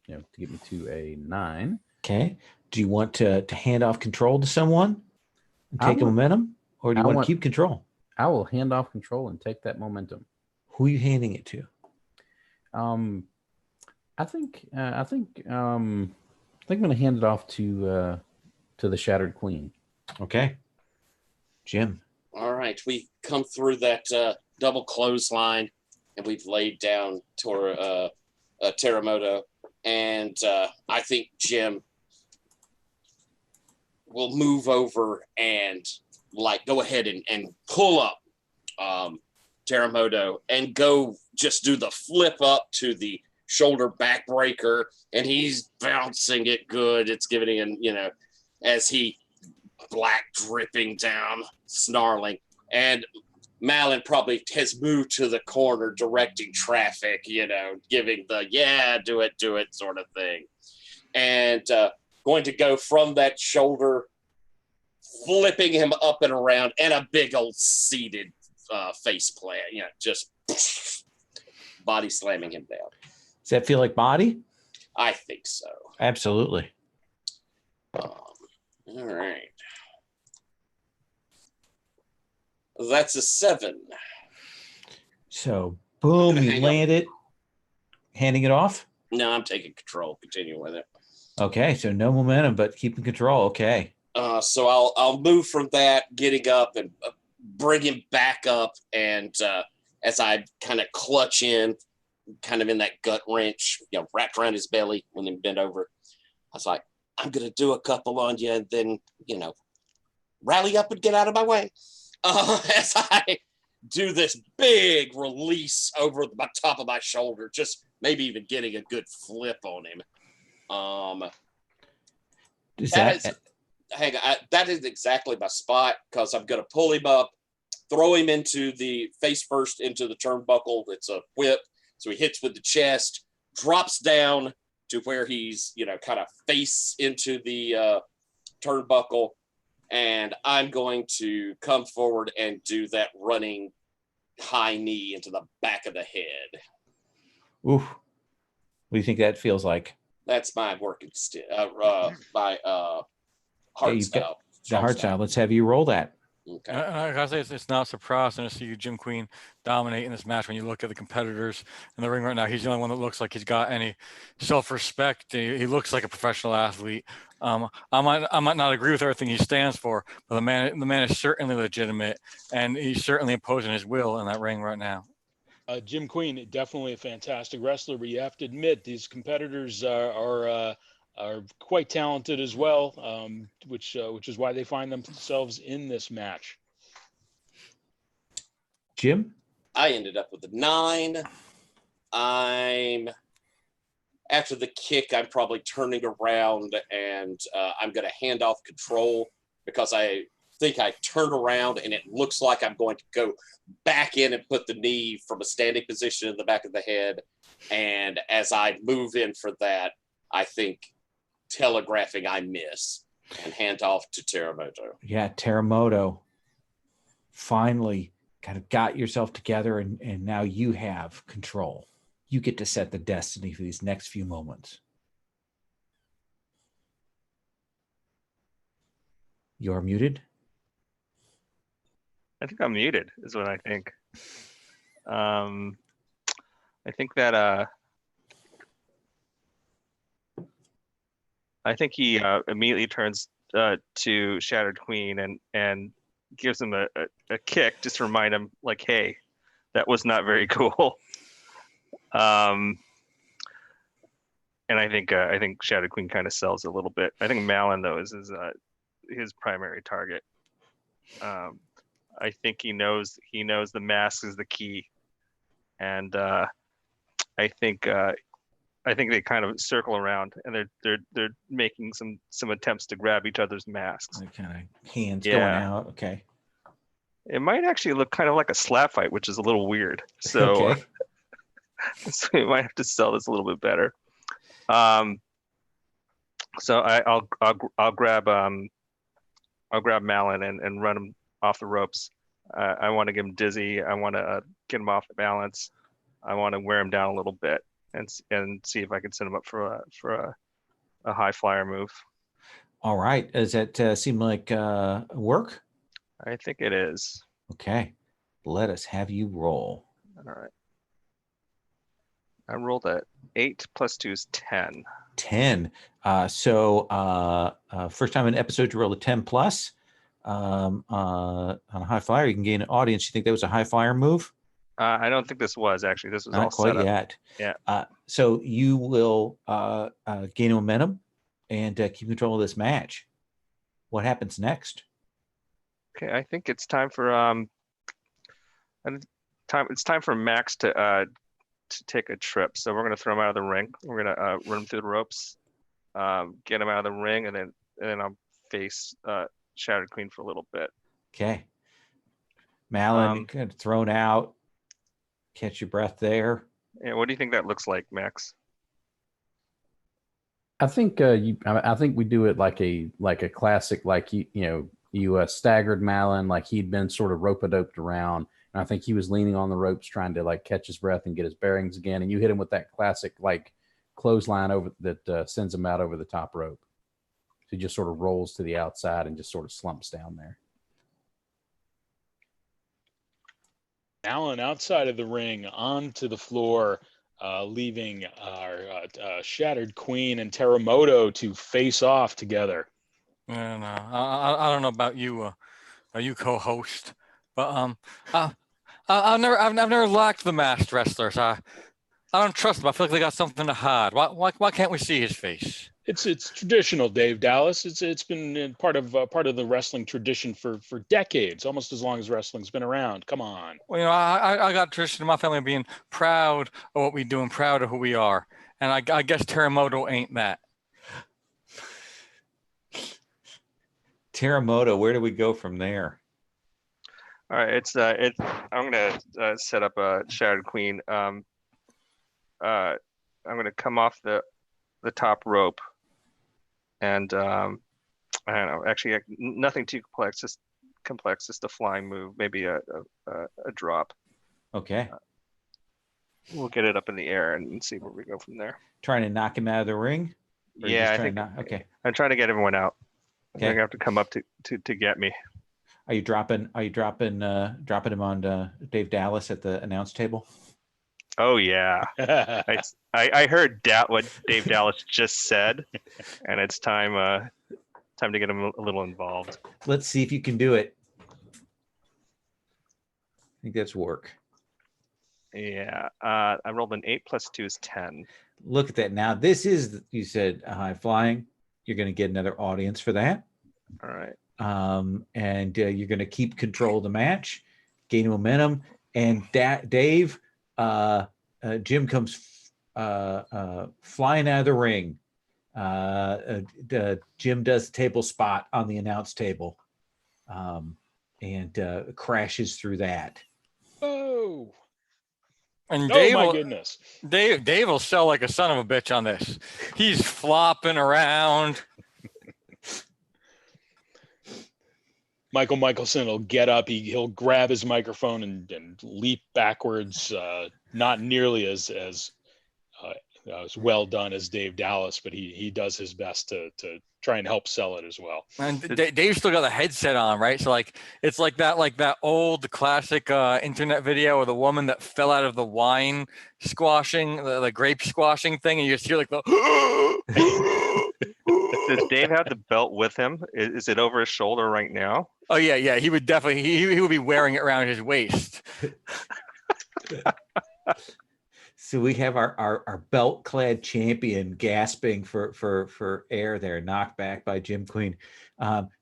9. Okay. Do you want to hand off control to someone and take a momentum, or do you want to keep control? I will hand off control and take that momentum. Who are you handing it to? I think I'm going to hand it off to the Shattered Queen. Okay. Jim. All right, we come through that double clothesline, and we've laid down Teramoto, and I think Jim will move over and like go ahead and pull up Teramoto and go just do the flip up to the shoulder backbreaker, and he's bouncing it good. It's giving him, as he black dripping down, snarling. And Malin probably has moved to the corner directing traffic, giving the, do it sort of thing. And going to go from that shoulder, flipping him up and around, and a big old seated face plant, just body slamming him down. Does that feel like body? I think so. Absolutely. All right. That's a 7. So, boom, you land it. Handing it off? No, I'm taking control. Continue with it. Okay, so no momentum, but keeping control. Okay. So I'll move from that, getting up and bring him back up, and as I kind of clutch in, kind of in that gut wrench, wrapped around his belly when he bent over, I was like, I'm going to do a couple on you, and then, rally up and get out of my way. As I do this big release over the top of my shoulder, just maybe even getting a good flip on him. That is exactly my spot, because I'm going to pull him up, throw him into the face first into the turnbuckle. It's a whip. So he hits with the chest, drops down to where he's, kind of face into the turnbuckle. And I'm going to come forward and do that running high knee into the back of the head. Oof. What do you think that feels like? That's my working my hard style. The hard style. Let's have you roll that. Okay. I gotta say, it's not surprising to see you, Jim Queen, dominate in this match. When you look at the competitors in the ring right now, he's the only one that looks like he's got any self-respect. He looks like a professional athlete. I might not agree with everything he stands for, but the man is certainly legitimate, and he's certainly imposing his will in that ring right now. Jim Queen, definitely a fantastic wrestler, but you have to admit these competitors are quite talented as well, which is why they find themselves in this match. Jim? I ended up with a 9. After the kick, I'm probably turning around, and I'm going to hand off control, because I think I turned around and it looks like I'm going to go back in and put the knee from a standing position in the back of the head. And as I move in for that, I think telegraphing I miss and hand off to Teramoto. Yeah, Teramoto finally kind of got yourself together, and now you have control. You get to set the destiny for these next few moments. You're muted. I think I'm muted, is what I think. I think that I think he immediately turns to Shattered Queen and gives him a kick just to remind him, like, hey, that was not very cool. And I think Shattered Queen kind of sells a little bit. I think Malin though is his primary target. I think he knows the mask is the key, and I think they kind of circle around and they're making some attempts to grab each other's masks. Like kind of hands Yeah. going out. Okay. It might actually look kind of like a slap fight, which is a little weird. So, Okay. so we might have to sell this a little bit better. So I'll grab Malin and run him off the ropes. I want to get him dizzy. I want to get him off balance. I want to wear him down a little bit and see if I can set him up for a high flyer move. All right. Does that seem like work? I think it is. Okay. Let us have you roll. All right. I rolled a 8 + 2 is 10. 10. So first time in episode you rolled a 10 plus. On a high flyer, you can gain an audience. You think that was a high flyer move? I don't think this was actually. This was Not all quite set up. yet. Yeah. So you will gain momentum and keep control of this match. What happens next? Okay, I think it's time for it's time for Max to take a trip. So we're gonna throw him out of the ring. We're gonna run him through the ropes, get him out of the ring, and then I'll face Shattered Queen for a little bit. Okay. Malin, kind of thrown out. Catch your breath there. Yeah, what do you think that looks like, Max? I think I think we do it like a classic, like you staggered Malin, like he'd been sort of rope-a-doped around, and I think he was leaning on the ropes trying to like catch his breath and get his bearings again, and you hit him with that classic like clothesline over that sends him out over the top rope. So he just sort of rolls to the outside and just sort of slumps down there. Allen outside of the ring onto the floor, leaving our Shattered Queen and Terremoto to face off together. And I don't know about you, you co-host, but I've never liked the masked wrestlers. I don't trust them. I feel like they got something to hide. Why can't we see his face? It's traditional, Dave Dallas. It's been part of the wrestling tradition for decades, almost as long as wrestling's been around. Come on. Well, I got tradition in my family of being proud of what we do and proud of who we are, and I guess Terremoto ain't that. Terremoto, where do we go from there? All right, I'm gonna set up a Shattered Queen. I'm gonna come off the top rope, and I don't know. Actually, nothing too complex. Just a flying move, maybe a drop. Okay. We'll get it up in the air and see where we go from there. Trying to knock him out of the ring? Or you Yeah, just I trying think. to okay. I'm trying to get everyone out. Okay. They're gonna have to come up to get me. Are you dropping him on Dave Dallas at the announce table? Oh yeah, I heard what Dave Dallas just said, and it's time to get him a little involved. Let's see if you can do it. I think that's work. Yeah, I rolled an 8 + 2 is 10. Look at that. Now this is, you said, a high flying. You're going to get another audience for that. All right. And you're going to keep control of the match, gain momentum. And Dave, Jim comes flying out of the ring. Jim does a table spot on the announce table and crashes through that. Oh. And Oh my goodness. Dave will sell like a son of a bitch on this. He's flopping around. Michael Michelson will get up. He'll grab his microphone and leap backwards. Not nearly as well done as Dave Dallas, but he does his best to try and help sell it as well. And Dave still got the headset on, right? So like it's like that old classic internet video of the woman that fell out of the wine squashing, the grape squashing thing, and you just hear like the. Does Dave have the belt with him? Is it over his shoulder right now? Oh yeah, he would definitely he would be wearing it around his waist. So we have our belt-clad champion gasping for air there, knocked back by Jim Queen.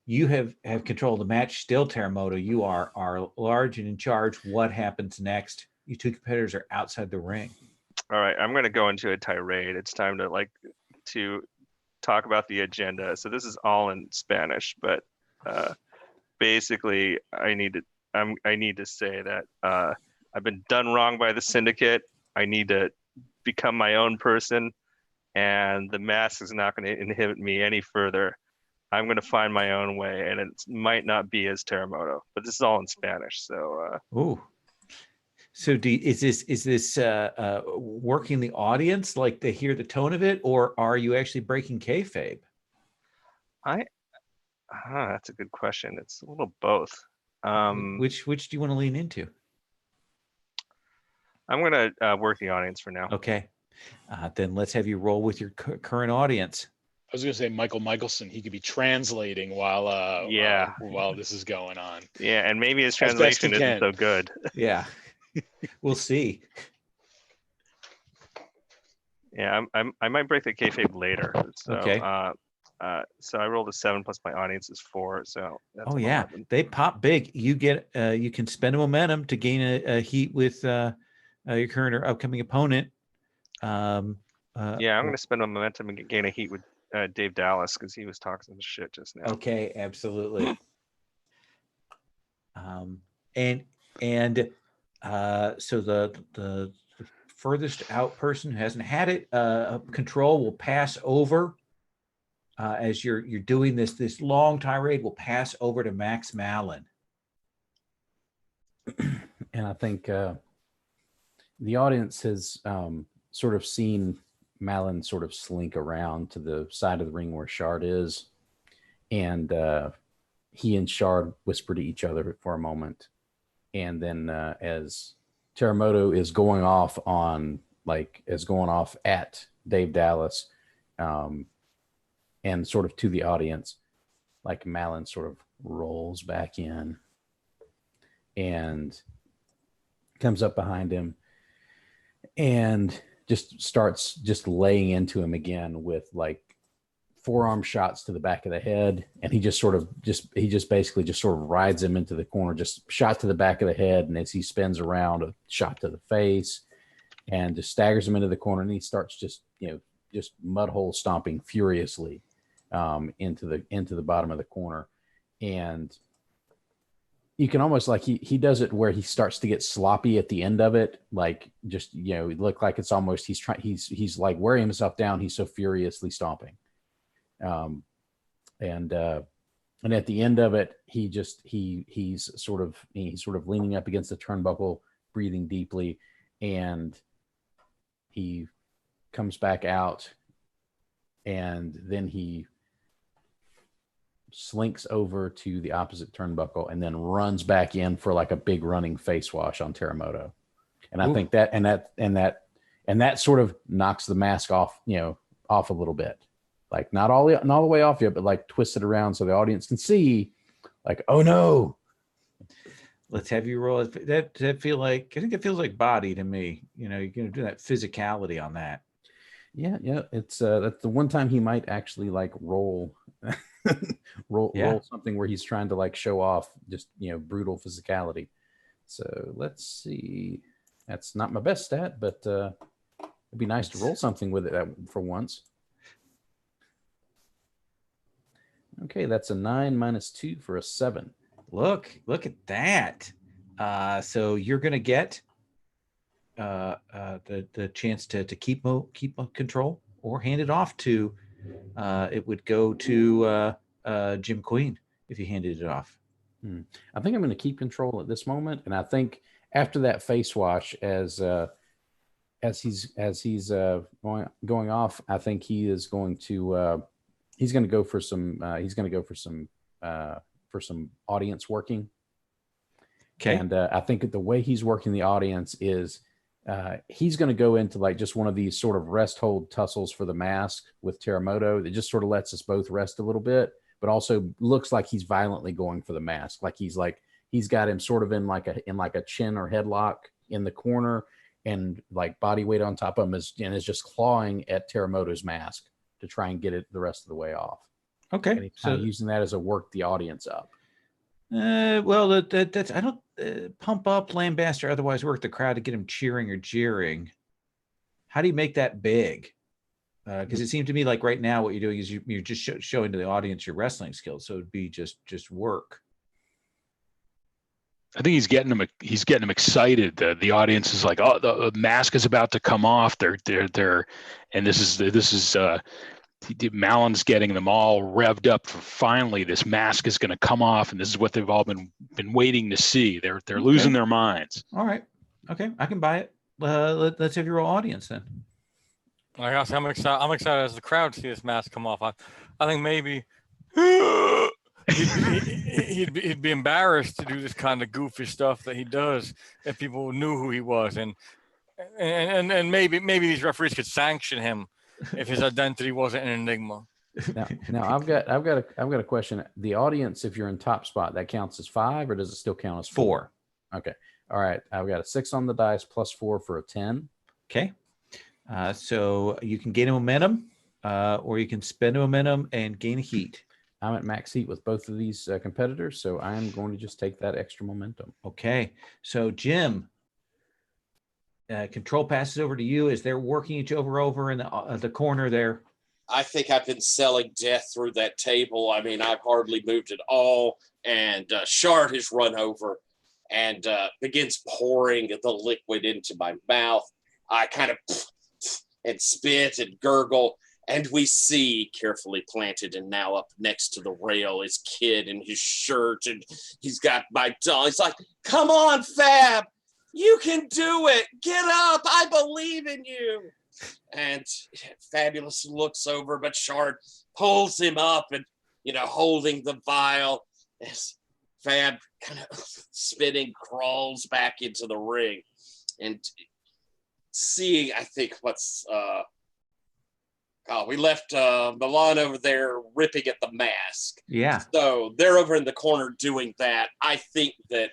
You have control of the match still, Terremoto. You are large and in charge. What happens next? You two competitors are outside the ring. All right, I'm going to go into a tirade. It's time to talk about the agenda. So this is all in Spanish, but basically I need to say that I've been done wrong by the syndicate. I need to become my own person, and the mask is not going to inhibit me any further. I'm going to find my own way, and it might not be as Terremoto, but this is all in Spanish. So, So is this working the audience, like they hear the tone of it, or are you actually breaking kayfabe? That's a good question. It's a little both. Which do you want to lean into? I'm going to work the audience for now. Okay. Then let's have you roll with your current audience. I was going to say Michael Michelson. He could be translating while this is going on. Yeah, and maybe his translation isn't so good. Yeah, we'll see. Yeah, I might break the kayfabe later. So, okay. So I rolled a 7 plus my audience is 4. So that's 11. They pop big. You get you can spend a momentum to gain a heat with your current or upcoming opponent. I'm going to spend a momentum and gain a heat with Dave Dallas because he was talking some shit just now. Okay, absolutely. So the furthest out person who hasn't had it control will pass over as you're doing this long tirade. Will pass over to Max Malin. And I think the audience has sort of seen Malin sort of slink around to the side of the ring where Shard is. And he and Shard whisper to each other for a moment. And then as Terremoto is going off at Dave Dallas and sort of to the audience, like Malin sort of rolls back in and comes up behind him and just starts just laying into him again with like forearm shots to the back of the head. And he just basically rides him into the corner, just shot to the back of the head. And as he spins around, a shot to the face and just staggers him into the corner. And he starts just mud hole stomping furiously into the bottom of the corner. And you can almost like he does it where he starts to get sloppy at the end of it. Like just, it look like it's almost, he's like wearing himself down. He's so furiously stomping. And at the end of it, he's sort of leaning up against the turnbuckle, breathing deeply, and he comes back out, and then he slinks over to the opposite turnbuckle and then runs back in for like a big running face wash on Terremoto. And I think that sort of knocks the mask off a little bit. Like not all the way off yet, but like twist it around so the audience can see, like, oh no. Let's have you roll. That feel like, I think it feels like body to me. You're gonna do that physicality on that. Yeah. It's that's the one time he might actually like roll something where he's trying to like show off just brutal physicality. So let's see. That's not my best stat, but it'd be nice to roll something with it for once. Okay, that's a 9 minus 2 for a 7. Look at that. So you're going to get the chance to keep control or hand it off to. It would go to Jim Queen if you handed it off. I think I'm going to keep control at this moment, and I think after that face wash, as he's going off, I think he is going to. he's going to go for some. He's going to go for some audience working. Okay. And I think the way he's working the audience is he's going to go into like just one of these sort of rest hold tussles for the mask with Teramoto that just sort of lets us both rest a little bit, but also looks like he's violently going for the mask. Like he's got him sort of in like a chin or headlock in the corner, and like body weight on top of him is just clawing at Teramoto's mask to try and get it the rest of the way off. Okay. And he's kind of using that as a work the audience up. Well, that's I don't pump up, lambaste, or otherwise work the crowd to get him cheering or jeering. How do you make that big? Because it seemed to me like right now what you're doing is you're just showing to the audience your wrestling skills. So it'd be just work. I think he's getting them excited. The audience is like, oh, the mask is about to come off. They're and this is Malon's getting them all revved up for finally this mask is going to come off, and this is what they've all been waiting to see. They're losing their minds. All right. Okay, I can buy it. Let's have your real audience then. Like I said, I'm excited as the crowd see this mask come off. I think maybe he'd be embarrassed to do this kind of goofy stuff that he does if people knew who he was, and maybe these referees could sanction him if his identity wasn't an enigma. Now I've got a question. The audience, if you're in top spot, that counts as 5, or does it still count as 4? Okay. All right. I've got a 6 on the dice plus 4 for a 10. Okay. So you can gain a momentum, or you can spend a momentum and gain a heat. I'm at max heat with both of these competitors, so I'm going to just take that extra momentum. Okay. So Jim, control passes over to you as they're working each over in the corner there. I think I've been selling death through that table. I mean, I've hardly moved at all. And Shard has run over and begins pouring the liquid into my mouth. I kind of and spit and gurgle. And we see, carefully planted and now up next to the rail, his kid in his shirt. And he's got my doll. He's like, come on, Fab. You can do it. Get up. I believe in you. And Fabulous looks over, but Shard pulls him up and, holding the vial as Fab kind of spinning crawls back into the ring and seeing, I think, what's, we left Milan over there ripping at the mask. Yeah. So they're over in the corner doing that. I think that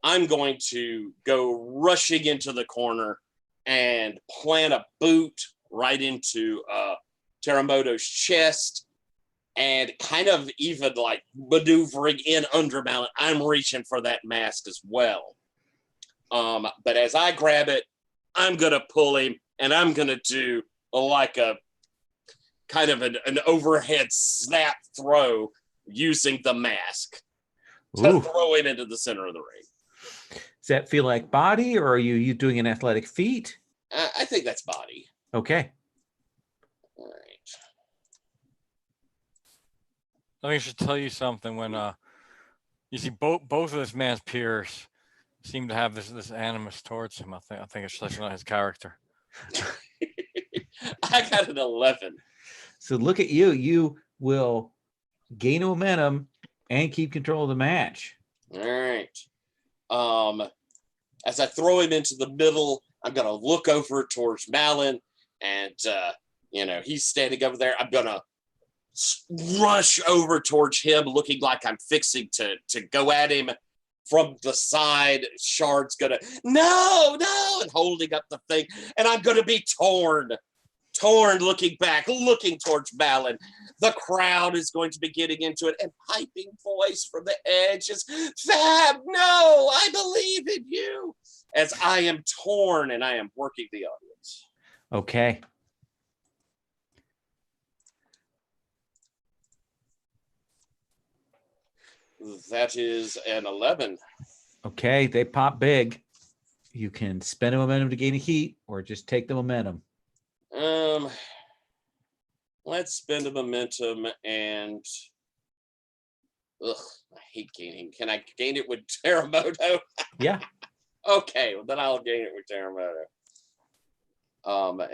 I'm going to go rushing into the corner and plant a boot right into Teramoto's chest and kind of even like maneuvering in under Malin. I'm reaching for that mask as well. But as I grab it, I'm going to pull him and I'm going to do like a kind of an overhead snap throw using the mask to throw him into the center of the ring. Does that feel like body, or are you doing an athletic feat? I think that's body. Okay. All right. I think I should tell you something. When you see both of this man's peers seem to have this animus towards him, I think it's just not his character. I got an 11. So look at you. You will gain momentum and keep control of the match. All right. As I throw him into the middle, I'm going to look over towards Malin and, he's standing over there. I'm going to rush over towards him looking like I'm fixing to go at him from the side. Shard's going to, no, and holding up the thing. And I'm going to be torn, looking back, looking towards Malin. The crowd is going to be getting into it, and piping voice from the edges, Fab, no, I believe in you, as I am torn and I am working the audience. Okay. That is an 11. Okay, they pop big. You can spend a momentum to gain a heat, or just take the momentum. Let's spend a momentum and I hate gaining. Can I gain it with Teramoto? Yeah. Okay, well, then I'll gain it with Teramoto.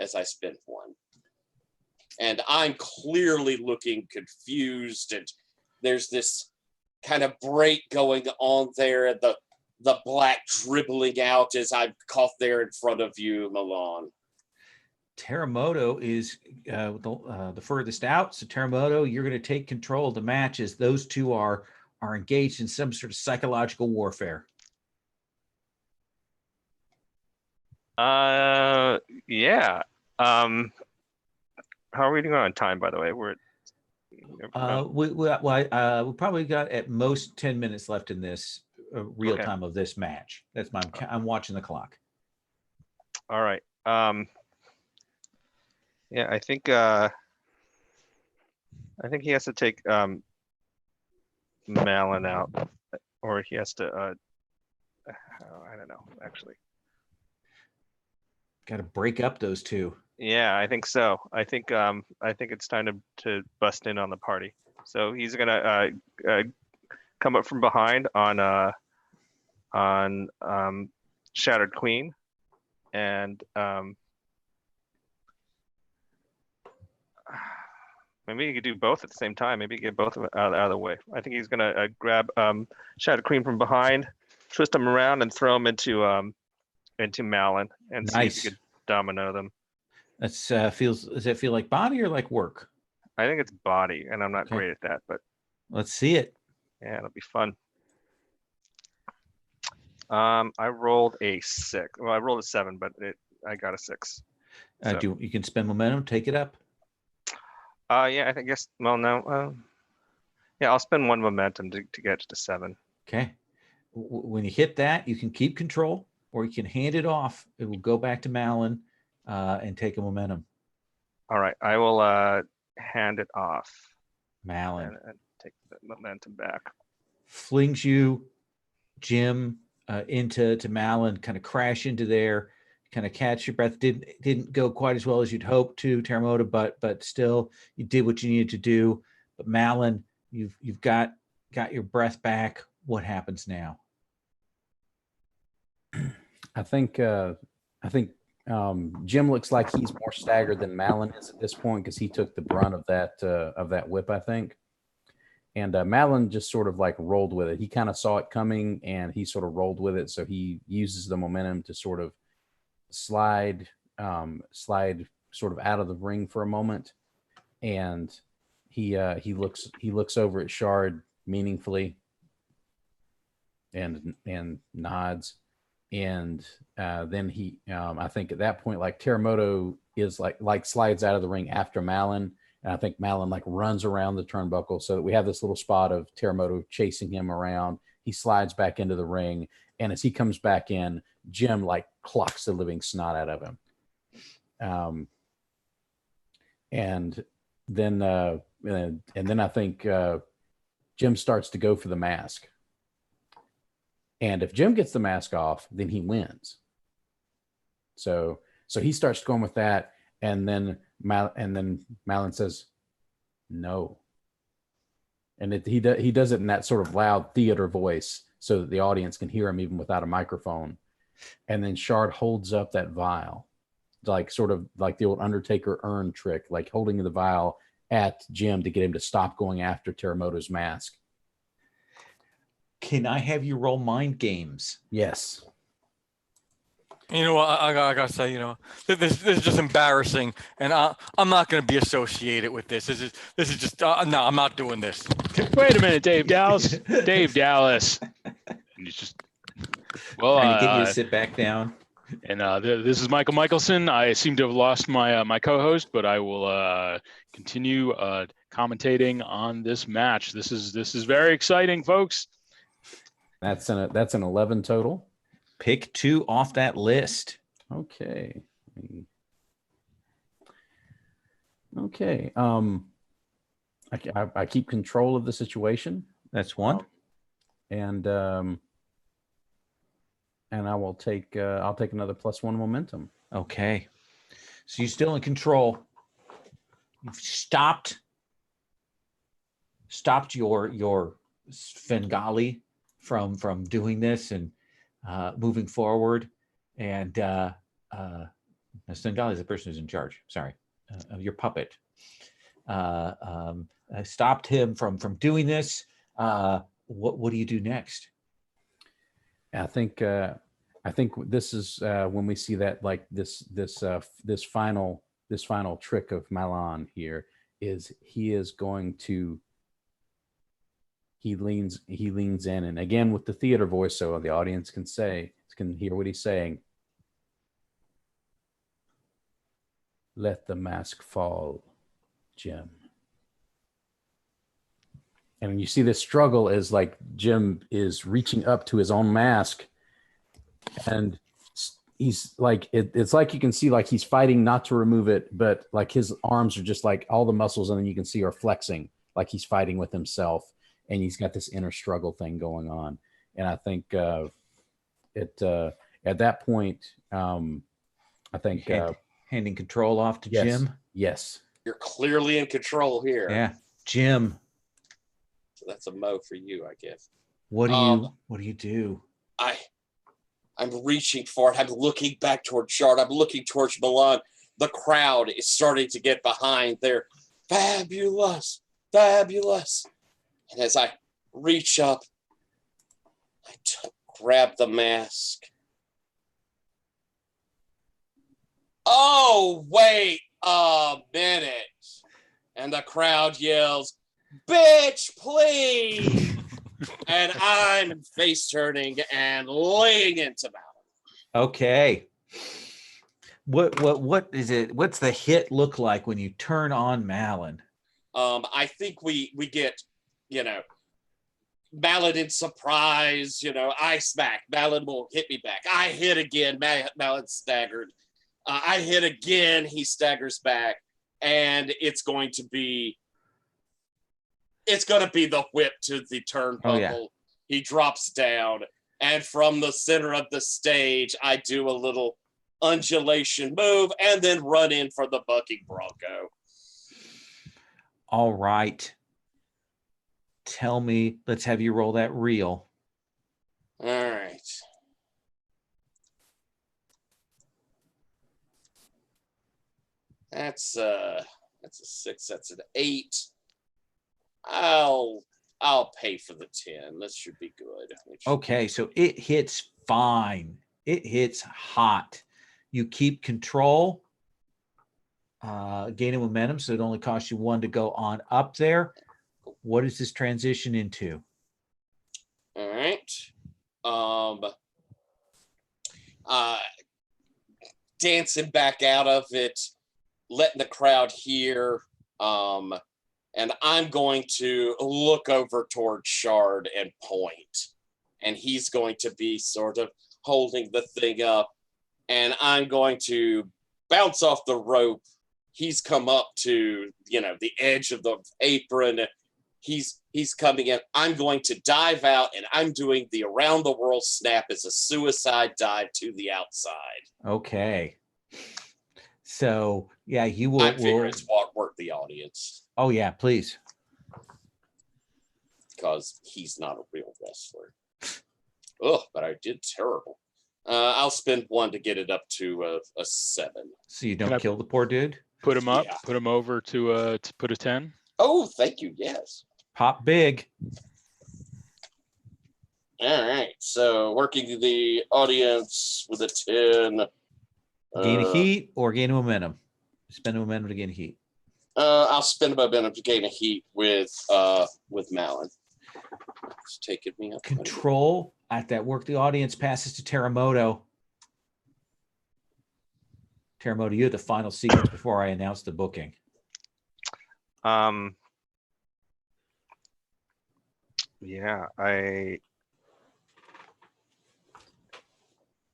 As I spend 1. and I'm clearly looking confused, and there's this kind of break going on there, and the black dribbling out as I'm caught there in front of you, Milan. Teramoto is the furthest out. So Teramoto, you're going to take control of the match as those two are engaged in some sort of psychological warfare. Yeah. How are we doing on time, by the way? We're We probably got at most 10 minutes left in this real Okay. time of this match. That's I'm watching the clock. all right. Yeah, I think he has to take Malin out, or he has to I don't know, actually. Got to break up those two. Yeah, I think so. I think it's time to bust in on the party. So he's gonna come up from behind on Shattered Queen, and maybe you could do both at the same time. Maybe get both of them out of the way. I think he's gonna grab Shattered Queen from behind, twist him around, and throw him into Malin, and see if he could domino them. That's does that feel like body or like work? I think it's body, and I'm not Okay. great at that, but Let's see it. yeah, it'll be fun. I rolled a 6. Well, I rolled a 7, but I got a 6. So, You can spend momentum, take it up. yeah, I guess. Well, no. Yeah, I'll spend 1 momentum to get to 7. Okay. When you hit that, you can keep control, or you can hand it off. It will go back to Malin and take a momentum. All right, I will hand it off Malin and take the momentum back. flings you, Jim, into Malin, kind of crash into there, kind of catch your breath. Didn't go quite as well as you'd hoped to, Teramoto, but still you did what you needed to do. But Malin, you've got your breath back. What happens now? I think Jim looks like he's more staggered than Malin is at this point because he took the brunt of that whip, I think. And Malin just sort of like rolled with it. He kind of saw it coming and he sort of rolled with it. So he uses the momentum to sort of slide sort of out of the ring for a moment. And he looks over at Shard meaningfully and nods. And then he, I think at that point, like Teramoto is like slides out of the ring after Malin. And I think Malin like runs around the turnbuckle so that we have this little spot of Teramoto chasing him around. He slides back into the ring. And as he comes back in, Jim like clocks the living snot out of him. And then I think Jim starts to go for the mask. And if Jim gets the mask off, then he wins. So he starts going with that, and then Malin says, "No." And he does it in that sort of loud theater voice so that the audience can hear him even without a microphone. And then Shard holds up that vial, like sort of like the old Undertaker urn trick, like holding the vial at Jim to get him to stop going after Teramoto's mask. Can I have you roll mind games? Yes. You know what? I gotta say, this is just embarrassing, and I'm not gonna be associated with this. This is just no. I'm not doing this. Wait a minute, Dave Dallas. Dave Dallas. He's just Trying to get you to sit back down. And this is Michael Michelson. I seem to have lost my co-host, but I will continue commentating on this match. This is very exciting, folks. That's an 11 total. Pick 2 off that list. Okay. I keep control of the situation. That's 1. And I will take I'll take another +1 momentum. Okay. So you're still in control. You've stopped your Svengali from doing this and moving forward. And Svengali is the person who's in charge. Sorry, your puppet. stopped him from doing this. What do you do next? I think this is when we see that, like, this final trick of Malon here is he leans in, and again with the theater voice, so the audience can hear what he's saying. Let the mask fall, Jim. And when you see this struggle, is like Jim is reaching up to his own mask, and he's like, it's like you can see like he's fighting not to remove it, but like his arms are just like all the muscles, and then you can see are flexing like he's fighting with himself, and he's got this inner struggle thing going on. And I think at that point, I think handing control off to yes, Jim. Yes, You're clearly in control here. Yeah, Jim. So that's a mo for you, I guess. What do you do? I'm reaching for it. I'm looking back towards Shard. I'm looking towards Milan. The crowd is starting to get behind. They're fabulous, fabulous. And as I reach up, I grab the mask. Oh, wait a minute. And the crowd yells, "Bitch, please!" And I'm face turning and laying into Malin. Okay. What is it? What's the hit look like when you turn on Malin? I think we get, Malin in surprise, I smack. Malin will hit me back. I hit again. Malin staggered. I hit again. He staggers back. And it's going to be the whip to the turnbuckle. Oh, yeah. He drops down. And from the center of the stage, I do a little undulation move and then run in for the bucking bronco. All right. Tell me, let's have you roll that reel. All right. That's a 6. That's an 8. I'll pay for the 10. This should be good. Okay, so it hits fine. It hits hot. You keep control, gaining momentum, so it only costs you 1 to go on up there. What does this transition into? All right. Dancing back out of it, letting the crowd hear. And I'm going to look over towards Shard and point. And he's going to be sort of holding the thing up. And I'm going to bounce off the rope. He's come up to, the edge of the apron. He's coming in. I'm going to dive out, and I'm doing the around the world snap as a suicide dive to the outside. Okay. So, yeah, you will. I figure it's work the audience. Oh, yeah, please. Because he's not a real wrestler. Oh, but I did terrible. I'll spend 1 to get it up to a 7. So you don't kill the poor dude? Put him up, Yeah. put him over to put a 10. Oh, thank you. Yes. Pop big. All right. So working the audience with a 10. Gain a heat or gain a momentum? Spend a momentum to gain a heat. I'll spend a momentum to gain a heat with Malin. It's taking me up. Control at that work the audience passes to Teramoto. Teramoto, you had the final sequence before I announced the booking. Yeah, I'm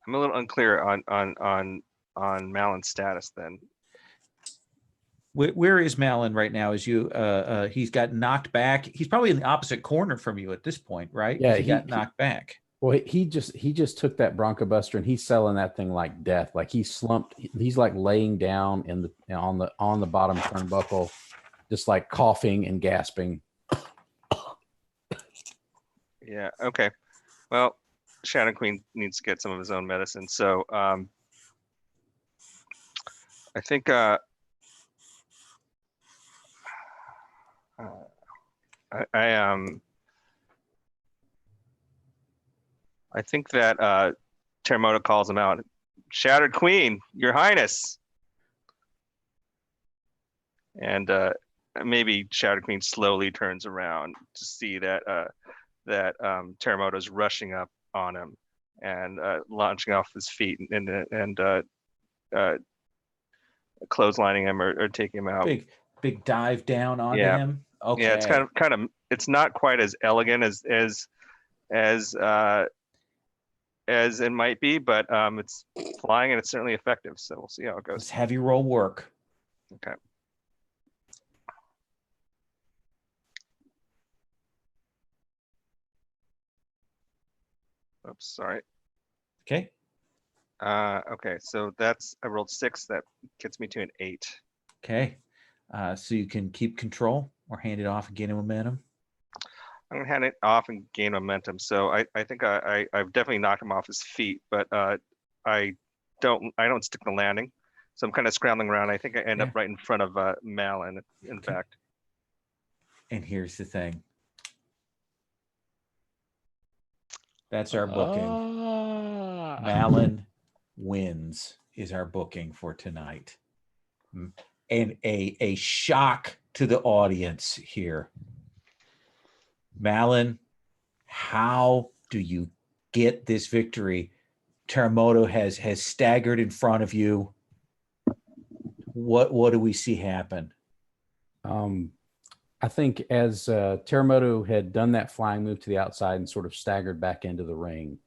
a little unclear on Malin's status then. Where is Malin right now? Is you he's got knocked back. He's probably in the opposite corner from you at this point, right? Yeah, he got knocked back. Well, he just took that Bronco Buster and he's selling that thing like death. Like he's slumped. He's like laying down on the bottom turnbuckle, just like coughing and gasping. Yeah. Okay. Well, Shadow Queen needs to get some of his own medicine. So I think I think that Terremoto calls him out. Shattered Queen, Your Highness. And maybe Shattered Queen slowly turns around to see that Terremoto's rushing up on him and launching off his feet and clotheslining him or taking him out. Big dive down onto Yeah. him. Okay. Yeah, it's kind of it's not quite as elegant as it might be, but it's flying and it's certainly effective. So we'll see how it goes. It's heavy roll work. Okay. Oops, sorry. Okay. Okay, so I rolled 6. That gets me to an 8. Okay. So you can keep control or hand it off and gain a momentum. I'm gonna hand it off and gain momentum. So I think I've definitely knocked him off his feet, but I don't stick the landing. So I'm kind of scrambling around. I think I end up right in front of Malin, in fact. And here's the thing. That's our booking. Malin wins is our booking for tonight. And a shock to the audience here. Malin, how do you get this victory? Terremoto has staggered in front of you. What do we see happen? I think as Terremoto had done that flying move to the outside and sort of staggered back into the ring,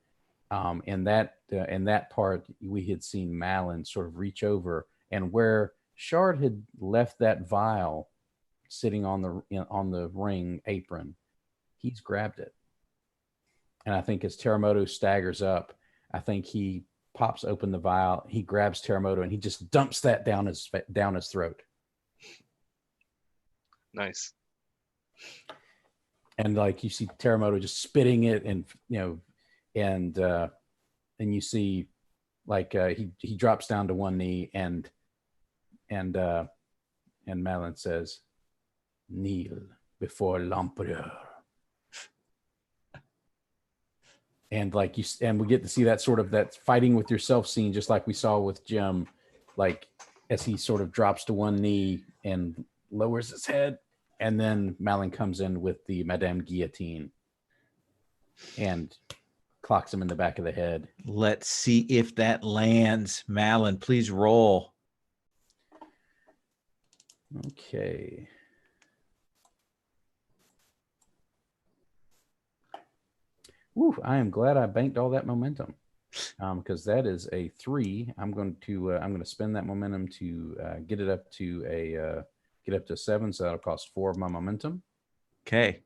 in that part we had seen Malin sort of reach over, and where Shard had left that vial sitting on the ring apron, he's grabbed it. And I think as Terremoto staggers up, I think he pops open the vial, he grabs Terremoto, and he just dumps that down his throat. Nice. And like you see Terremoto just spitting it, and and you see like he drops down to one knee, and Malin says, "Kneel before l'Empereur." And like we get to see that sort of that fighting with yourself scene, just like we saw with Jim, like as he sort of drops to one knee and lowers his head, and then Malin comes in with the Madame Guillotine and clocks him in the back of the head. Let's see if that lands. Malin, please roll. Okay. Woo, I am glad I banked all that momentum, because that is a 3. I'm going to spend that momentum to get up to 7, so that'll cost 4 of my momentum. Okay.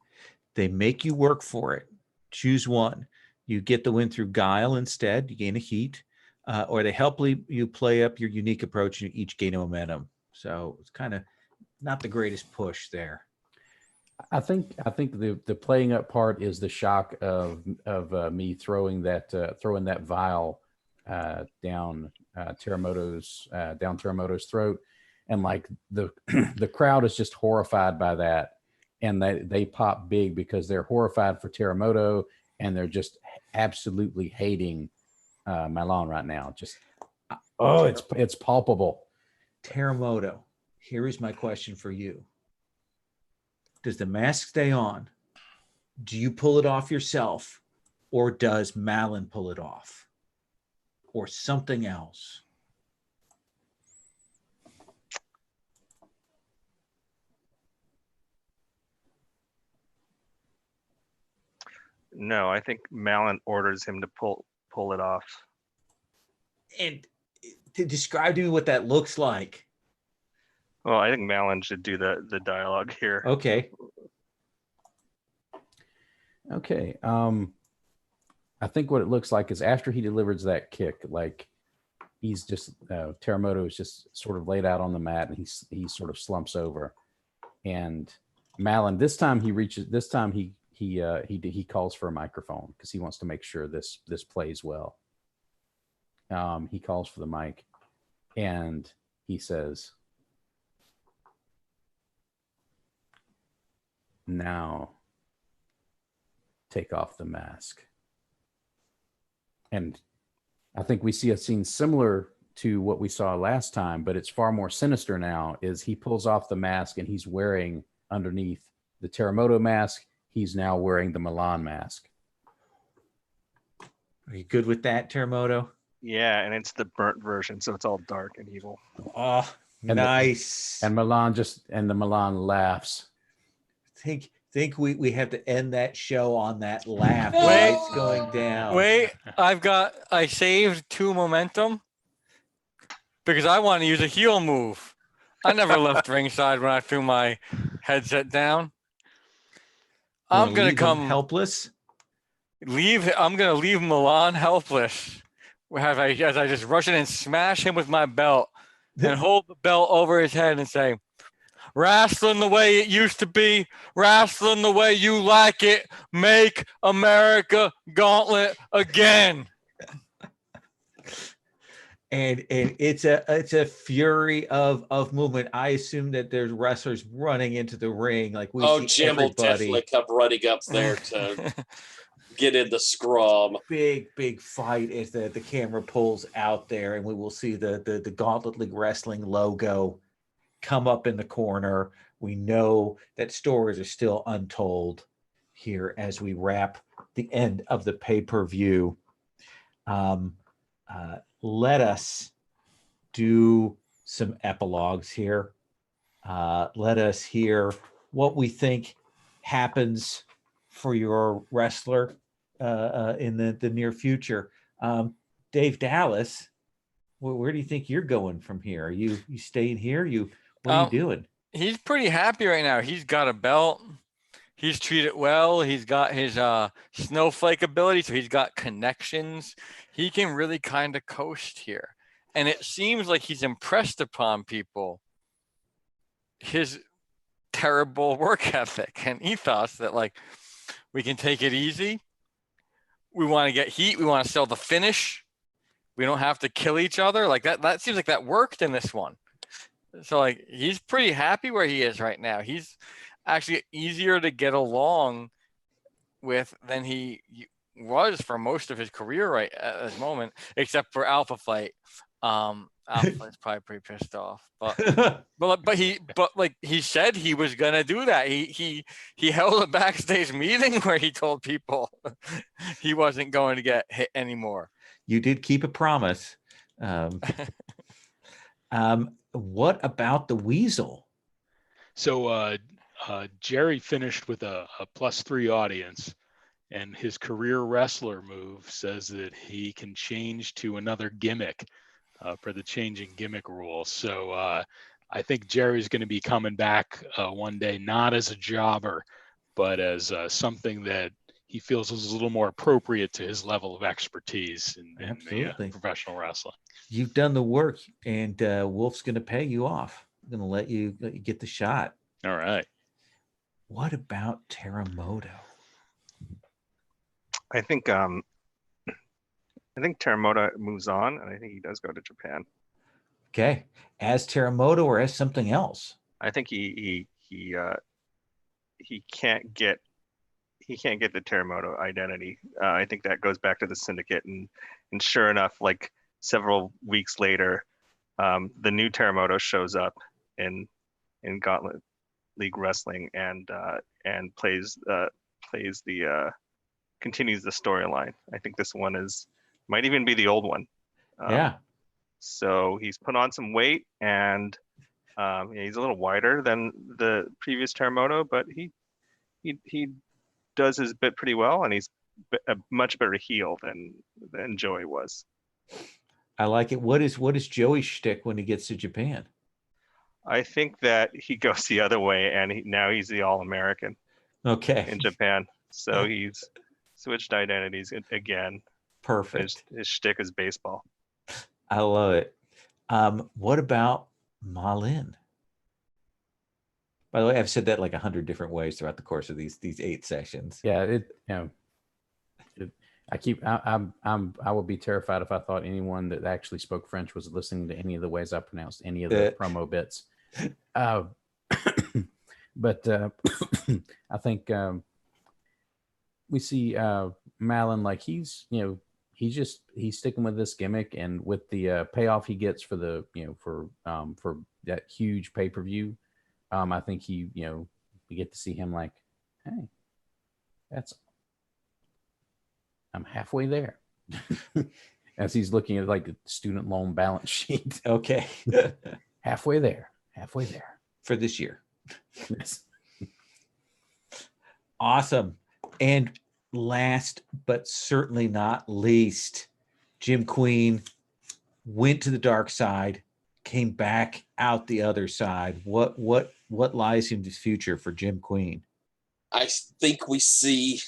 They make you work for it. Choose one. You get the win through guile instead. You gain a heat, or they help you play up your unique approach and you each gain a momentum. So it's kind of not the greatest push there. I think the playing up part is the shock of me throwing that vial down Terremoto's throat, and like the crowd is just horrified by that, and they pop big because they're horrified for Terremoto, and they're just absolutely hating Malin right now. Just it's palpable. Terremoto, here is my question for you. Does the mask stay on? Do you pull it off yourself, or does Malin pull it off, or something else? No, I think Malin orders him to pull it off. And to describe to me what that looks like. Well, I think Malin should do the dialogue here. Okay. Okay. I think what it looks like is after he delivers that kick, like he's just Terremoto is just sort of laid out on the mat, and he sort of slumps over, and Malin this time he calls for a microphone because he wants to make sure this plays well. He calls for the mic, and he says, Now take off the mask. And I think we see a scene similar to what we saw last time, but it's far more sinister now. Is he pulls off the mask and he's wearing underneath the Terremoto mask, he's now wearing the Milan mask. Are you good with that, Terremoto? Yeah, and it's the burnt version, so it's all dark and evil. Oh, And nice. And the Milan laughs. Think we have to end that show on that laugh. Wait. Lights going down. Wait, I saved 2 momentum because I want to use a heel move. I never left ringside when I threw my headset down. I'm Wanna gonna leave them come helpless. I'm gonna leave Milan helpless. As I just rush in and smash him with my belt and hold the belt over his head and say, "Wrestling the way it used to be, wrestling the way you like it, make America Gauntlet again." And it's a fury of movement. I assume that there's wrestlers running into the ring, like we see Jim will definitely come running up there to get in the scrum. Big fight as the camera pulls out there, and we will see the Gauntlet League Wrestling logo come up in the corner. We know that stories are still untold here as we wrap the end of the pay-per-view. Let us do some epilogues here. Let us hear what we think happens for your wrestler in the near future. Dave Dallas, where do you think you're going from here? Are you staying here? What are you doing? He's pretty happy right now. He's got a belt. He's treated well. He's got his snowflake ability, so he's got connections. He can really kind of coast here. And it seems like he's impressed upon people his terrible work ethic and ethos that, like, we can take it easy. We want to get heat. We want to sell the finish. We don't have to kill each other. Like that seems like that worked in this one. So, like, he's pretty happy where he is right now. He's actually easier to get along with than he was for most of his career right at this moment, except for Alpha Flight. Alpha Flight's probably pretty pissed off, but like he said he was gonna do that. He held a backstage meeting where he told people he wasn't going to get hit anymore. You did keep a promise. What about the Weasel? So Jerry finished with a +3 audience, and his career wrestler move says that he can change to another gimmick for the changing gimmick rules. So I think Jerry's going to be coming back one day, not as a jobber, but as something that he feels is a little more appropriate to his level of expertise in the professional wrestling. You've done the work, and Wolf's going to pay you off. I'm going to let you get the shot. All right. What about Terremoto? I think Terremoto moves on, and I think he does go to Japan. Okay, as Terremoto or as something else? I think he can't get the Terremoto identity. I think that goes back to the syndicate, and sure enough, like several weeks later, the new Terremoto shows up in Gauntlet League Wrestling and continues the storyline. I think this one might even be the old one. Yeah. So he's put on some weight, and he's a little wider than the previous Terremoto, but he does his bit pretty well, and he's a much better heel than Joey was. I like it. What is Joey's shtick when he gets to Japan? I think that he goes the other way, and now he's the All-American. Okay. In Japan, so he's switched identities again. Perfect. His shtick is baseball. I love it. What about Malin? By the way, I've said that like 100 different ways throughout the course of these 8 sessions. Yeah, I would be terrified if I thought anyone that actually spoke French was listening to any of the ways I pronounced any of the promo bits. But I think we see Malin, like he's sticking with this gimmick, and with the payoff he gets for the for that huge pay-per-view, I think we get to see him like, hey, I'm halfway there. As he's looking at like the student loan balance sheet. Okay. halfway there For this year. Yes. Awesome. And last but certainly not least, Jim Queen went to the dark side, came back out the other side. What lies in the future for Jim Queen? I think we see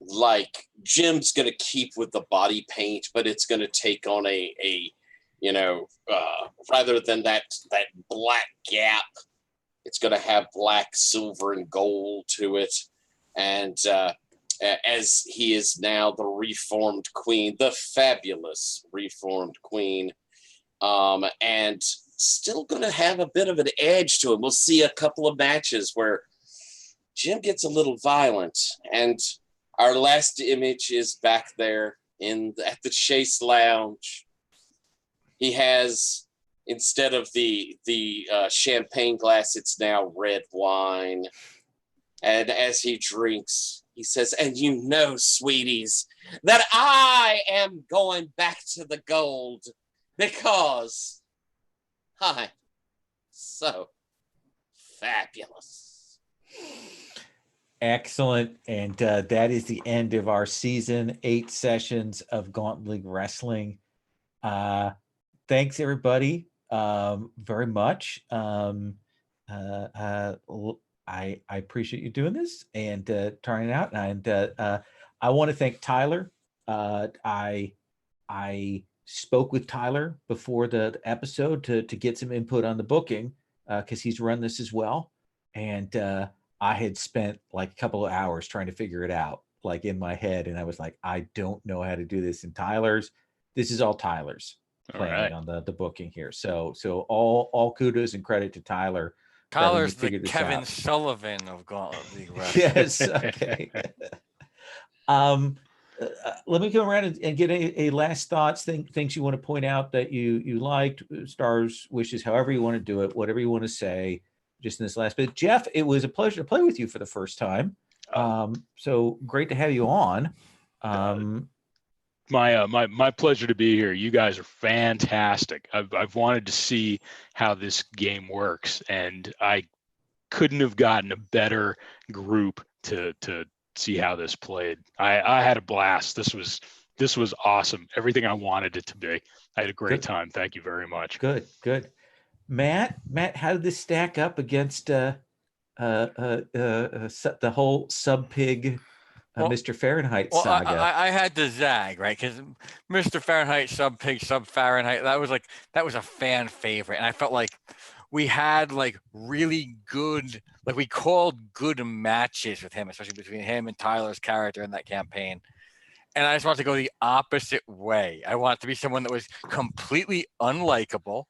like Jim's going to keep with the body paint, but it's going to take on a rather than that black gap, it's going to have black, silver, and gold to it. And as he is now the reformed queen, the fabulous reformed queen, and still going to have a bit of an edge to him. We'll see a couple of matches where Jim gets a little violent, and our last image is back there at the Chase Lounge. He has, instead of the champagne glass, it's now red wine. And as he drinks, he says, "And you know, sweeties, that I am going back to the gold because I'm so fabulous." Excellent. And that is the end of our season 8 sessions of Gauntlet League Wrestling. Thanks, everybody, very much. I appreciate you doing this and trying it out. And I want to thank Tyler. I spoke with Tyler before the episode to get some input on the booking because he's run this as well. And I had spent like a couple of hours trying to figure it out, like in my head. And I was like, I don't know how to do this. And this is all Tyler's planning on the booking here. So all kudos and credit to Tyler. Tyler's the Kevin Sullivan of Gauntlet League Wrestling. Yes. Okay. Let me go around and get a last thoughts, things you want to point out that you liked, stars, wishes, however you want to do it, whatever you want to say, just in this last bit. Jeff, it was a pleasure to play with you for the first time. So great to have you on. My pleasure to be here. You guys are fantastic. I've wanted to see how this game works, and I couldn't have gotten a better group to see how this played. I had a blast. This was awesome. Everything I wanted it to be. I had a great time. Thank you very much. Good. Matt, how did this stack up against the whole Sub Pig? Mr. Fahrenheit saga. I had to zag, right? Because Mr. Fahrenheit, Sub Pig, Sub Fahrenheit, that was a fan favorite. And I felt like we had like really good, like we called good matches with him, especially between him and Tyler's character in that campaign. And I just wanted to go the opposite way. I wanted to be someone that was completely unlikable.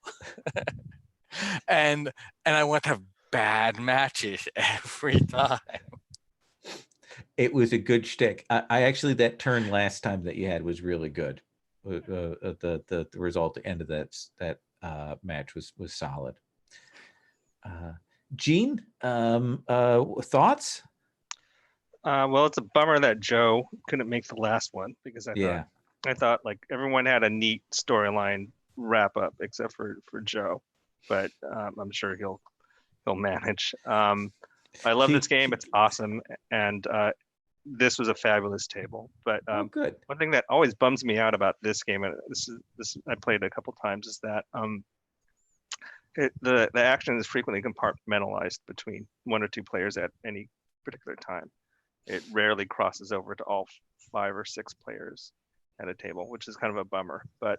and I want to have bad matches every time. It was a good shtick. I actually, that turn last time that you had was really good. The result, the end of that match was solid. Gene, thoughts? Well, it's a bummer that Joe couldn't make the last one because I thought like everyone had a neat storyline wrap up except for Joe, but I'm sure he'll manage. I love this game. It's awesome. And this was a fabulous table. But good. One thing that always bums me out about this game, and this I played a couple times, is that the action is frequently compartmentalized between 1 or 2 players at any particular time. It rarely crosses over to all 5 or 6 players at a table, which is kind of a bummer. But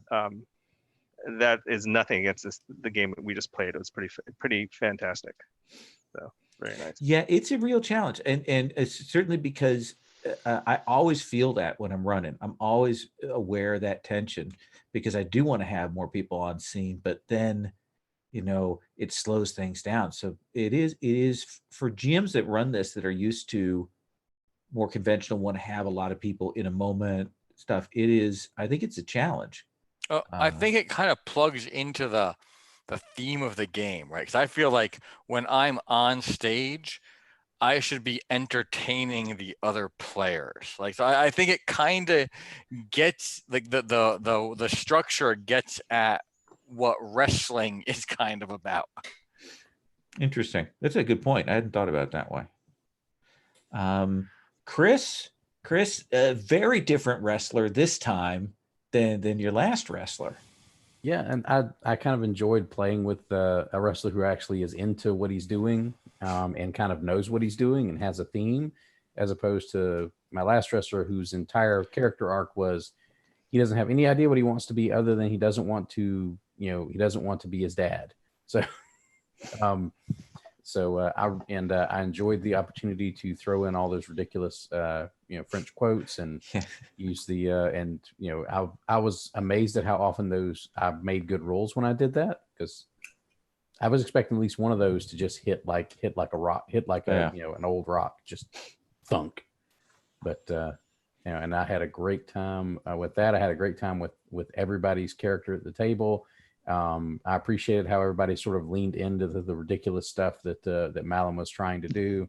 that is nothing against the game that we just played. It was pretty fantastic. So very nice. Yeah, it's a real challenge, and it's certainly because I always feel that when I'm running. I'm always aware of that tension because I do want to have more people on scene, but then it slows things down. So it is for GMs that run this, that are used to more conventional, want to have a lot of people in a moment stuff. I think it's a challenge. I think it kind of plugs into the theme of the game, right? Because I feel like when I'm on stage, I should be entertaining the other players. Like, so I think it kind of gets like the structure gets at what wrestling is kind of about. Interesting. That's a good point. I hadn't thought about it that way. Chris, a very different wrestler this time than your last wrestler. Yeah, and I kind of enjoyed playing with a wrestler who actually is into what he's doing, and kind of knows what he's doing and has a theme, as opposed to my last wrestler whose entire character arc was he doesn't have any idea what he wants to be, other than he doesn't want to be his dad. So, I enjoyed the opportunity to throw in all those ridiculous, French quotes and use the, I was amazed at how often I made good rolls when I did that, because I was expecting at least one of those to just hit like a rock, an old rock, just thunk. But, and I had a great time with that. I had a great time with everybody's character at the table. I appreciated how everybody sort of leaned into the ridiculous stuff that Malin was trying to do.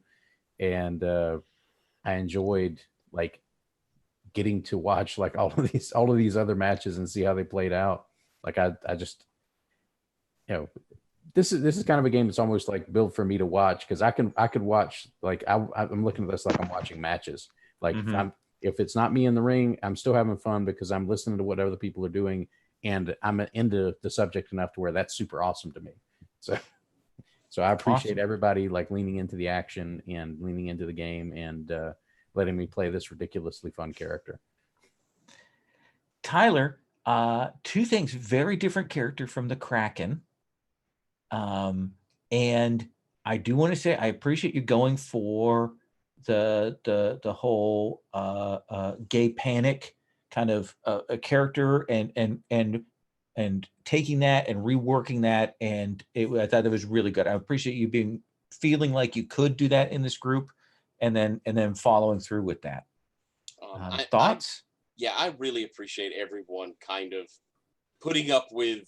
And I enjoyed like getting to watch like all of these other matches and see how they played out. Like I just, this is kind of a game that's almost like built for me to watch, because I could watch, like I'm looking at this like I'm watching matches. Like if it's not me in the ring, I'm still having fun because I'm listening to what other people are doing, and I'm into the subject enough to where that's super awesome to me. So I appreciate everybody like leaning into the action and leaning into the game and letting me play this ridiculously fun character. Tyler, two things: very different character from the Kraken. And I do want to say I appreciate you going for the whole gay panic kind of a character and taking that and reworking that, and I thought it was really good. I appreciate you feeling like you could do that in this group, and then following through with that. Thoughts? I really appreciate everyone kind of putting up with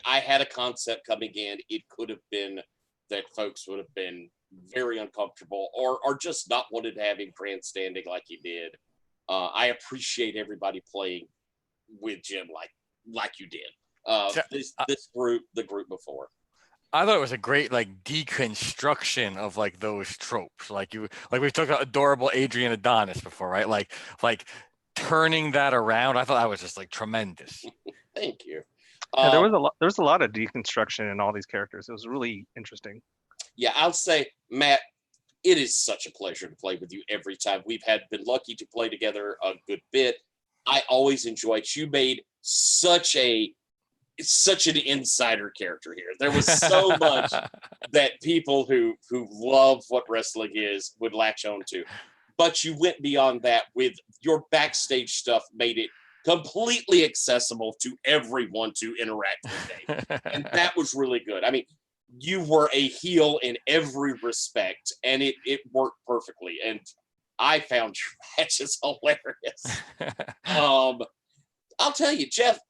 I had a concept coming in. It could have been that folks would have been very uncomfortable or just not wanted to have him grandstanding like he did. I appreciate everybody playing with Jim like you did. This group, the group before. I thought it was a great like deconstruction of like those tropes. Like we talked about adorable Adrian Adonis before, right? Like turning that around. I thought that was just like tremendous. Thank you. Yeah, there was a lot of deconstruction in all these characters. It was really interesting. Yeah, I'll say, Matt, it is such a pleasure to play with you every time. We've been lucky to play together a good bit. I always enjoyed. You made such an insider character here. There was so much that people who love what wrestling is would latch on to. But you went beyond that with your backstage stuff, made it completely accessible to everyone to interact with Dave. And that was really good. I mean, you were a heel in every respect, and it worked perfectly. And I found your matches hilarious. I'll tell you, Jeff,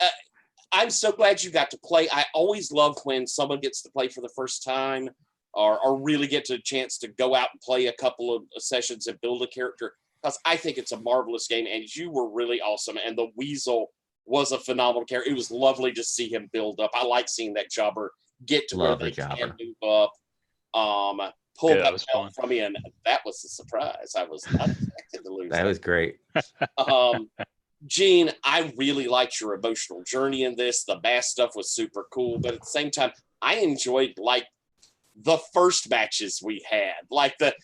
I'm so glad you got to play. I always love when someone gets to play for the first time or really get a chance to go out and play a couple of sessions and build a character, because I think it's a marvelous game, and you were really awesome. And the Weasel was a phenomenal character. It was lovely to see him build up. I like seeing that jobber get to where they can move up. Pulled that belt from me, and that was a surprise. I was not expecting to lose. That was great. Gene, I really liked your emotional journey in this. The bass stuff was super cool, but at the same time, I enjoyed like the first matches we had, like the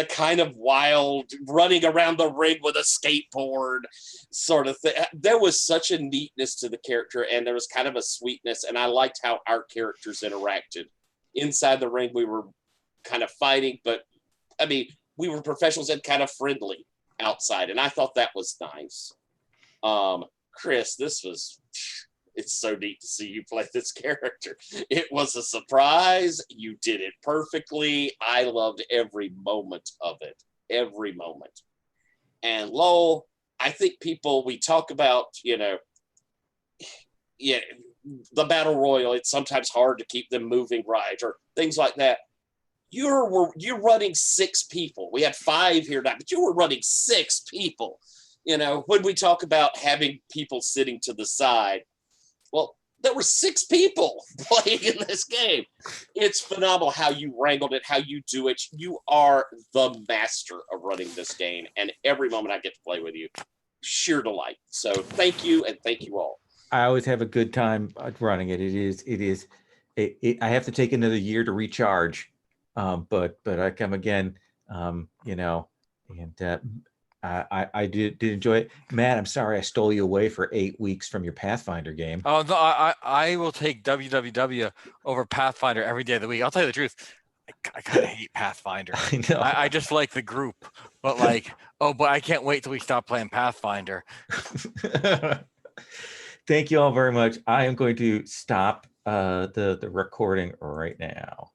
kind of wild running around the ring with a skateboard sort of thing. There was such a neatness to the character, and there was kind of a sweetness, and I liked how our characters interacted. Inside the ring, we were kind of fighting, but I mean, we were professionals and kind of friendly outside, and I thought that was nice. Chris, this was It's so neat to see you play this character. It was a surprise. You did it perfectly. I loved every moment of it. Every moment. And Lowell, I think we talk about, the battle royal, it's sometimes hard to keep them moving right or things like that. You're running 6 people. We had 5 here now, but you were running 6 people. When we talk about having people sitting to the side, well, there were 6 people playing in this game. It's phenomenal how you wrangled it, how you do it. You are the master of running this game, and every moment I get to play with you, sheer delight. So thank you, and thank you all. I always have a good time running it. I have to take another year to recharge, but I come again, and I did enjoy it. Matt, I'm sorry I stole you away for 8 weeks from your Pathfinder game. Oh no, I will take WWW over Pathfinder every day of the week. I'll tell you the truth. I kind of hate Pathfinder. I know. I just like the group, but but I can't wait till we stop playing Pathfinder. Thank you all very much. I am going to stop the recording right now.